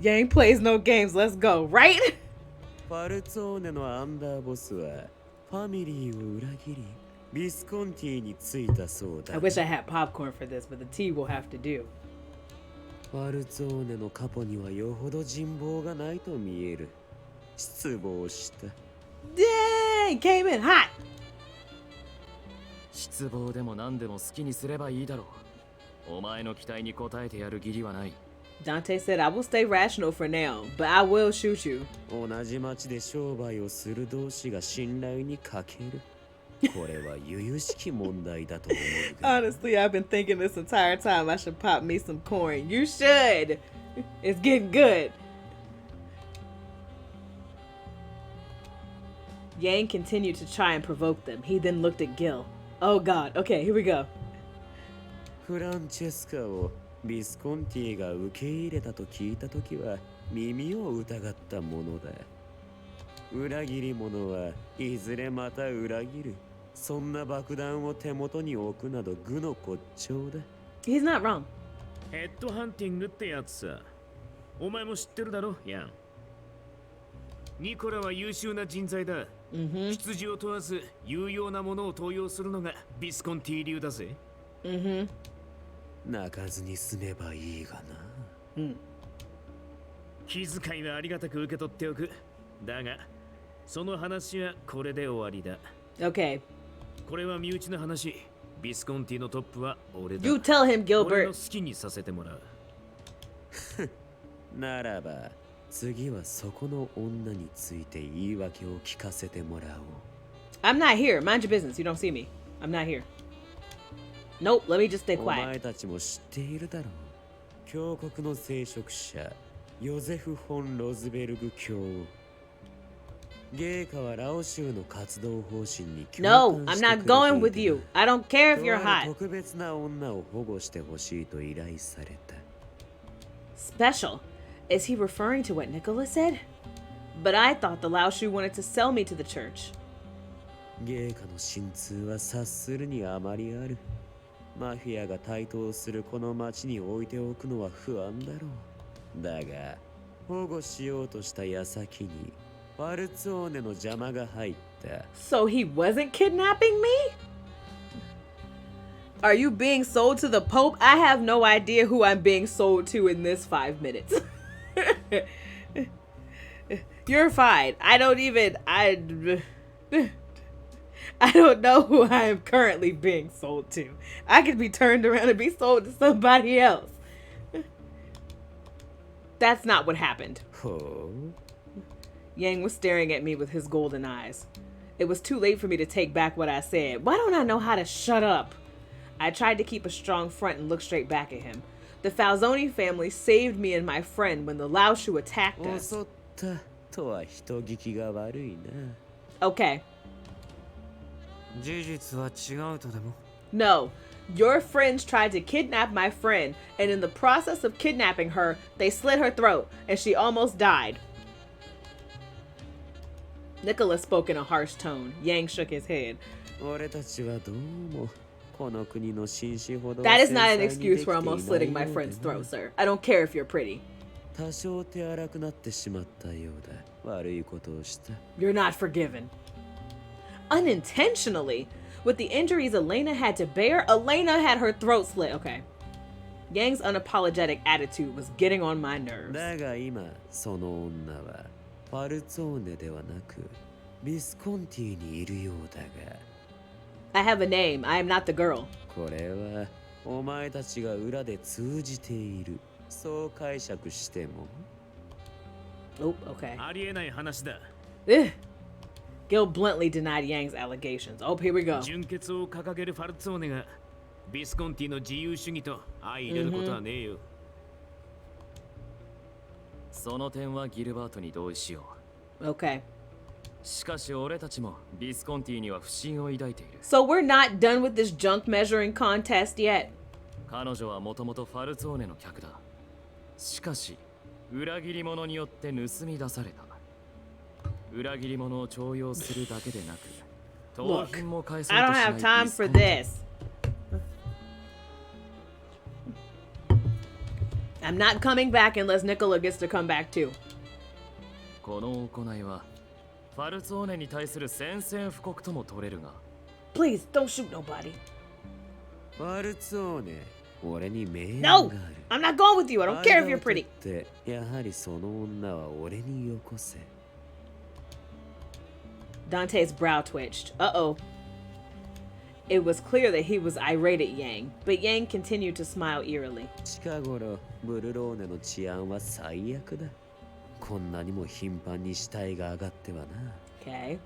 Yang plays no games. Let's go, right? ファルツォーネのアンダーボスはファミリーを裏切りビスコンティについたそうだ。 I wish I had popcorn for this, but the tea will have to do. ファルツォーネの過去にはよほど人望がないと見える。失望した。Dang! Came in hot! 失望でも何でも好きにすればいいだろう。お前の期待に応えてやる義理はない。 Dante said, I will stay rational for now, but I will shoot you. 同じ町で商売をする同士が信頼に欠ける。これは由々しき問題だと思うが。 Honestly, I've been thinking this entire time I should pop me some corn. You should! It's getting good. Yang continued to try and provoke them. He then looked at Gil. Oh god, okay, here we go. フランチェスカをビスコンティが受け入れたと聞いたときは耳を疑ったものだ。裏切り者はいずれまた裏切る。そんな爆弾を手元に置くなど愚の骨頂だ。 He's not wrong. ヘッドハンティングってやつさ。お前も知ってるだろ、ヤン。ニコラは優秀な人材だ。出自を問わず有用なものを登用するのがビスコンティ流だぜ。泣かずに済めばいいがな。気遣いはありがたく受け取っておく。だが、その話はこれで終わりだ。Okay. これは身内の話。ビスコンティのトップは俺だ。You tell him, 俺の Gilbert. 好きにさせてもらう。ならば、次はそこの女について言い訳を聞かせてもらおう。I'm not here. Mind your business. You don't see me. I'm not here. Nope, let me just stay お quiet. 前たちも知っているだろう。教国の聖職者、ヨゼフ・フォン・ロズベルグ教。芸家はラオ州の活動方針に共 No, 感 I'm して not くれて going い with て you. I don't care if you're とある hot. 特別な女を保護してほしいと依頼された。Special? Is he referring to what Nicola said? But I thought the Lao Shu wanted to sell me to the church. 芸家の心痛は察するにあまりある。マフィアが台頭するこの町に置いておくのは不安だろう。だが、保護しようとした矢先に、ファルツォーネの邪魔が入った。So he wasn't kidnapping me? Are you being sold to the Pope? I have no idea who I'm being sold to in this 5 minutes. You're fine. I don't know who I am currently being sold to. I could be turned around and be sold to somebody else. That's not what happened. Oh? Yang was staring at me with his golden eyes. It was too late for me to take back what I said. Why don't I know how to shut up? I tried to keep a strong front and look straight back at him. The Falzone family saved me and my friend when the Lao Shu attacked us. 襲ったとは人聞きが悪いな。Okay. 事実は違うとでも No. Your friends tried to kidnap my friend, and in the process of kidnapping her, they slit her throat, and she almost died. Nicola spoke in a harsh tone. Yang shook his head. That is not an excuse for almost slitting my friend's throat, sir. I don't care if you're pretty. You're not forgiven. Unintentionally? With the injuries Elena had to bear, Elena had her throat slit. Okay. Yang's unapologetic attitude was getting on my nerves. I have a name. I am not the girl. Oh, okay. Ugh. Gil bluntly denied Yang's allegations. Oh, here we go. Okay. So we're not done with this junk measuring contest yet. Look, I don't have time for this. I'm not coming back unless Nicola gets to come back too. Please, don't shoot nobody. No! I'm not going with you. I don't care if you're pretty. Dante's brow twitched. Uh-oh. It was clear that he was irate at Yang, but Yang continued to smile eerily. Okay.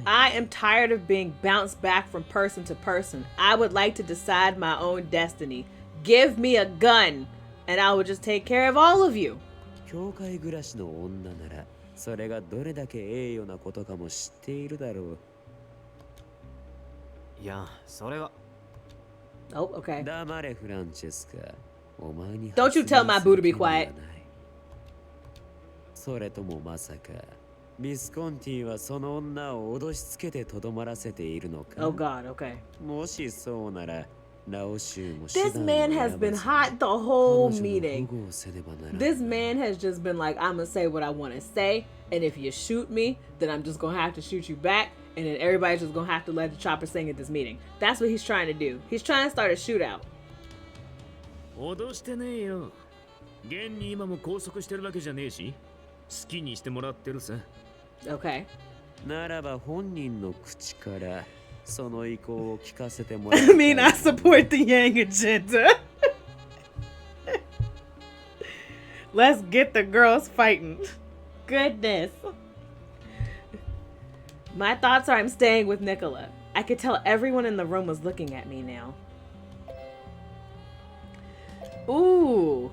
I am tired of being bounced back from person to person. I would like to decide my own destiny. Give me a gun, and I will just take care of all of you. Oh, okay. Don't you tell my boo to be quiet. Oh God, okay. This man has been hot the whole meeting. This man has just been like, I'm gonna say what I want to say, and if you shoot me, then I'm just gonna have to shoot you back, and then everybody's just gonna have to let the chopper sing at this meeting. That's what he's trying to do. He's trying to start a shootout. Okay. I mean, I support the Yang agenda. Let's get the girls fighting. Goodness. My thoughts are I'm staying with Nicola. I could tell everyone in the room was looking at me now. Ooh.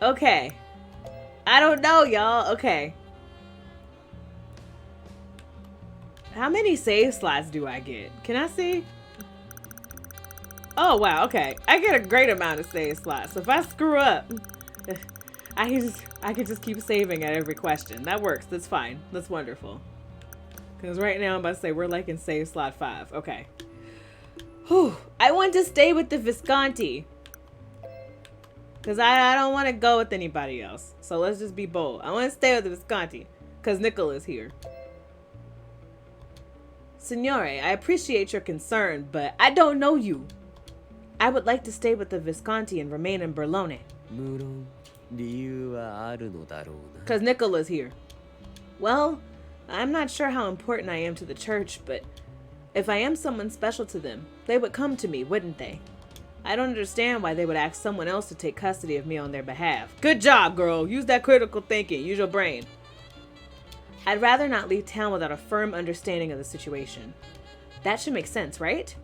Okay. I don't know, y'all. Okay. How many save slots do I get? Can I see? Oh, wow. Okay. I get a great amount of save slots. So if I screw up, I can just keep saving at every question. That works. That's fine. That's wonderful. Because right now I'm about to say we're like in save slot 5. Okay. Whew. I want to stay with the Visconti. Because I don't want to go with anybody else. So let's just be bold. I want to stay with the Visconti. Because Nicola's here. Signore, I appreciate your concern, but I don't know you. I would like to stay with the Visconti and remain in Berlone. Because Nicola's here. Well, I'm not sure how important I am to the church, but if I am someone special to them, they would come to me, wouldn't they? I don't understand why they would ask someone else to take custody of me on their behalf. Good job, girl. Use that critical thinking. Use your brain. I'd rather not leave town without a firm understanding of the situation. That should make sense, right?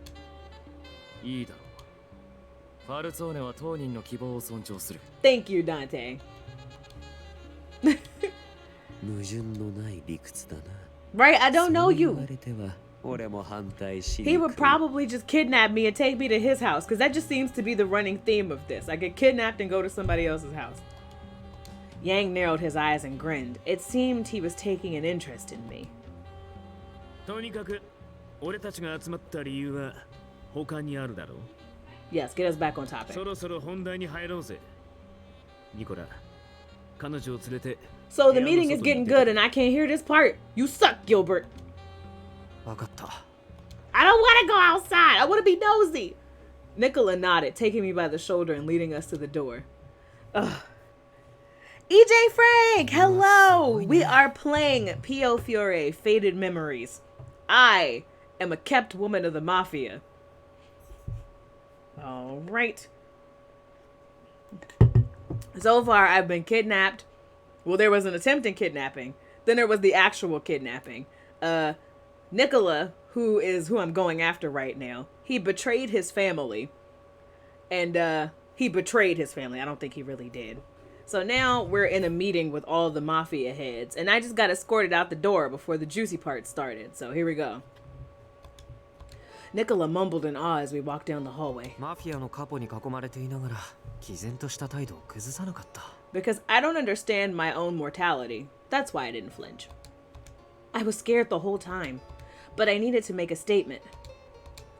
Thank you, Dante. Right? I don't know you. そう言われては俺も反対しに He く would probably just kidnap me and take me to his house, because that just seems to be the running theme of this. I get kidnapped and go to somebody else's house. Yang narrowed his eyes and grinned. It seemed he was taking an interest in me. とにかく俺たちが集まった理由は他にあるだろう。 Yes, get us back on topic. そろそろ本題に入ろうぜ。ニコラ、彼女を連れて。 So the meeting is getting good and I can't hear this part. You suck, Gilbert. わかった。 I don't want to go outside. I want to be nosy. Nicola nodded, taking me by the shoulder and leading us to the door. Ugh. EJ Frank, hello. We are playing Piofiore, Faded Memories. I am a kept woman of the mafia. All right. So far, I've been kidnapped. Well, there was an attempted kidnapping. Then there was the actual kidnapping. Nicola, who I'm going after right now, he betrayed his family. And he betrayed his family. I don't think he really did. So now we're in a meeting with all the mafia heads. And I just got escorted out the door before the juicy part started. So here we go. Nicola mumbled in awe as we walked down the hallway. マフィアのカポに囲まれていながら毅然とした態度を崩さなかった。 Because I don't understand my own mortality. That's why I didn't flinch. I was scared the whole time, but I needed to make a statement.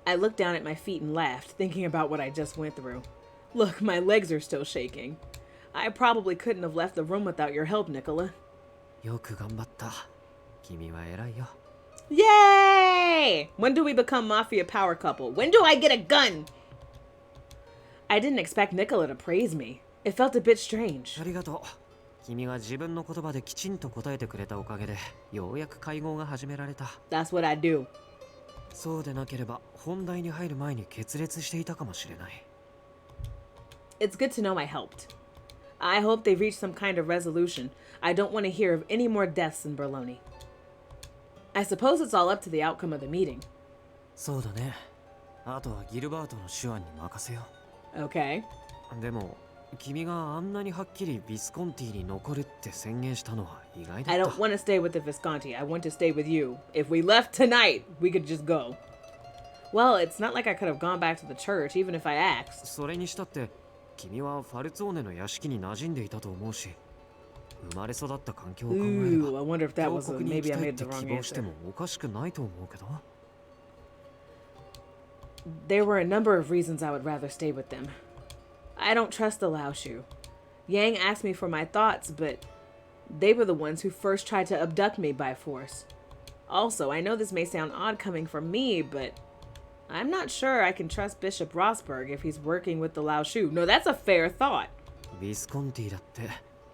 I looked down at my feet and laughed, thinking about what I just went through. Look, my legs are still shaking. I probably couldn't have left the room without your help, Nicola. よく頑張った。君は偉いよ。 Yay! When do we become mafia power couple? When do I get a gun? I didn't expect Nicola to praise me. It felt a bit strange. ありがとう。君が自分の言葉できちんと答えてくれたおかげで、ようやく会合が始められた。That's what I do. そうでなければ本題に入る前に決裂していたかもしれない。It's good to know I helped. I hope they reach some kind of resolution. I don't want to hear of any more deaths in Berloni. I suppose it's all up to the outcome of the meeting. そうだね。あとはギルバートの手腕に任せよう。Okay. でも、君があんなにはっきりビスコンティに残るって宣言したのは意外だった。I don't want to stay with the Visconti. I want to stay with you. If we left tonight, we could just go. Well, it's not like I could have gone back to the church, even if I asked. それにしたって、君はファルツォーネの屋敷に馴染んでいたと思うし、生まれ育った環境を考えれば、 Ooh, I wonder if that 彫 was 刻に行き maybe I たいっ made て the wrong 希望して answer. もおかしくないと思うけど。There were a number of reasons I would rather stay with them. I don't trust the Laoshu. Yang asked me for my thoughts, but they were the ones who first tried to abduct me by force. Also, I know this may sound odd coming from me, but I'm not sure I can trust Bishop Rosberg if he's working with the Laoshu. No, that's a fair thought. ビスコンティだって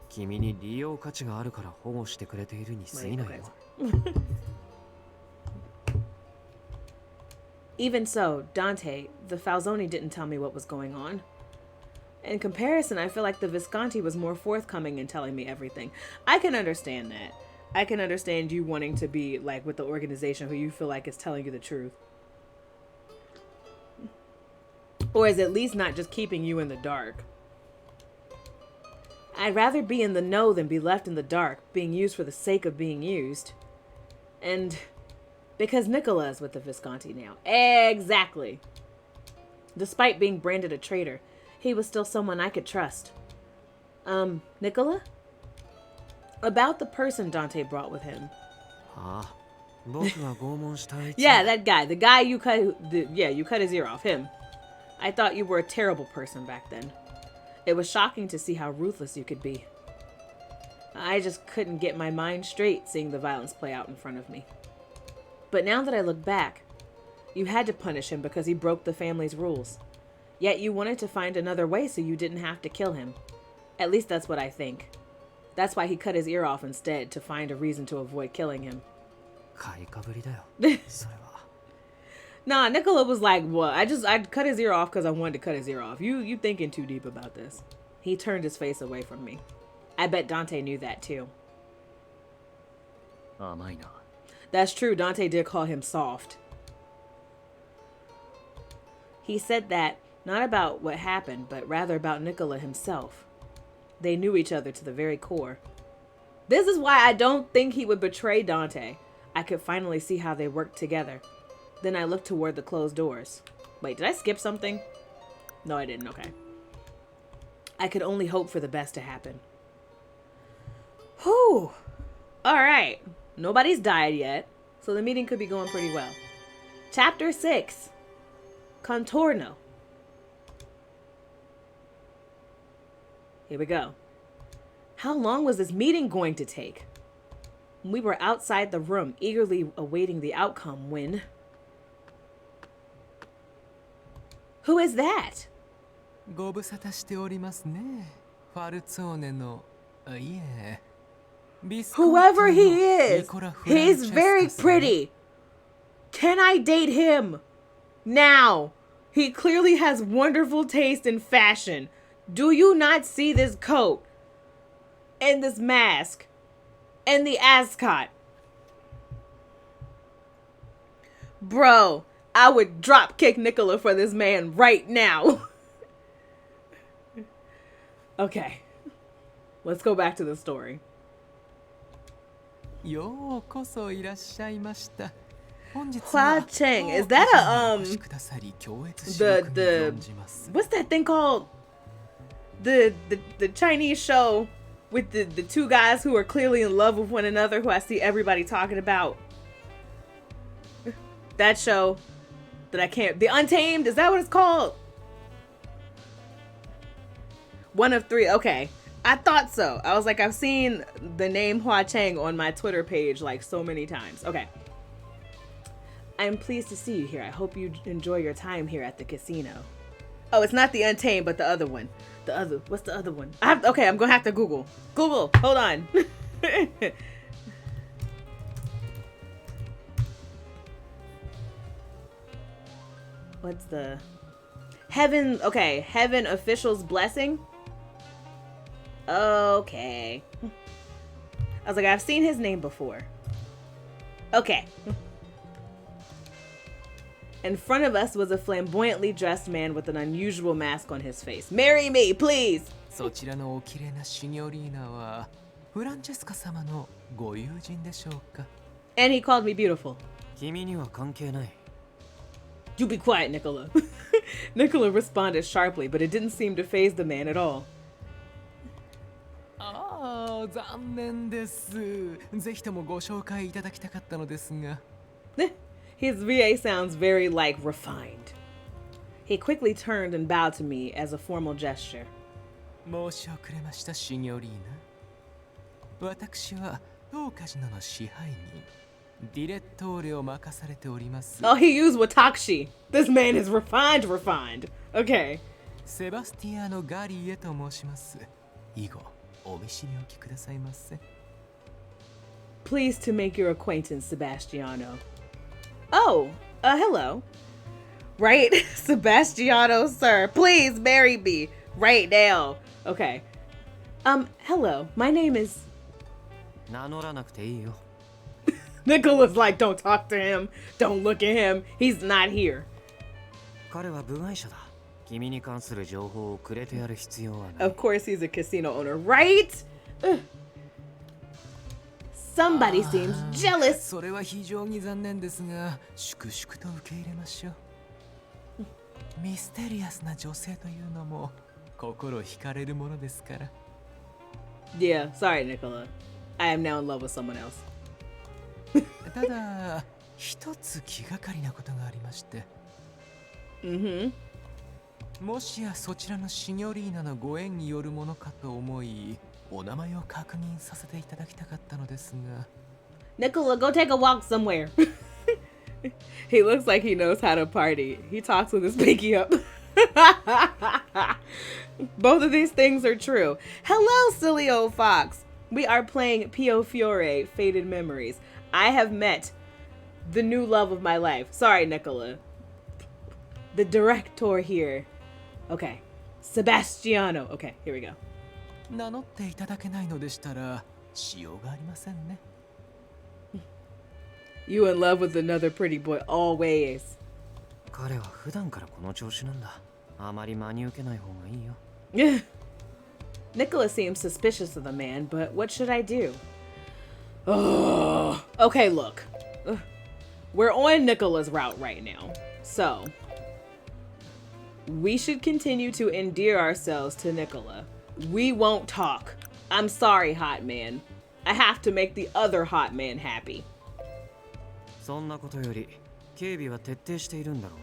君に利用価値があるから保護してくれているに過ぎないよ。Even so, Dante, the Falzone didn't tell me what was going on. In comparison, I feel like the Visconti was more forthcoming in telling me everything. I can understand that. I can understand you wanting to be like with the organization who you feel like is telling you the truth. Or is at least not just keeping you in the dark. I'd rather be in the know than be left in the dark, being used for the sake of being used. And because Nicola is with the Visconti now. Exactly. Despite being branded a traitor, he was still someone I could trust. Nicola? About the person Dante brought with him. Yeah, that guy. The guy you cut, you cut his ear off, him. I thought you were a terrible person back then. It was shocking to see how ruthless you could be. I just couldn't get my mind straight seeing the violence play out in front of me. But now that I look back, you had to punish him because he broke the family's rules. Yet you wanted to find another way so you didn't have to kill him. At least that's what I think. That's why he cut his ear off instead, to find a reason to avoid killing him. Nah, Nicola was like, what? I cut his ear off because I wanted to cut his ear off. You thinking too deep about this. He turned his face away from me. I bet Dante knew that too. That's true, Dante did call him soft. He said that, not about what happened, but rather about Nicola himself. They knew each other to the very core. This is why I don't think he would betray Dante. I could finally see how they worked together. Then I looked toward the closed doors. Wait, did I skip something? No, I didn't. Okay. I could only hope for the best to happen. Whew. All right. Nobody's died yet, so the meeting could be going pretty well. Chapter 6. Contorno. Here we go. How long was this meeting going to take? We were outside the room, eagerly awaiting the outcome when... Who is that? Whoever he is, he's very pretty. Can I date him? Now. He clearly has wonderful taste in fashion. Do you not see this coat? And this mask? And the ascot? Bro, I would drop kick Nicola for this man right now. Okay. Let's go back to the story. Hua Cheng, is that the what's that thing called? The Chinese show with the two guys who are clearly in love with one another, who I see everybody talking about. That show that I can't... The Untamed, is that what it's called? One of three, okay. I thought so. I was like, I've seen the name Hua Cheng on my Twitter page like so many times. Okay. I'm pleased to see you here. I hope you enjoy your time here at the casino. Oh, it's not the Untamed, but the other one. What's the other one? Okay, I'm gonna have to Google. Google, hold on. What's the... Heaven, okay, Heaven Official's Blessing? Okay. I was like, I've seen his name before. Okay. In front of us was a flamboyantly dressed man with an unusual mask on his face. Marry me, please! And he called me beautiful. You be quiet, Nicola. Nicola responded sharply, but it didn't seem to faze the man at all. His VA sounds very, like, refined. He quickly turned and bowed to me as a formal gesture. Oh, he used Watashi. This man is refined. Okay. Pleased to make your acquaintance, Sebastiano. Oh, hello. Right? Sebastiano, sir. Please marry me. Right now. Okay. Hello. My name is... Nicola's like, don't talk to him. Don't look at him. He's not here. Of course he's a casino owner, right? Ugh. Somebody seems jealous. Yeah, sorry, Nicola. I am now in love with someone else. Mm-hmm. Nicola, go take a walk somewhere. He looks like he knows how to party. He talks with his pinky up. Both of these things are true. Hello, silly old fox. We are playing Piofiore, Faded Memories. I have met the new love of my life. Sorry, Nicola. The director here. Okay. Sebastiano. Okay, here we go. You in love with another pretty boy always. Nicola seems suspicious of the man, but what should I do? Oh, okay, look. we're on Nicola's route right now. So we should continue to endear ourselves to Nicola. We won't talk. I'm sorry, hot man. I have to make the other hot man happy. そんなことより警備は徹底しているんだろ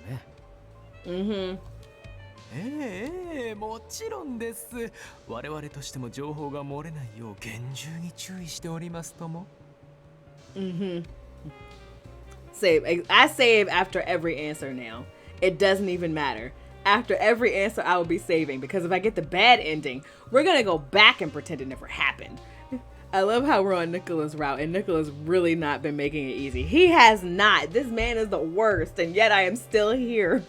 うね。もちろんです。我々としても情報が漏れないよう厳重に注意しておりますとも。Save. I save after every answer now. It doesn't even matter. After every answer, I will be saving because if I get the bad ending, we're gonna go back and pretend it never happened. I love how we're on Nicola's route and Nicola's really not been making it easy. He has not. This man is the worst and yet I am still here.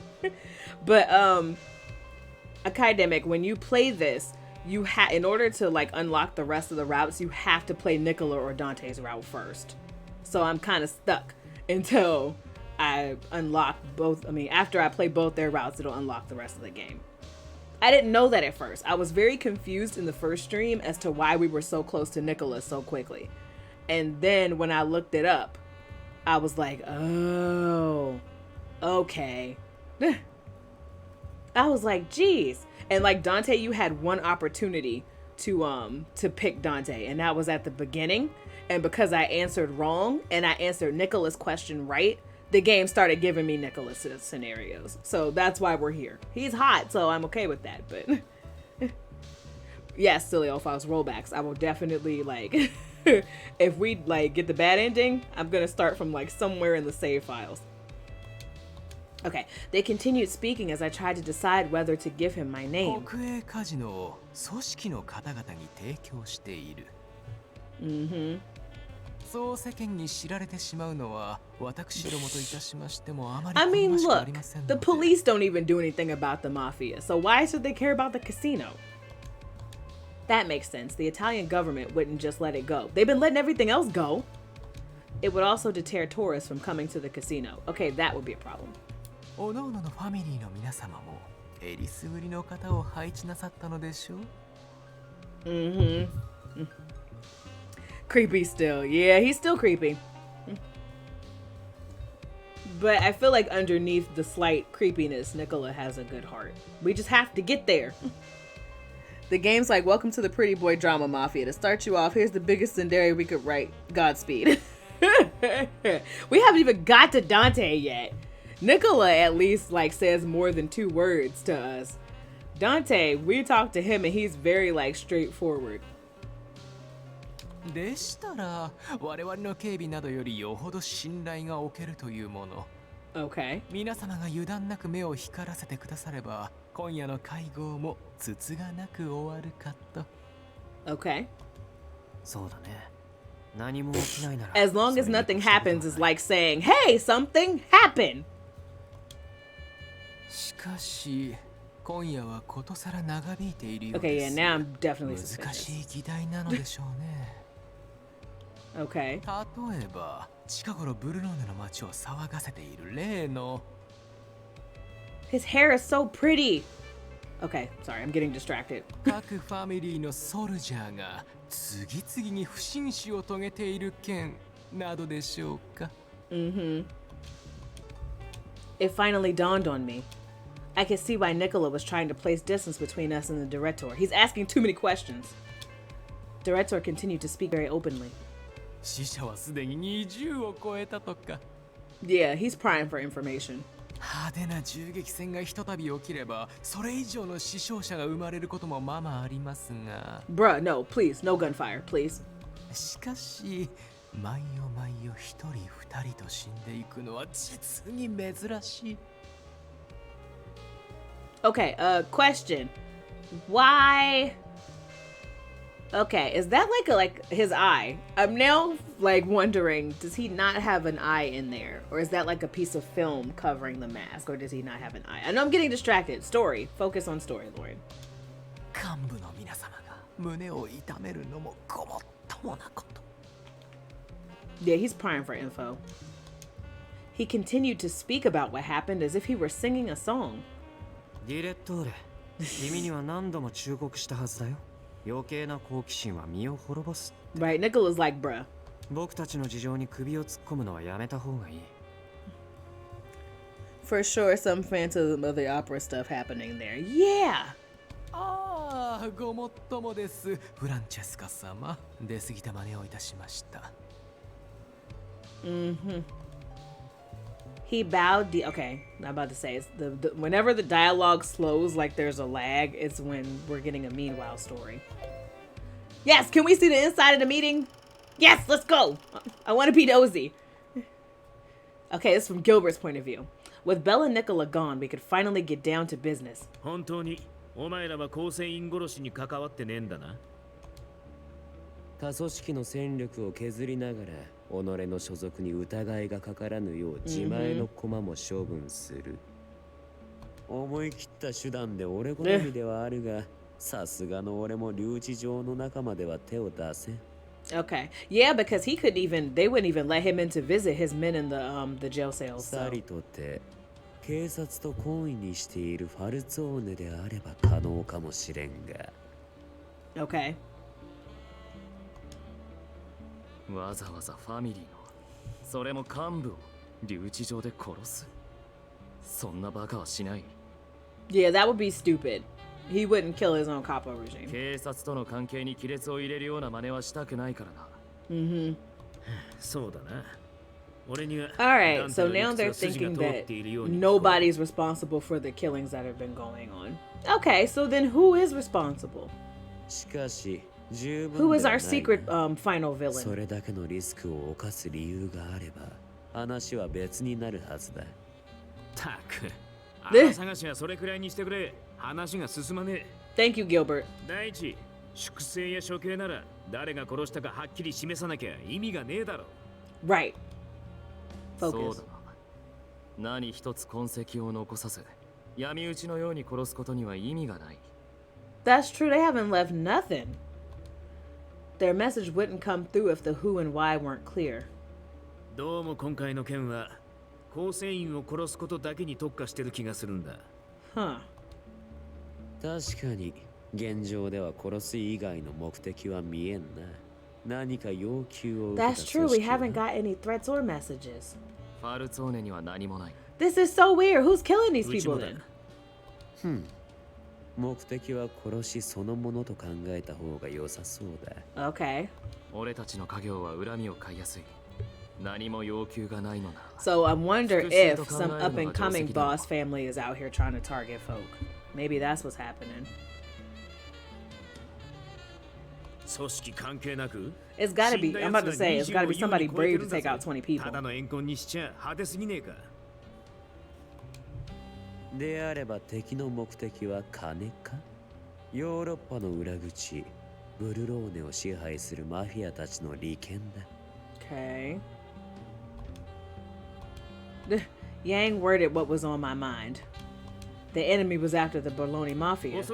But Academic, when you play this, you in order to like unlock the rest of the routes, you have to play Nicola or Dante's route first. So I'm kind of stuck until I unlock both. I mean, after I play both their routes, it'll unlock the rest of the game. I didn't know that at first. I was very confused in the first stream as to why we were so close to Nicola so quickly. And then when I looked it up, I was like, oh, okay. I was like, geez. And like Dante, you had one opportunity to pick Dante, and that was at the beginning. And because I answered wrong and I answered Nicola's question right, the game started giving me Nicola's scenarios. So that's why we're here. He's hot, so I'm okay with that. But yes, Silly Fox rollbacks. I will definitely like if we like get the bad ending, I'm gonna start from like somewhere in the save files. Okay, they continued speaking as I tried to decide whether to give him my name. 国営カジノを組織の方々に提供している。そう世間に知られてしまうのは私どもといたしましてもあまり I mean, 好ましくあ look, りませんの the で。 police don't even do anything about the mafia, so why should they care about the casino? That makes sense. The Italian government wouldn't just let it go. They've been letting everything else go. It would also deter tourists from coming to the casino. Okay, that would be a problem. おのおののファミリーの皆様もえりすぐりの方を配置なさったのでしょう。Creepy still. Yeah, he's still creepy. But I feel like underneath the slight creepiness, Nicola has a good heart. We just have to get there. The game's like, welcome to the Pretty Boy Drama Mafia. To start you off, here's the biggest scenario we could write. Godspeed. We haven't even got to Dante yet. Nicola at least like says more than 2 words to us. Dante, we talked to him and he's very like straightforward. でしたら我々の警備などよりよほど信頼がおけるというもの。Okay. 皆様が油断なく目を光らせてくだされば今夜の会合もつつがなく終わるかと。Okay. そうだね。何も起きないなら。 As long as nothing happens is like saying, hey, something happened. しかし今夜はことさら長引いているよう Okay, で yeah, す。 now I'm definitely 難し suspicious. い議題なのでしょうね。Okay. 例えば近頃ブルローネの街を騒がせている例の His hair is so pretty. Okay, sorry, I'm getting distracted. 各ファミリーのソルジャーが次々に不審死を遂げている件などでしょうか。It finally dawned on me. I could see why Nicola was trying to place distance between us and the director. He's asking too many questions. Director continued to speak very openly. 死者はすでに20を超えたとか。 Yeah, he's prying for information. 派手な銃撃戦がひとたび起きればそれ以上の死傷者が生まれることもままありますが。 Bruh, no, please, no gunfire, please. しかし毎夜毎夜一人二人と死んでいくのは実に珍しい。 Okay, question. Why? Okay, is that like his eye? I'm now like wondering, does he not have an eye in there? Or is that like a piece of film covering the mask? Or does he not have an eye? I know I'm getting distracted. Story. Focus on story, Lauren. 幹部の皆様が胸を痛めるのもごもっともなこと。 Yeah, he's prying for info. He continued to speak about what happened as if he were singing a song. ディレットーレ、君には何度も忠告したはずだよ。余計な好奇心は身を滅ぼす。 Right, Nicola's like, bruh. 僕たちの事情に首を突っ込むのはやめた方がいい。For sure, some Phantom of the Opera stuff happening there. Yeah! ああ、ごもっともです。フランチェスカ様、出過ぎた真似をいたしました。He bowed. Okay, I'm about to say it's whenever the dialogue slows, like there's a lag, it's when we're getting a meanwhile story. Yes, can we see the inside of the meeting? Yes, let's go. I want to be nosy. Okay, this is from Gilbert's point of view. With Bella and Nicola gone, we could finally get down to business. 本当にお前らは構成員殺しに関わってねえんだな。他組織の戦力を削りながら己の所属に疑いがかからぬよう自前の駒も処分する。思い切った手段で俺好みではあるが、さすがの俺も留置場の中までは手を出せん。Okay. Yeah, because he couldn't even, they wouldn't even let him in to visit his men in the jail cells. さりとて警察と懇意にしているファルツォーネであれば可能かもしれんが。Okay. わざわざファミリーの、それも幹部を留置場で殺す。そんなバカはしない。Yeah, that would be stupid. He wouldn't kill his own capo regime. 警察との関係に亀裂を入れるような真似はしたくないからな。そうだな。俺には。Alright, so now they're thinking that nobody's responsible for the killings that have been going on. Okay, so then who is responsible? しかし、十分 Who is our secret final villain? それだけのリスクを冒す理由があれば、話は別になるはずだ。たく。あ探しはそれくらいにしてくれ。話が進まねえ。Thank you, Gilbert. 第一、粛清や処刑なら誰が殺したかはっきり示さなきゃ意味がねえだろ。Right. そうだな。何一つ痕跡を残さず、闇討ちのように殺すことには意味がない。That's true. They haven't left nothing. Their message wouldn't come through if the who and why weren't clear. どうも今回の件は構成員を殺すことだけに特化してる気がするんだ。Huh. 確かに現状では殺す以外の目的は見えんな。何か要求を受けた That's true. We haven't got any threats or messages. ファルツォーネには何もない。This is so weird. Who's killing these people then? 目的は殺しそのものと考えた方が良さそうだ。Okay. 俺たちの家業は恨みを買いやすい。何も要求がないのな。So I wonder if some up-and-coming boss family is out here trying to target folk. Maybe that's what's happening. 組織関係なく It's gotta be, I'm about to say, it's gotta be somebody brave to take out 20 people. ただの怨恨にしちゃ派手すぎねえか。であれば敵の目的は金か？ヨーロッパの裏口、ブルローネを支配するマフィアたちの利権だ。Okay. Yang worded what was on my mind. The enemy was after the Bologna Mafia. Yep,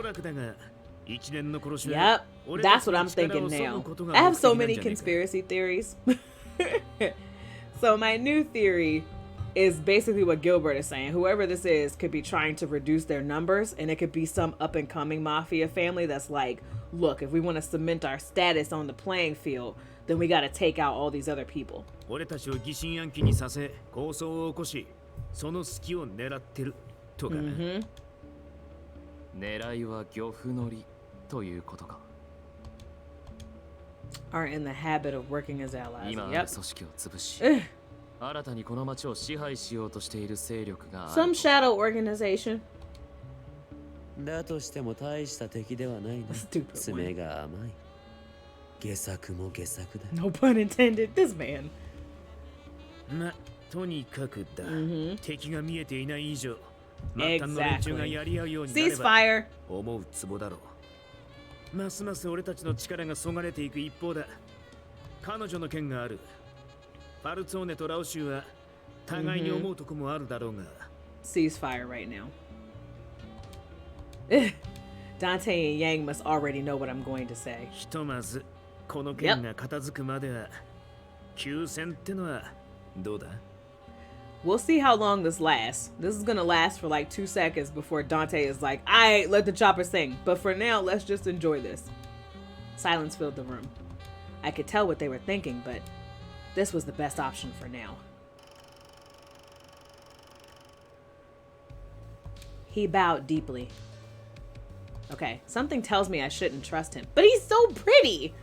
that's what I'm thinking now. I have so many conspiracy theories. So my new theory is basically what Gilbert is saying. Whoever this is could be trying to reduce their numbers, and it could be some up-and-coming mafia family that's like, look, if we want to cement our status on the playing field, then we got to take out all these other people. 俺たちを疑心暗鬼にさせ抗争を起こしその隙を狙ってるとかね。狙いは漁夫乗りということか。Are in the habit of working as allies. 今ある組織を潰し、新たにこの町を支配しようとしている勢力がある。Some shadow organization. だとしても大した敵ではないな。爪が甘い。下作も下作だ。No pun intended. This man. ま、とにかくだ。敵が見えていない以上、末端の連中がやり合うようになれば思うツボだろう。ますます俺たちの力がそがれていく一方だ。彼女の件がある。ファルツォーネとラオシュは互いに思うとこもあるだろうが。Ceasefire right now. Dante and Yang must already know what I'm going to say. ひとまずこの件が片付くまでは休戦ってのはどうだ? We'll see how long this lasts. This is gonna last for like 2 seconds before Dante is like, "Alright, let the chopper sing." But for now, let's just enjoy this. Silence filled the room. I could tell what they were thinking, but this was the best option for now. He bowed deeply. Okay, something tells me I shouldn't trust him. But he's so pretty!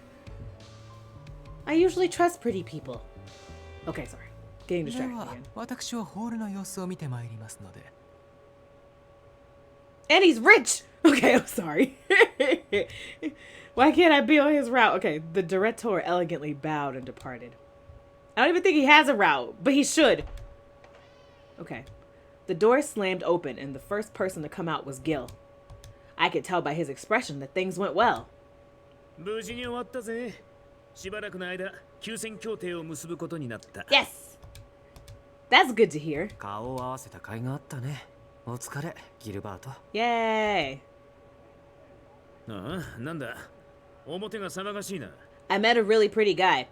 I usually trust pretty people. Okay, sorry. Getting distracted again. And he's rich! Okay, I'm sorry. Why can't I be on his route? Okay, the director elegantly bowed and departed. I don't even think he has a route, but he should. Okay. The door slammed open and the first person to come out was Gil. I could tell by his expression that things went well. Yes! That's good to hear. Yay! I met a really pretty guy.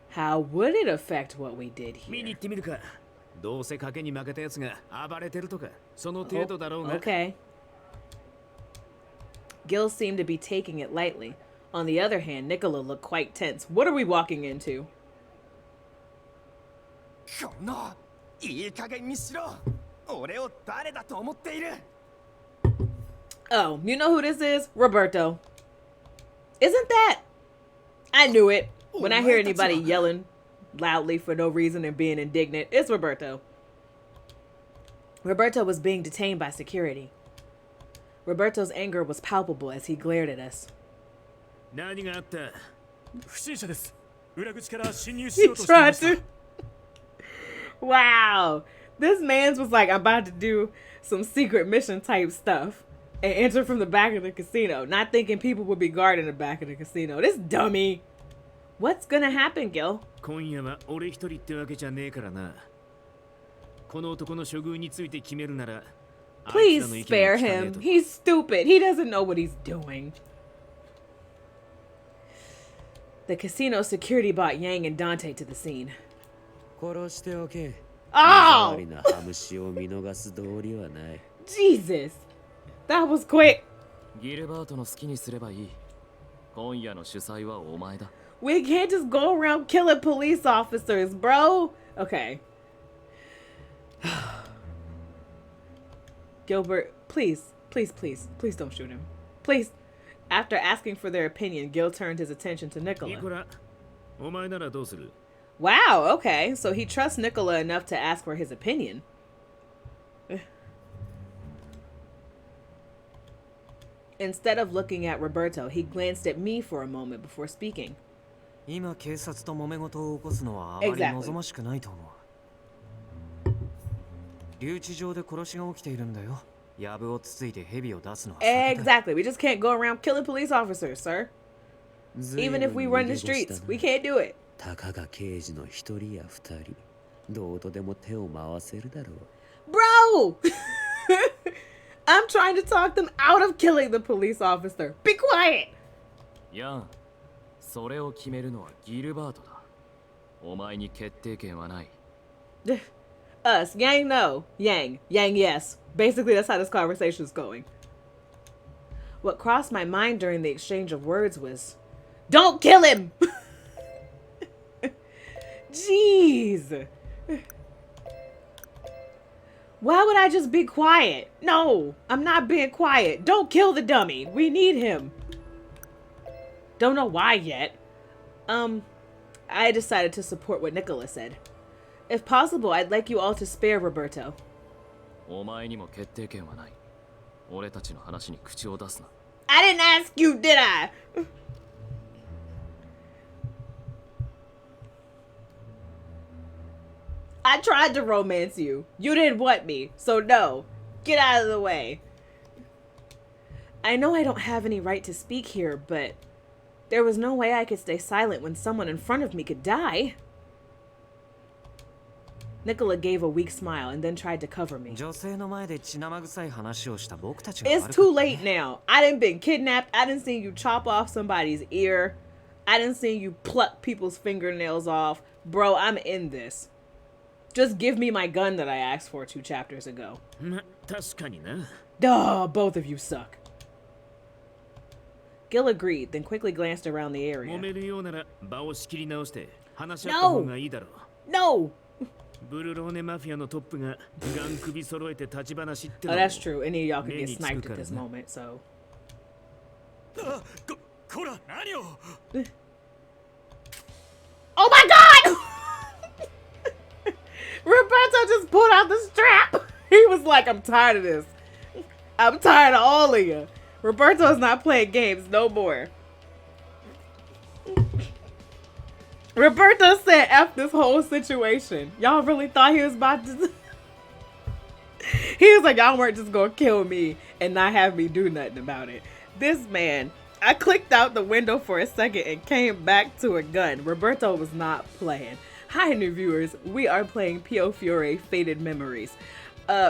How would it affect what we did here? Okay. Gil seemed to be taking it lightly. On the other hand, Nicola looked quite tense. What are we walking into? Oh, you know who this is? Roberto. Isn't that? I knew it. When I hear anybody yelling loudly for no reason and being indignant, it's Roberto. Roberto was being detained by security. Roberto's anger was palpable as he glared at us. He tried to. Wow. This man's was like, I'm about to do some secret mission type stuff and enter from the back of the casino, not thinking people would be guarding the back of the casino. This dummy. What's gonna happen, Gil? Please spare him. He's stupid. He doesn't know what he's doing. The casino security brought Yang and Dante to the scene. Oh! Jesus. That was quick. We can't just go around killing police officers, bro. Okay. Gilbert, please don't shoot him. Please. After asking for their opinion, Gil turned his attention to Nicola. Wow, okay. So he trusts Nicola enough to ask for his opinion. Instead of looking at Roberto, he glanced at me for a moment before speaking. Exactly. Exactly. We just can't go around killing police officers, sir. Even if we run the streets, we can't do it. Bro! I'm trying to talk them out of killing the police officer. Be quiet! Yeah. それを決めるのはギルバートだ。お前に決定権はない。Us. Yang, no. Yang. Yang, yes. Basically, that's how this conversation is going. What crossed my mind during the exchange of words was, don't kill him! Jeez. Why would I just be quiet? No, I'm not being quiet. Don't kill the dummy. We need him. Don't know why yet. I decided to support what Nicola said. If possible, I'd like you all to spare Roberto. I didn't ask you, did I? I tried to romance you. You didn't want me, so no. Get out of the way. I know I don't have any right to speak here, but there was no way I could stay silent when someone in front of me could die. Nicola gave a weak smile and then tried to cover me. It's too late now. I done been kidnapped. I done seen you chop off somebody's ear. I done seen you pluck people's fingernails off. Bro, I'm in this. Just give me my gun that I asked for 2 chapters ago. Duh, both of you suck. Gil agreed, then quickly glanced around the area. No! No! that's true. Any of y'all could get sniped at this moment, so. Oh my god! Roberto just pulled out the strap. He was like, I'm tired of this. I'm tired of all of you. Roberto's not playing games no more. Roberto said F this whole situation. Y'all really thought he was about to... He was like, y'all weren't just gonna kill me and not have me do nothing about it. This man, I clicked out the window for a second and came back to a gun. Roberto was not playing. Hi, new viewers. We are playing Piofiore Faded Memories.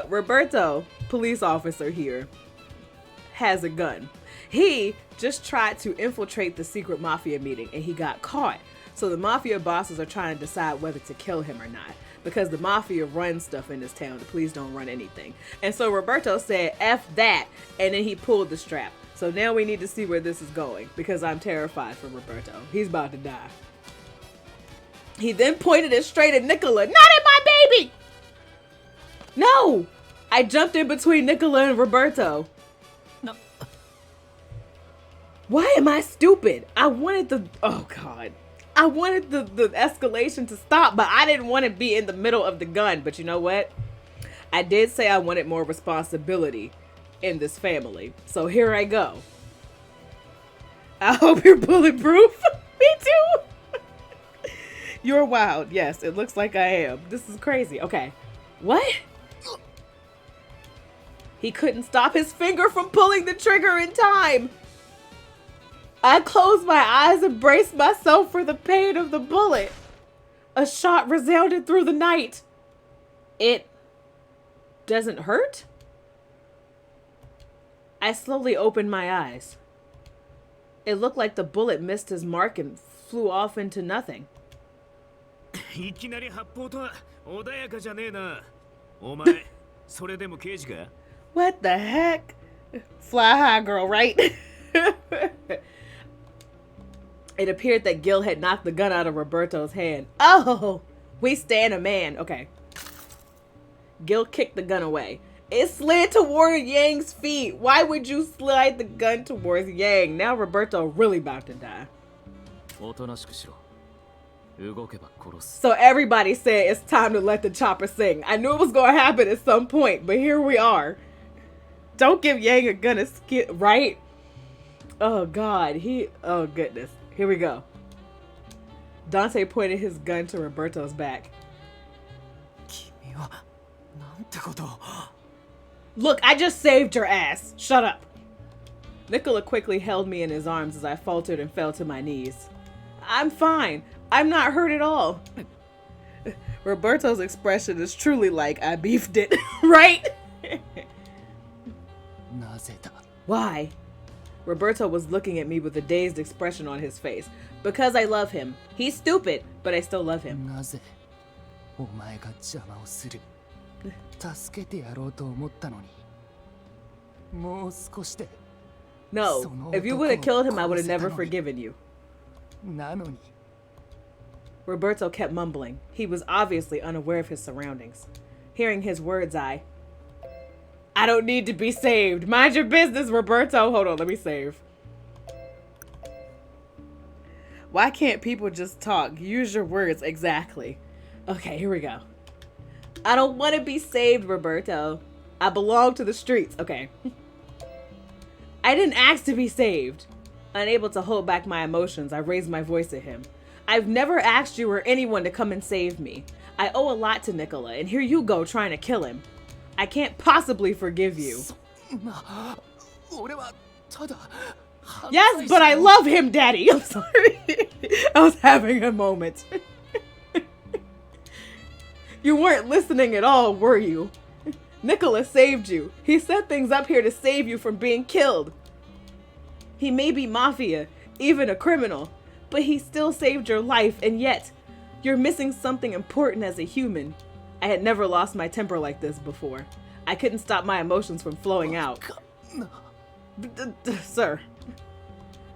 Roberto, police officer here, has a gun. He just tried to infiltrate the secret mafia meeting and he got caught. So the mafia bosses are trying to decide whether to kill him or not. Because the mafia runs stuff in this town. The police don't run anything. And so Roberto said, F that. And then he pulled the strap. So now we need to see where this is going. Because I'm terrified for Roberto. He's about to die. He then pointed it straight at Nicola. Not at my baby! No! I jumped in between Nicola and Roberto. No. Why am I stupid? I wanted the... Oh, God. I wanted the escalation to stop, but I didn't want to be in the middle of the gun. But you know what? I did say I wanted more responsibility in this family. So here I go. I hope you're bulletproof. Me too. You're wild. Yes, it looks like I am. This is crazy. Okay. What? He couldn't stop his finger from pulling the trigger in time. I closed my eyes and braced myself for the pain of the bullet. A shot resounded through the night. It doesn't hurt? I slowly opened my eyes. It looked like the bullet missed his mark and flew off into nothing. What the heck? Fly high, girl, right? It appeared that Gil had knocked the gun out of Roberto's hand. Oh, we stand a man. Okay. Gil kicked the gun away. It slid toward Yang's feet. Why would you slide the gun towards Yang? Now Roberto really about to die. So everybody said it's time to let the chopper sing. I knew it was going to happen at some point, but here we are. Don't give Yang a gun to skip, right? Oh, God. Oh, goodness. Here we go. Dante pointed his gun to Roberto's back. Look, I just saved your ass. Shut up. Nicola quickly held me in his arms as I faltered and fell to my knees. I'm fine. I'm not hurt at all. Roberto's expression is truly like, I beefed it, right? Why? Roberto was looking at me with a dazed expression on his face. Because I love him. He's stupid, but I still love him. No, if you would have killed him, I would have never forgiven you. Roberto kept mumbling. He was obviously unaware of his surroundings. Hearing his words, I don't need to be saved. Mind your business, Roberto. Hold on, let me save. Why can't people just talk? Use your words exactly. Okay, here we go. I don't want to be saved, Roberto. I belong to the streets. Okay. I didn't ask to be saved. Unable to hold back my emotions, I raised my voice at him. I've never asked you or anyone to come and save me. I owe a lot to Nicola, and here you go trying to kill him. I can't possibly forgive you. Yes, but I love him, Daddy. I'm sorry. I was having a moment. You weren't listening at all, were you? Nicola saved you. He set things up here to save you from being killed. He may be mafia, even a criminal, but he still saved your life, and yet you're missing something important as a human. I had never lost my temper like this before. I couldn't stop my emotions from flowing out. Sir.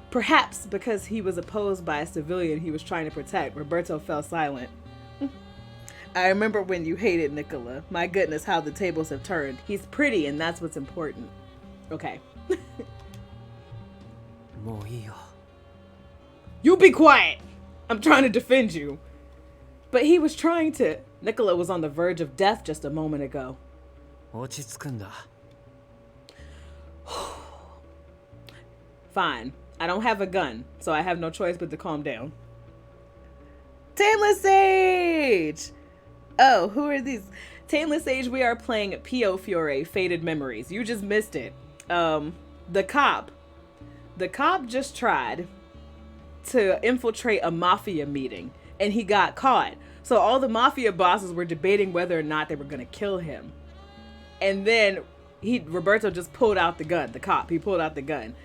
Perhaps because he was opposed by a civilian he was trying to protect, Roberto fell silent. I remember when you hated Nicola. My goodness, how the tables have turned. He's pretty, and that's what's important. Okay. You be quiet! I'm trying to defend you. But he was trying to. Nicola was on the verge of death just a moment ago. Fine. I don't have a gun, so I have no choice but to calm down. Taintless Sage! Oh, who are these? Taintless Sage, we are playing Piofiore, Faded Memories. You just missed it. The cop just tried to infiltrate a mafia meeting, and he got caught. So all the mafia bosses were debating whether or not they were going to kill him. And then Roberto just pulled out the gun. The cop, he pulled out the gun.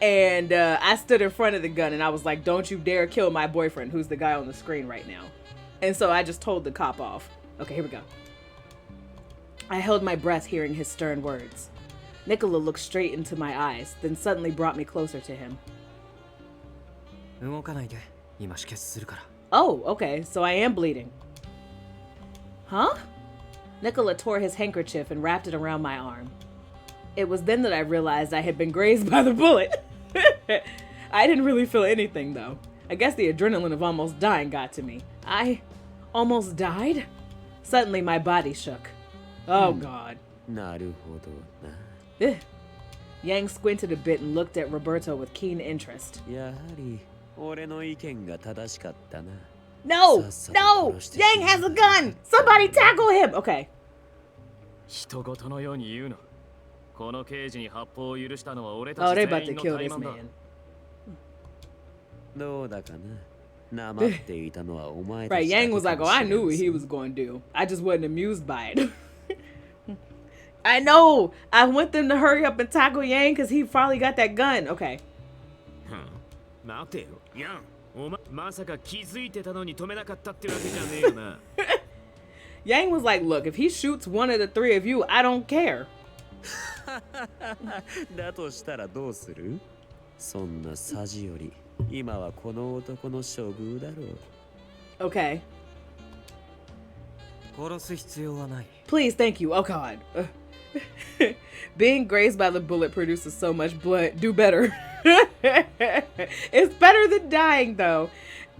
And I stood in front of the gun and I was like, don't you dare kill my boyfriend, who's the guy on the screen right now. And so I just told the cop off. Okay, here we go. I held my breath hearing his stern words. Nicola looked straight into my eyes, then suddenly brought me closer to him. Oh, okay, so I am bleeding. Huh? Nicola tore his handkerchief and wrapped it around my arm. It was then that I realized I had been grazed by the bullet. I didn't really feel anything, though. I guess the adrenaline of almost dying got to me. I almost died? Suddenly, my body shook. Oh, God. Yang squinted a bit and looked at Roberto with keen interest. No! No! Yang has a gun! Somebody tackle him! Okay. Oh, they about to kill this man. Right, Yang was like, oh, I knew what he was going to do. I just wasn't amused by it. I know! I want them to hurry up and tackle Yang because he finally got that gun. Okay. Yang was like, look, if he shoots one of the three of you, I don't care. Okay. Please, thank you. Oh, God. Being grazed by the bullet produces so much blood. Do better. It's better than dying, though.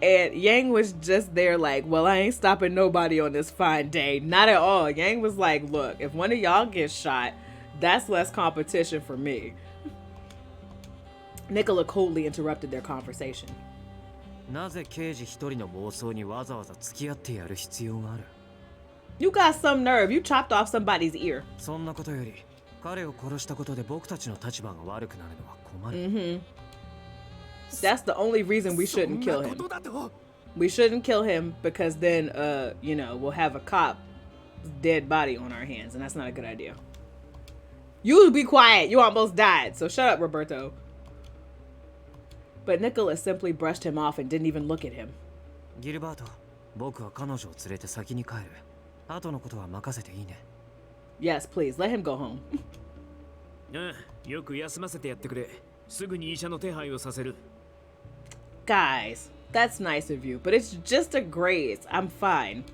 And Yang was just there like, well, I ain't stopping nobody on this fine day. Not at all. Yang was like, look, if one of y'all gets shot, that's less competition for me. Nicola coldly interrupted their conversation. You got some nerve. You chopped off somebody's ear. That's the only reason we shouldn't kill him. We shouldn't kill him because then, you know, we'll have a cop's dead body on our hands, and that's not a good idea. You be quiet. You almost died, so shut up, Roberto. But Nicola simply brushed him off and didn't even look at him. Yes, please, let him go home. Guys, that's nice of you, but it's just a graze. I'm fine.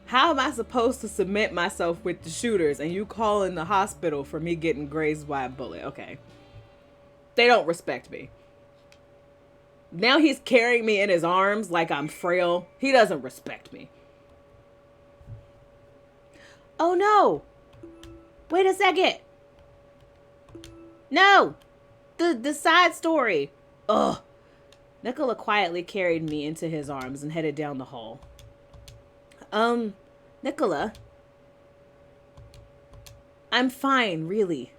How am I supposed to submit myself with the shooters and you call in the hospital for me getting grazed by a bullet? Okay. They don't respect me. Now he's carrying me in his arms like I'm frail. He doesn't respect me. Oh no! Wait a second! No! The side story! Ugh. Nicola quietly carried me into his arms and headed down the hall. Nicola? I'm fine, really.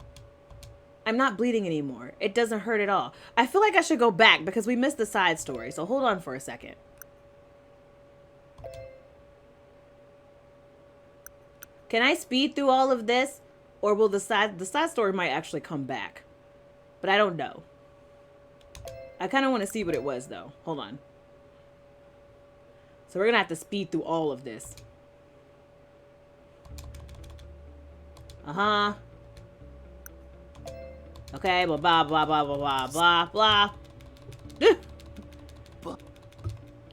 I'm not bleeding anymore. It doesn't hurt at all. I feel like I should go back because we missed the side story, so hold on for a second. Can I speed through all of this? Or will the side story might actually come back? But I don't know. I kind of want to see what it was, though. Hold on. So we're going to have to speed through all of this. Uh-huh. Okay, blah, blah, blah, blah, blah, blah, blah, blah.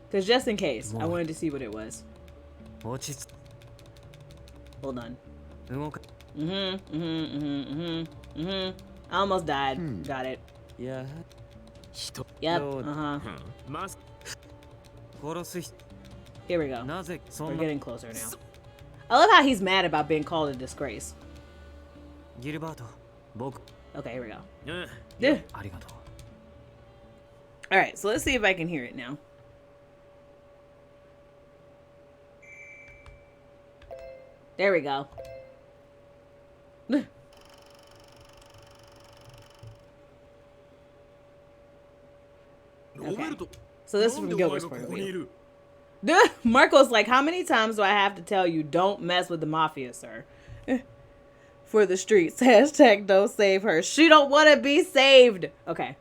Because just in case, I wanted to see what it was. Hold on. I almost died. Got it. Yeah. Yep. Here we go. We're getting closer now. I love how he's mad about being called a disgrace. Okay, here we go. Yeah. Alright, so let's see if I can hear it now. There we go. Okay. So this is from Gilbert's point of view. Marco's like, how many times do I have to tell you don't mess with the mafia, sir? For the streets. Hashtag don't save her. She don't want to be saved. Okay.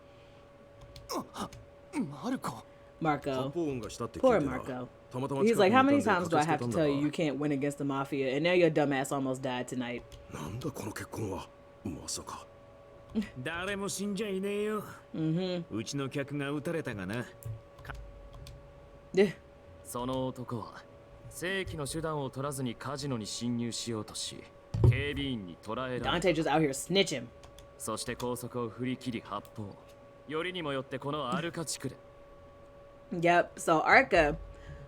Marco. Poor Marco. He's like, how many times do I have to tell you you can't win against the mafia? And now your dumbass almost died tonight. 誰も死んじゃいねえよ。うちの客が撃たれたがな。その男は正規の手段を取らずにカジノに侵入しようとし、警備員に捕らえられ。Dante just out here snitching. そして高速を振り切り発砲。よりにもよってこのアルカ地区で。Yep. So Arca,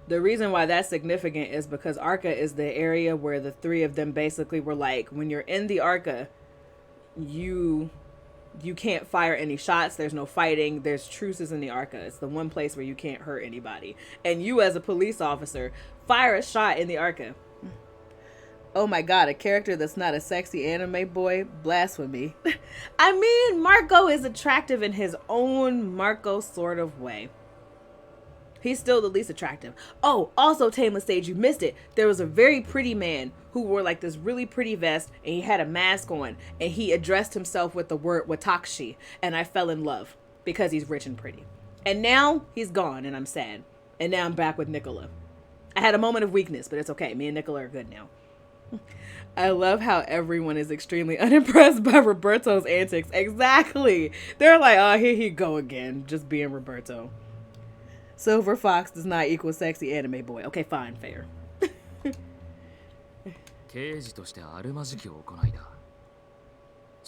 the reason why that's significant is because Arca is the area where the three of them basically were like, when you're in the Arca, you can't fire any shots. There's no fighting. There's truces in the Arca. It's the one place where you can't hurt anybody. And you as a police officer, fire a shot in the Arca. Oh my god, a character that's not a sexy anime boy? Blasphemy. I mean, Marco is attractive in his own Marco sort of way. He's still the least attractive. Oh, also, Tameless Sage, you missed it. There was a very pretty man who wore like this really pretty vest and he had a mask on and he addressed himself with the word Watashi, and I fell in love because he's rich and pretty. And now he's gone and I'm sad. And now I'm back with Nicola. I had a moment of weakness, but it's okay. Me and Nicola are good now. I love how everyone is extremely unimpressed by Roberto's antics. Exactly. They're like, oh, here he go again, just being Roberto. Silver Fox does not equal sexy anime boy. Okay, fine, fair. 刑事としてあるまじき行いだ。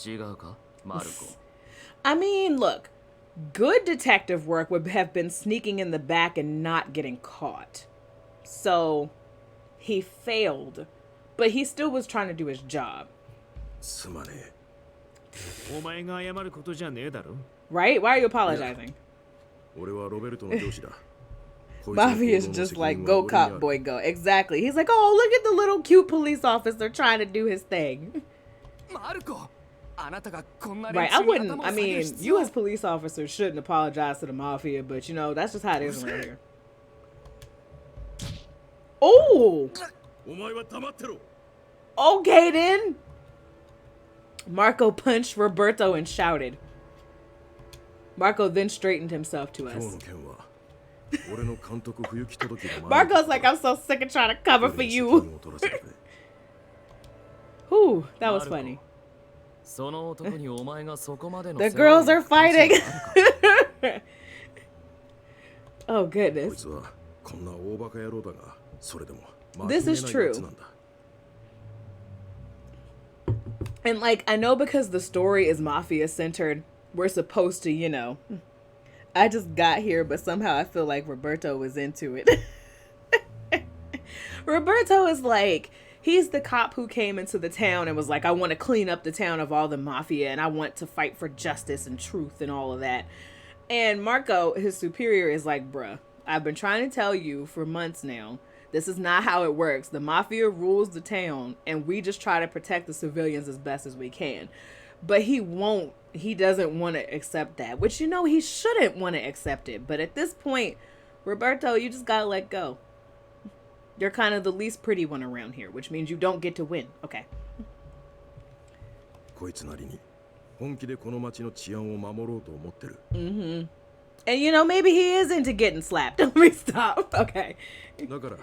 違うか、マルコ。I mean, look, good detective work would have been sneaking in the back and not getting caught. So, he failed, but he still was trying to do his job. すまねえ。お前が謝ることじゃねえだろ。Right? Why are you apologizing? 俺はロベルトの上司だ。Mafia is just like, go cop boy go. Exactly. He's like, oh, look at the little cute police officer trying to do his thing. Right, I wouldn't, I mean, you as police officers shouldn't apologize to the mafia, but you know, that's just how it is around here. Oh! Okay then. Marco punched Roberto and shouted. Marco then straightened himself to us. Marco's like, I'm so sick of trying to cover for you. Whew, that was funny. The girls are fighting. Oh, goodness. This is true. And, like, I know because the story is mafia-centered, we're supposed to, you know... I just got here, but somehow I feel like Roberto was into it. Roberto is like, he's the cop who came into the town and was like, I want to clean up the town of all the mafia and I want to fight for justice and truth and all of that. And Marco, his superior, is like, bruh, I've been trying to tell you for months now, this is not how it works. The mafia rules the town and we just try to protect the civilians as best as we can. But he doesn't want to accept that, which, you know, he shouldn't want to accept it. But at this point, Roberto, you just gotta let go. You're kind of the least pretty one around here, which means you don't get to win. Okay. Mm-hmm. And, you know, maybe he is into getting slapped. Let me stop. Okay. だから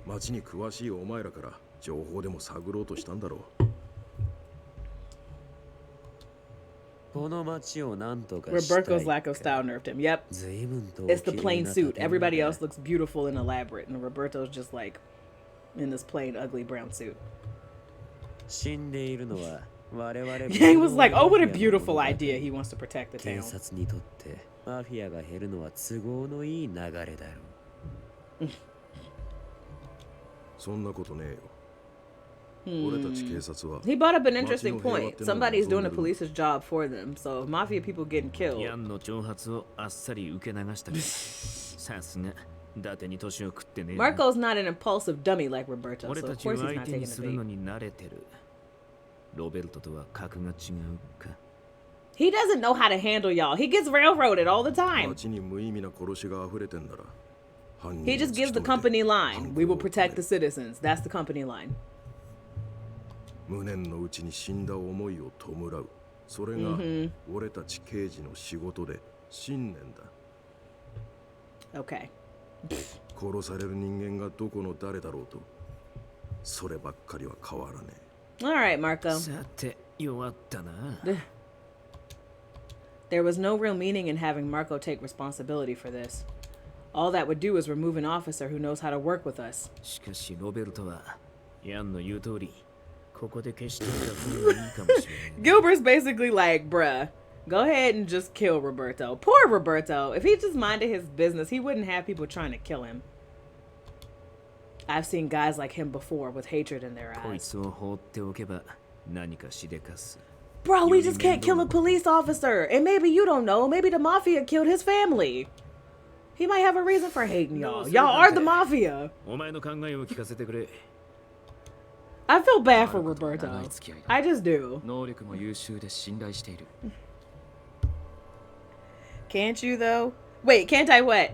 町に詳しいお前らから情報でも探ろうとしたんだろう。 Roberto's lack of style nerfed him. Yep. It's the plain suit. Everybody else looks beautiful and elaborate. And Roberto's just like, in this plain, ugly brown suit. 死んでいるのは我々 Yang was like, oh, what a beautiful idea. He wants to protect the 警 town. 察にとってマフィアが減るのは都合のいい流れだろう。そんなことねえよ。俺たち警察は He brought up an interesting point. Somebody's doing the police's job for them. So if mafia people getting killed. ヤンの挑発をあっさり受け流したけど、さすが伊達に年を食ってねえな。 Marco's not an impulsive dummy like Roberto, 俺 so た of ちを course he's 相 not 手に taking す the るの bait. に慣れてる。ロベルトとは格が違うか。 He doesn't know how to handle y'all. He gets railroaded all the time. 街に無意味な殺しが溢れてんだら。 He just gives the company line. We will protect the citizens. That's the company line. 無念のうちに死んだ思いを弔う。それが俺たち刑事の仕事で信念だ。 Okay. 殺される人間がどこの誰だろうと、そればっかりは変わらねえ。 All right, Marco. さて、弱ったな。 There was no real meaning in having Marco take responsibility for this. All that would do is remove an officer who knows how to work with us. しかしロベルトはヤンの言う通り、ここで消しておいた方がいいかもしれない。 Gilbert's basically like, bruh, go ahead and just kill Roberto. Poor Roberto. If he just minded his business, he wouldn't have people trying to kill him. I've seen guys like him before with hatred in their こい eyes. つを放っておけば何かしでかす。 Bro, we just can't kill a police officer. And maybe you don't know. Maybe the mafia killed his family. He might have a reason for hating y'all. Y'all are the mafia. お前の考えを聞かせてくれ。 I feel bad for Roberto. I just do. 能力も優秀で信頼している。 Can't you though? Wait, can't I what?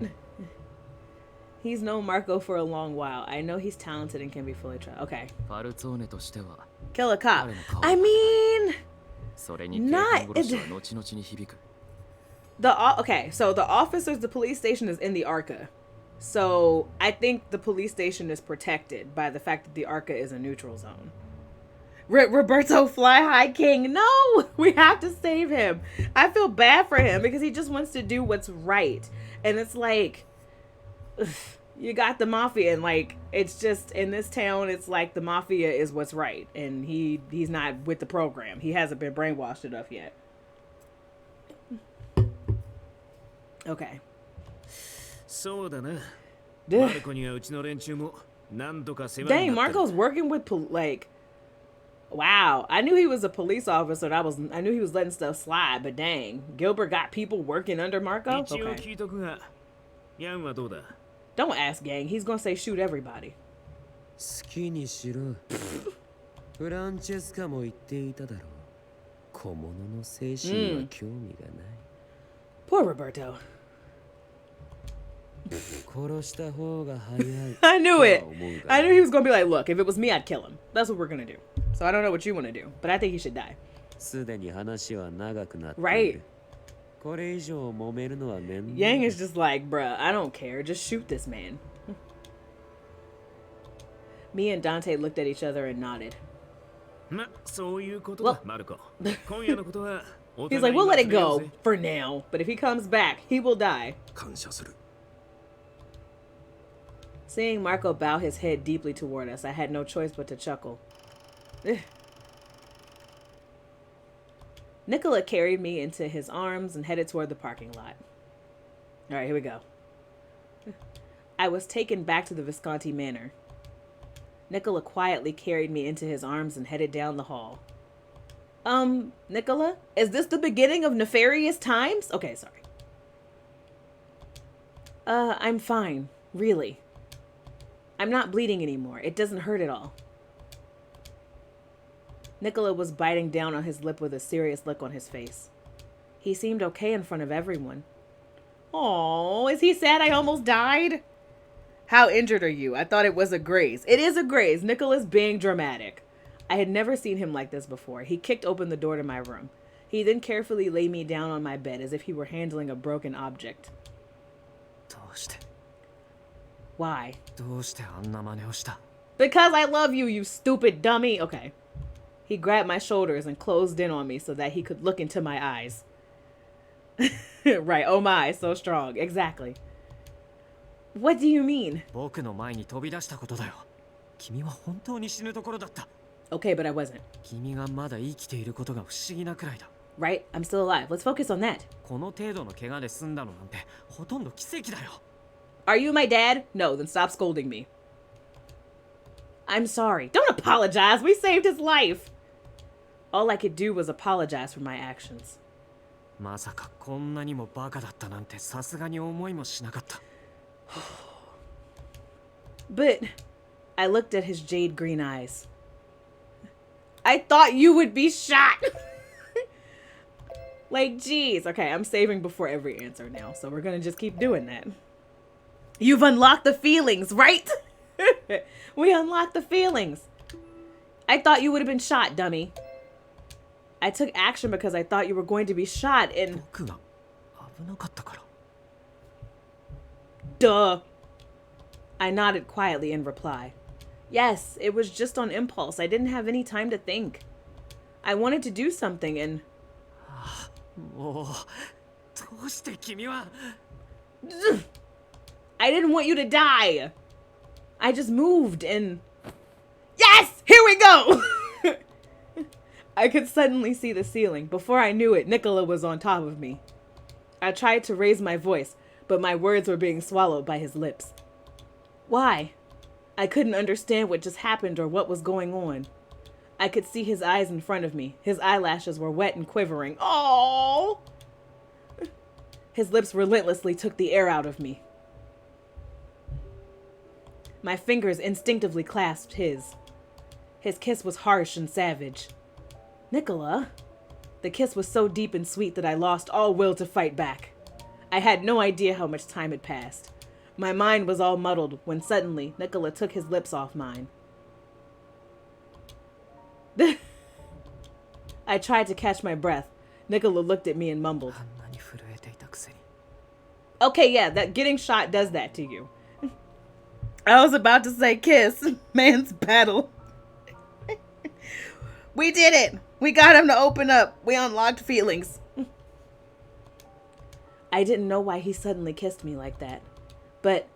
He's known Marco for a long while. I know he's talented and can be fully trusted. Okay. ファルツォーネとしては Kill a cop. I mean, それに警官殺しは後々に響く。 okay, so the officers, the police station is in the Arca. So I think the police station is protected by the fact that the Arca is a neutral zone. Roberto Fly High King, no, we have to save him. I feel bad for him because he just wants to do what's right. And it's like, ugh, you got the mafia, and like, it's just in this town, it's like the mafia is what's right. And he's not with the program. He hasn't been brainwashed enough yet. Okay. そうだな。 Dang, マルコにはうちの連中も何度か世話になった。 Marco's working with like, wow. I knew he was a police officer. And I knew he was letting stuff slide, but dang, Gilbert got people working under Marco. 一応 Okay. 聞いとくが、ヤンはどうだ? Don't ask, gang. He's gonna say shoot everybody. 好きにしろ。フランチェスカも言っていただろう。小物の精神には興味がない。 Poor Roberto. 殺した方が早い。 I knew it. I knew he was gonna be like, look, if it was me, I'd kill him. That's what we're gonna do. So I don't know what you want to do, but I think he should die. すでに話は長くなっている。 Right. これ以上揉めるのは面倒。 Yang is just like, bruh, I don't care. Just shoot this man. Me and Dante looked at each other and nodded. ま、そういうことだ、マルコ。今夜のことはお He's 互い like, we'll let it 忘れよう go ぜ。 for now, but if he comes back, he will die. 感謝する。 Seeing Marco bow his head deeply toward us, I had no choice but to chuckle. Nicola carried me into his arms and headed toward the parking lot. All right, here we go. I was taken back to the Visconti Manor. Nicola quietly carried me into his arms and headed down the hall. Nicola, is this the beginning of nefarious times? Okay, sorry. I'm fine, really. I'm not bleeding anymore. It doesn't hurt at all. Nicola was biting down on his lip with a serious look on his face. He seemed okay in front of everyone. Oh, is he sad I almost died? How injured are you? I thought it was a graze. It is a graze. Nicola's being dramatic. I had never seen him like this before. He kicked open the door to my room. He then carefully laid me down on my bed as if he were handling a broken object. Why? Because I love you, you stupid dummy. Okay. He grabbed my shoulders and closed in on me so that he could look into my eyes. Right. Oh my, so strong. Exactly. What do you mean? 僕の前に飛び出したことだよ。君は本当に死ぬところだった。 Okay, but I wasn't. 君がまだ生きていることが不思議なくらいだ。 Right? I'm still alive. Let's focus on that. この程度の怪我で済んだのなんてほとんど奇跡だよ。 Are you my dad? No, then stop scolding me. I'm sorry. Don't apologize. We saved his life. All I could do was apologize for my actions. まさかこんなにもバカだったなんてさすがに思いもしなかった。 But I looked at his jade green eyes. I thought you would be shot. Like, geez. Okay, I'm saving before every answer now, so we're gonna just keep doing that. You've unlocked the feelings, right? We unlocked the feelings. I thought you would have been shot, dummy. I took action because I thought you were going to be shot and... Duh. I nodded quietly in reply. Yes, it was just on impulse. I didn't have any time to think. I wanted to do something and... I didn't want you to die. I just moved and... Yes! Here we go! I could suddenly see the ceiling. Before I knew it, Nicola was on top of me. I tried to raise my voice, but my words were being swallowed by his lips. Why? I couldn't understand what just happened or what was going on. I could see his eyes in front of me. His eyelashes were wet and quivering. Oh! His lips relentlessly took the air out of me. My fingers instinctively clasped his. His kiss was harsh and savage. Nicola. The kiss was so deep and sweet that I lost all will to fight back. I had no idea how much time had passed. My mind was all muddled when suddenly Nicola took his lips off mine. I tried to catch my breath. Nicola looked at me and mumbled. Okay, yeah, that getting shot does that to you. I was about to say kiss. Man's battle. We did it. We got him to open up. We unlocked feelings. I didn't know why he suddenly kissed me like that. But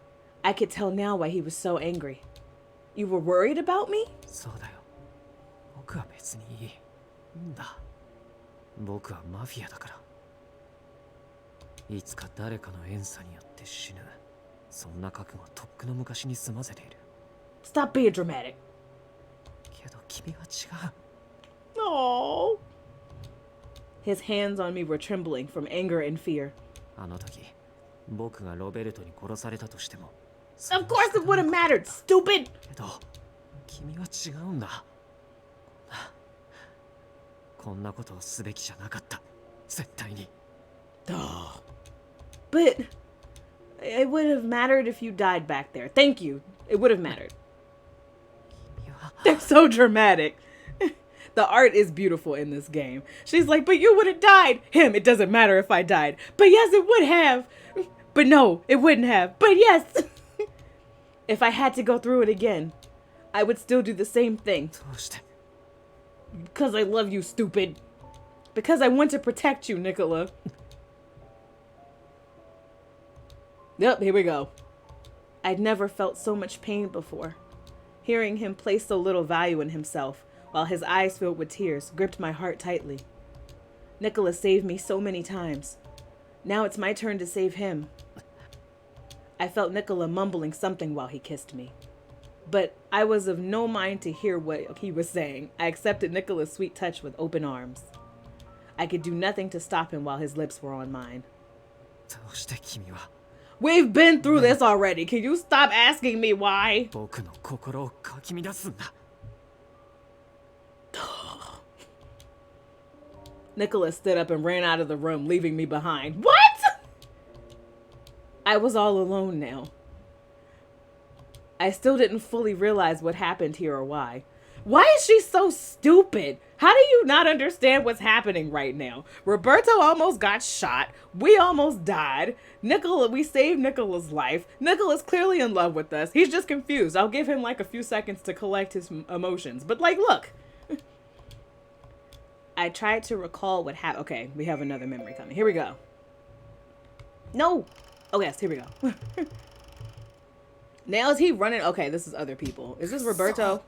I could tell now why he was so angry. You were worried about me? そうだよ。僕は別にいい。いいんだ。僕はマフィアだから。いつか誰かの怨嗟によって死ぬ。そんな覚悟はとっくの昔に済ませている。Stop being dramatic. けど君は違う。Oh. His hands on me were trembling from anger and fear. あの時、僕がロベルトに殺されたとしても。Of course it would have mattered, stupid! けど、君は違うんだ。こんなことをすべきじゃなかった。絶対に。But it would have mattered if you died back there. Thank you. It would have mattered. They're so dramatic. The art is beautiful in this game. She's like, but you would have died. Him, it doesn't matter if I died. But yes, it would have. But no, it wouldn't have. But yes. If I had to go through it again, I would still do the same thing. Because I love you, stupid. Because I want to protect you, Nicola. Yep, here we go. I'd never felt so much pain before. Hearing him place so little value in himself, while his eyes filled with tears, gripped my heart tightly. Nicola saved me so many times. Now it's my turn to save him. I felt Nicola mumbling something while he kissed me. But I was of no mind to hear what he was saying. I accepted Nicola's sweet touch with open arms. I could do nothing to stop him while his lips were on mine. We've been through this already. Can you stop asking me why? Nicola stood up and ran out of the room, leaving me behind. What? I was all alone now. I still didn't fully realize what happened here or why. Why is she so stupid? How do you not understand what's happening right now? Roberto almost got shot. We almost died. Nicola, we saved Nicola's life. Nicola's clearly in love with us. He's just confused. I'll give him like a few seconds to collect his emotions. But like, look. I tried to recall what happened. Okay, we have another memory coming. Here we go. No. Oh yes, here we go. Now is he running? Okay, this is other people. Is this Roberto?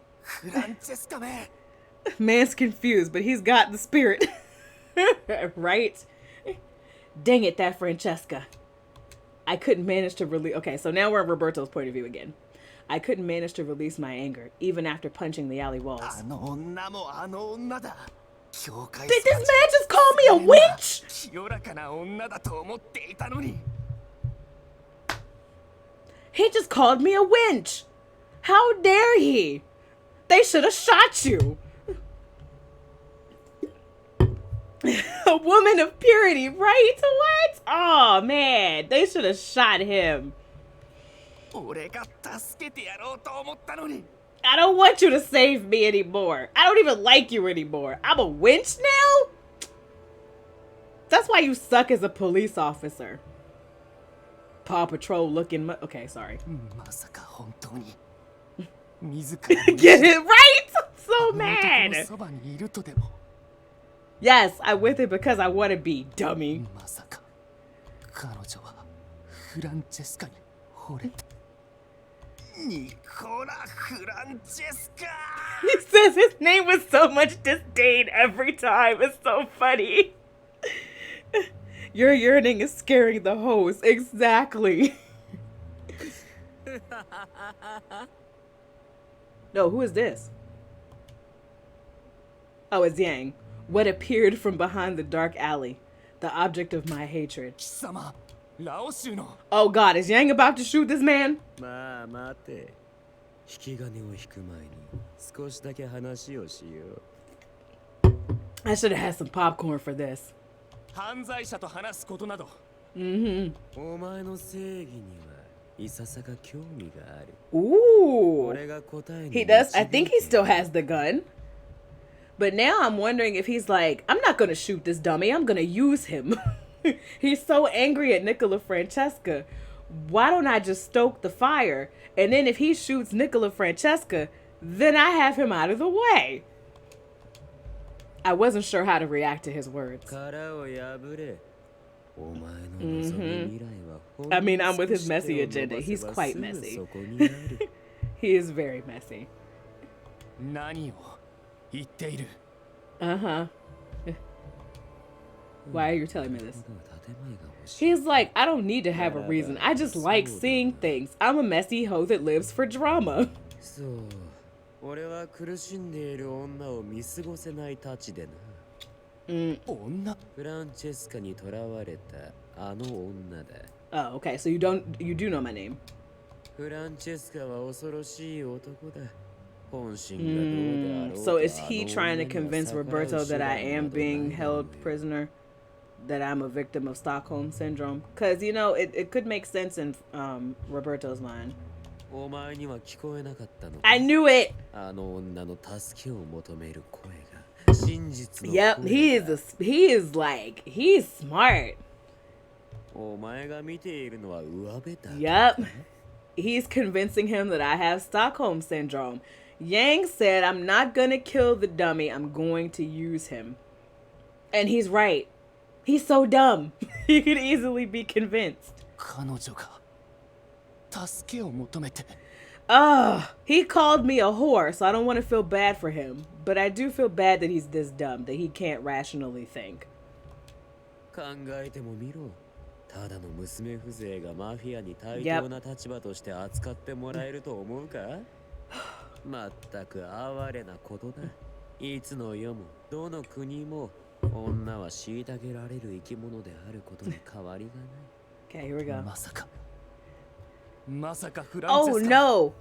Man's confused, but he's got the spirit. Right? Dang it, that Francesca. I couldn't manage to release... Okay, so now we're in Roberto's point of view again. I couldn't manage to release my anger, even after punching the alley walls. Did this man just call me a witch? He just called me a wench. How dare he? They should have shot you. A woman of purity, right? What? Oh, man. They should have shot him. I don't want you to save me anymore. I don't even like you anymore. I'm a wench now? That's why you suck as a police officer. Paw Patrol looking... Okay, sorry. Get it right? I'm so mad. Yes, I'm with it because I want to be, dummy. Nicola Francesca. He says his name with so much disdain every time. It's so funny. Your yearning is scaring the host. Exactly. No, who is this? Oh, it's Yang. What appeared from behind the dark alley. The object of my hatred. Oh God, is Yang about to shoot this man? I should have had some popcorn for this. Ooh. He does. I think he still has the gun. But now I'm wondering if he's like, I'm not going to shoot this dummy. I'm going to use him. He's so angry at Nicola Francesca. Why don't I just stoke the fire? And then if he shoots Nicola Francesca, then I have him out of the way. I wasn't sure how to react to his words. I mean, I'm with his messy agenda. He's quite messy. He is very messy. Uh-huh. Why are you telling me this? He's like, I don't need to have a reason. I just like seeing things. I'm a messy hoe that lives for drama. Oh, okay. So you do know my name. So is he trying to convince Roberto that I am being held prisoner? That I'm a victim of Stockholm Syndrome? Because, you know, it could make sense in Roberto's mind. I knew it! Yep, he's smart. Yep. He's convincing him that I have Stockholm Syndrome. Yang said, I'm not going to kill the dummy. I'm going to use him. And he's right. He's so dumb. He could easily be convinced. He called me a whore, so I don't want to feel bad for him. But I do feel bad that he's this dumb, that he can't rationally think. Okay, here we go. Oh no!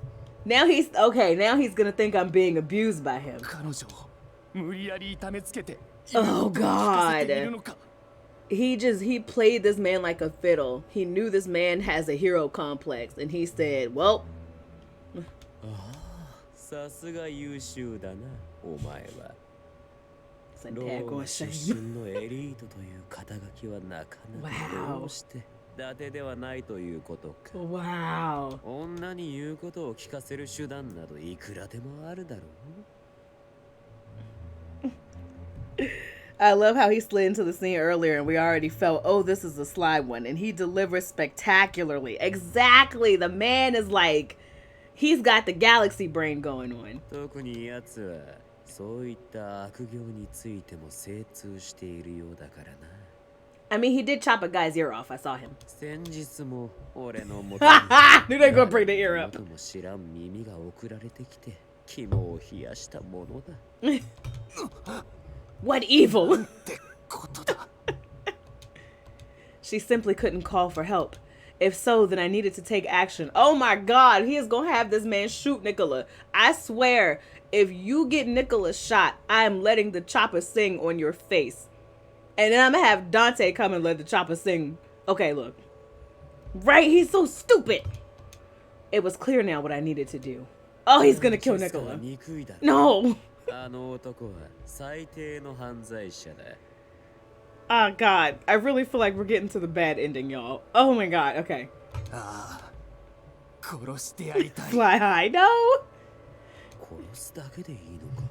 Now he's gonna think I'm being abused by him. Oh God. He played this man like a fiddle. He knew this man has a hero complex, and he said, well. Wow. Wow. I love how he slid into the scene earlier and we already felt, oh, this is a sly one. And he delivers spectacularly. Exactly. The man is like He's got the galaxy brain going on. 特に奴はそういった悪行についても精通しているようだからな。I mean, he did chop a guy's ear off. I saw him. 先日も俺の元 Knew they gonna bring the ear up. も知らん耳が送られてきて肝を冷やしたものだ。What evil? She simply couldn't call for help. If so, then I needed to take action. Oh my God, he is gonna have this man shoot Nicola. I swear, if you get Nicola shot, I am letting the chopper sing on your face. And then I'm gonna have Dante come and let the chopper sing. Okay, look. Right? He's so stupid. It was clear now what I needed to do. Oh, he's gonna kill Nicola. No. あの男は最低の犯罪者だ。 Oh God, I really feel like we're getting to the bad ending, y'all. Oh my God, okay. Fly high, no. 殺すだけでいいのか?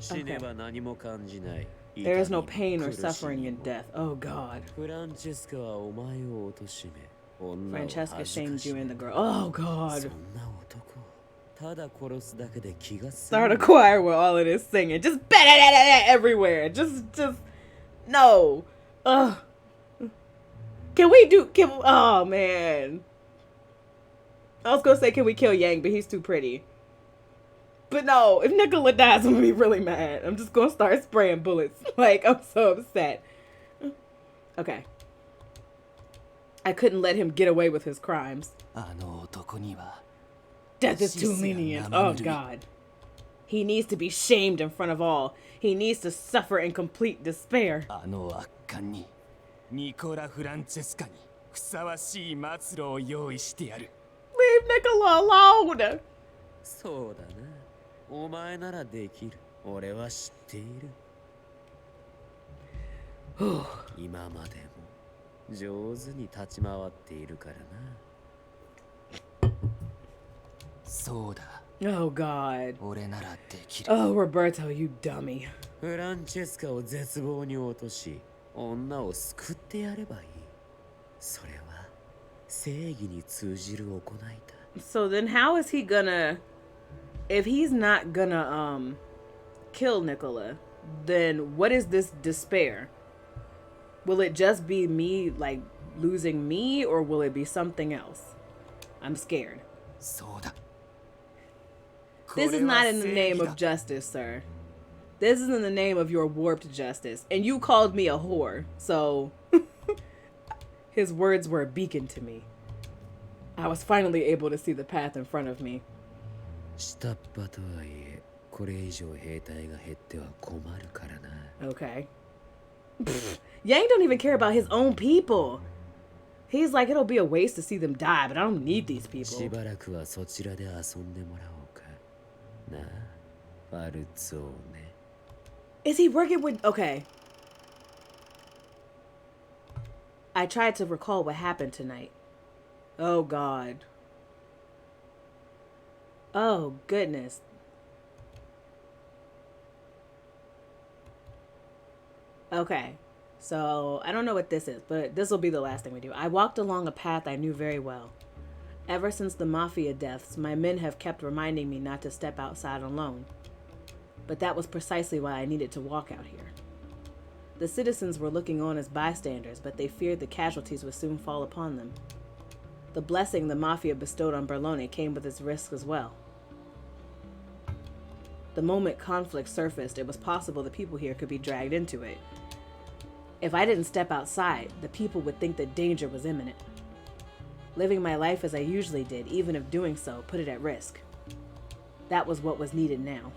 死ねば何も感じない。 There is no pain or suffering in death. Oh God. フランチェスカはお前を貶め、女を Francesca shamed you and the girl. Oh God. そんな男。 ただ殺すだけで気が済む。 Start a choir with all of this singing. Just everywhere. Just no. Ugh. Can oh man. I was gonna say can we kill Yang, but he's too pretty. But no, if Nicola dies, I'm gonna be really mad. I'm just gonna start spraying bullets. Like, I'm so upset. Okay. I couldn't let him get away with his crimes. Death is too lenient. Oh God. He needs to be shamed in front of all. He needs to suffer in complete despair. Nicola Francesca にふさわしい末路を用意してやる。 Leave Nicola alone. そうだな。お前ならできる。俺は知っている。今までも上手に立ち回っているからな。そうだ。 Oh God. 俺ならできる。 Oh Roberto, you dummy. フランチェスカを絶望に落とし、女を救ってやればいい。それは正義に通じる行いだ。 So then how is he gonna, if he's not gonna kill Nicola, then what is this despair? Will it just be me like losing me, or will it be something else? I'm scared. そうだ。 This is not in the name of justice, sir. This is in the name of your warped justice. And you called me a whore. So his words were a beacon to me. I was finally able to see the path in front of me. 下っ端とはいえ、これ以上兵隊が減っては困るからな。 Okay. Yang don't even care about his own people. He's like, it'll be a waste to see them die, but I don't need these people. しばらくはそちらで遊んでもらおうか。なあ、ファルツォーネ。 Is he working with... Okay. I tried to recall what happened tonight. Oh, God. Oh, goodness. Okay. So, I don't know what this is, but this will be the last thing we do. I walked along a path I knew very well. Ever since the Mafia deaths, my men have kept reminding me not to step outside alone. But that was precisely why I needed to walk out here. The citizens were looking on as bystanders, but they feared the casualties would soon fall upon them. The blessing the Mafia bestowed on Berlone came with its risks as well. The moment conflict surfaced, it was possible the people here could be dragged into it. If I didn't step outside, the people would think that danger was imminent. Living my life as I usually did, even if doing so, put it at risk. That was what was needed now.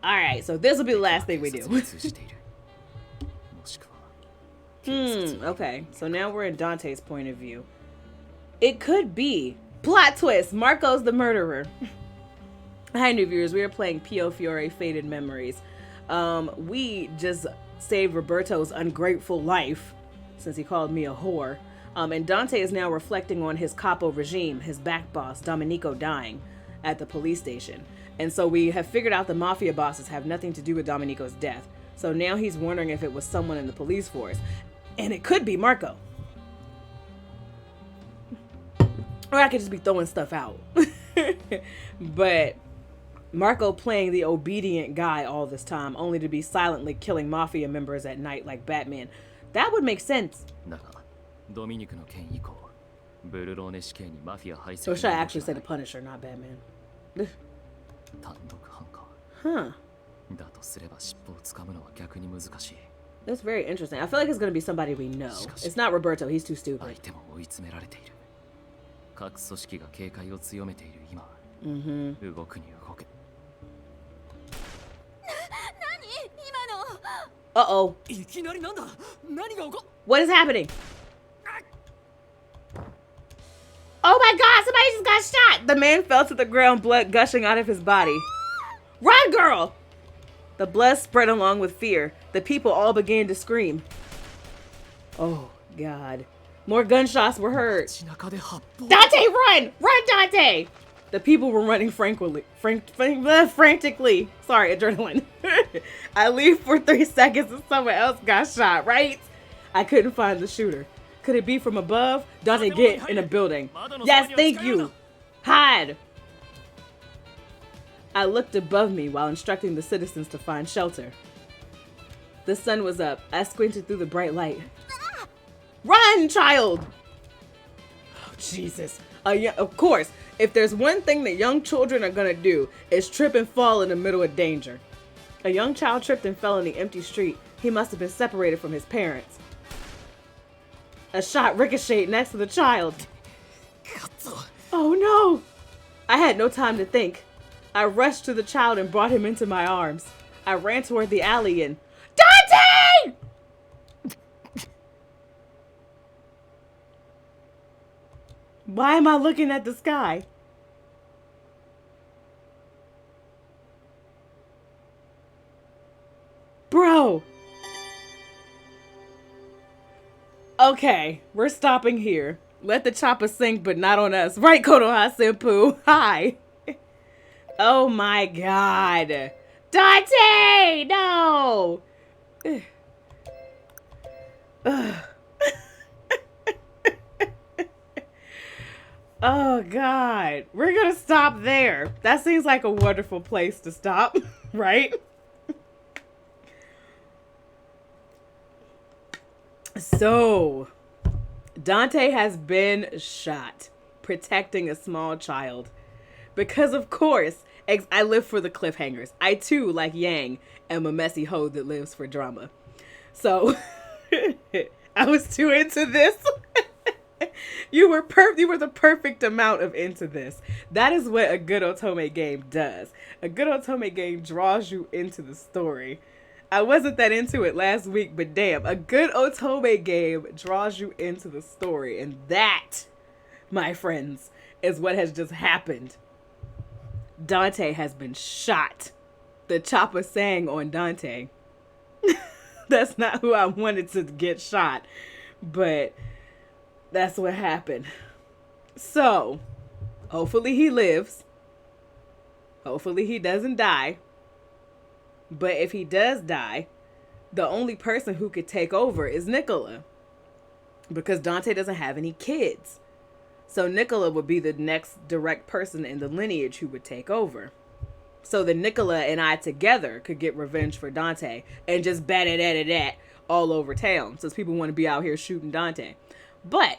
Alright, so this will be the last thing we do. Okay, so now we're in Dante's point of view. It could be. Plot twist! Marco's the murderer. Hi, new viewers. We are playing Piofiore Faded Memories. We just saved Roberto's ungrateful life, since he called me a whore. And Dante is now reflecting on his capo regime, his back boss, Domenico, dying at the police station. And so we have figured out the Mafia bosses have nothing to do with Domenico's death. So now he's wondering if it was someone in the police force. And it could be Marco. Or I could just be throwing stuff out. But Marco playing the obedient guy all this time, only to be silently killing mafia members at night like Batman. That would make sense. So should I actually say the Punisher, not Batman? Huh. That's very interesting. I feel like it's going to be somebody we know. It's not Roberto. He's too stupid. Uh-oh. What is happening? Oh my god, somebody just got shot! The man fell to the ground, blood gushing out of his body. Run, girl! The blood spread along with fear. The people all began to scream. Oh, God. More gunshots were heard. Dante, run! Run, Dante! The people were running frantically. Sorry, adrenaline. I leave for 3 seconds and someone else got shot, right? I couldn't find the shooter. Could it be from above? Dante, get in a building. Yes, thank you. Hide. I looked above me while instructing the citizens to find shelter. The sun was up. I squinted through the bright light. Run, child! Oh, Jesus. Of course, if there's one thing that young children are gonna do, it's trip and fall in the middle of danger. A young child tripped and fell in the empty street. He must have been separated from his parents. A shot ricocheted next to the child. Oh no! I had no time to think. I rushed to the child and brought him into my arms. I ran toward the alley and... Dante! Why am I looking at the sky? Bro! Okay, we're stopping here. Let the chopper sink, but not on us. Right, Konoha Senpu? Hi! Oh my god. Dante! No! Oh god. We're gonna stop there. That seems like a wonderful place to stop, right? So, Dante has been shot, protecting a small child. Because of course, I live for the cliffhangers. I too, like Yang, am a messy hoe that lives for drama. So, I was too into this. You were the perfect amount of into this. That is what a good Otome game does. A good Otome game draws you into the story. I wasn't that into it last week, but damn, a good Otome game draws you into the story. And that, my friends, is what has just happened. Dante has been shot. The chopper sang on Dante. That's not who I wanted to get shot, but that's what happened. So, hopefully he lives. Hopefully he doesn't die. But if he does die, the only person who could take over is Nicola. Because Dante doesn't have any kids. So Nicola would be the next direct person in the lineage who would take over. So that Nicola and I together could get revenge for Dante and just bat it all over town. Since people want to be out here shooting Dante. But,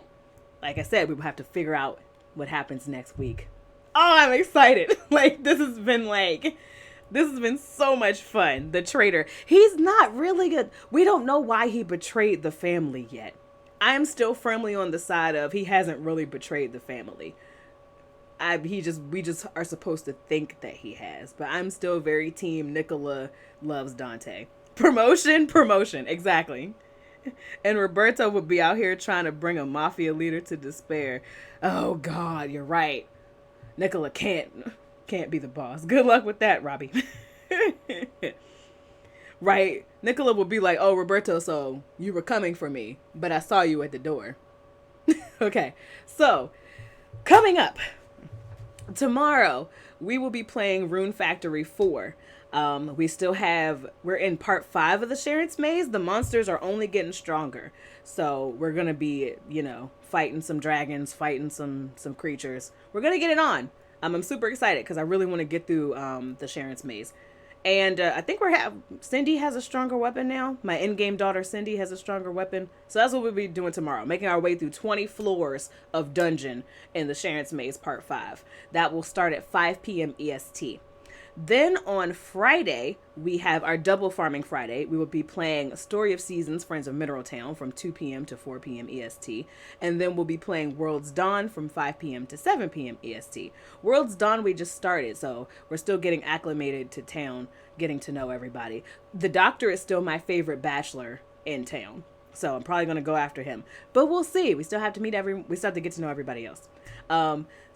like I said, we will have to figure out what happens next week. Oh, I'm excited. This has been so much fun. The traitor. He's not really good. We don't know why he betrayed the family yet. I'm still firmly on the side of he hasn't really betrayed the family. We just are supposed to think that he has. But I'm still very team Nicola loves Dante. Promotion. Exactly. And Roberto would be out here trying to bring a mafia leader to despair. Oh God, you're right. Nicola can't be the boss. Good luck with that, Robbie. Right? Nicola would be like, oh, Roberto, so you were coming for me, but I saw you at the door. Okay, so coming up tomorrow, we will be playing Rune Factory 4. We're in part 5 of the Sharon's Maze. The monsters are only getting stronger. So we're going to be, fighting some dragons, fighting some creatures. We're going to get it on. I'm super excited because I really want to get through the Sharon's Maze. And I think Cindy has a stronger weapon now. My in-game daughter Cindy has a stronger weapon. So that's what we'll be doing tomorrow. Making our way through 20 floors of dungeon in the Sharon's Maze part 5. That will start at 5 p.m. EST. Then on Friday, we have our double farming Friday. We will be playing Story of Seasons, Friends of Mineral Town from 2 p.m. to 4 p.m. EST. And then we'll be playing World's Dawn from 5 p.m. to 7 p.m. EST. World's Dawn, we just started, so we're still getting acclimated to town, getting to know everybody. The Doctor is still my favorite bachelor in town, so I'm probably going to go after him. But we'll see. We still have to get to know everybody else.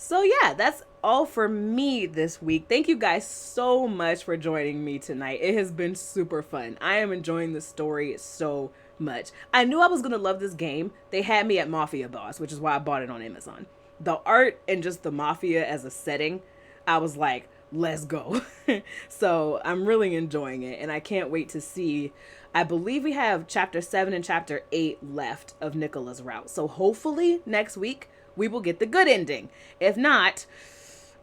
So yeah, that's all for me this week. Thank you guys so much for joining me tonight. It has been super fun. I am enjoying the story so much. I knew I was going to love this game. They had me at Mafia Boss, which is why I bought it on Amazon. The art and just the Mafia as a setting, I was like, let's go. So I'm really enjoying it, and I can't wait to see. I believe we have chapter 7 and chapter 8 left of Nicola's route. So hopefully next week we will get the good ending. If not,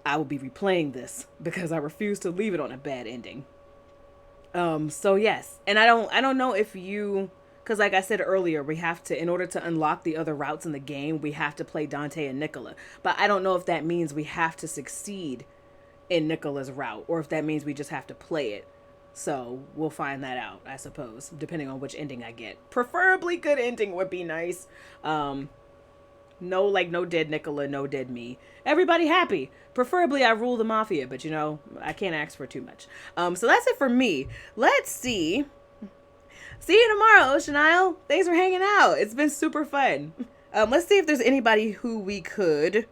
I will be replaying this because I refuse to leave it on a bad ending. So yes, and I don't know if because like I said earlier, we have to, in order to unlock the other routes in the game, we have to play Dante and Nicola. But I don't know if that means we have to succeed in Nicola's route or if that means we just have to play it. So we'll find that out, I suppose, depending on which ending I get. Preferably good ending would be nice. No dead Nicola, no dead me. Everybody happy. Preferably I rule the Mafia, but I can't ask for too much. So that's it for me. Let's see. See you tomorrow, Ocean Isle. Thanks for hanging out. It's been super fun. Let's see if there's anybody who we could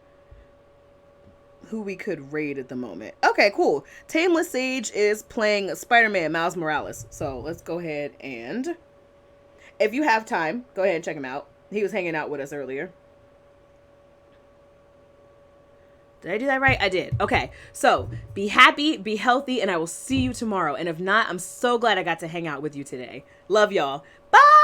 raid at the moment. Okay, cool. Tameless Sage is playing Spider-Man Miles Morales. So let's go ahead and, if you have time, go ahead and check him out. He was hanging out with us earlier. Did I do that right? I did. Okay. So be happy, be healthy, and I will see you tomorrow. And if not, I'm so glad I got to hang out with you today. Love y'all. Bye!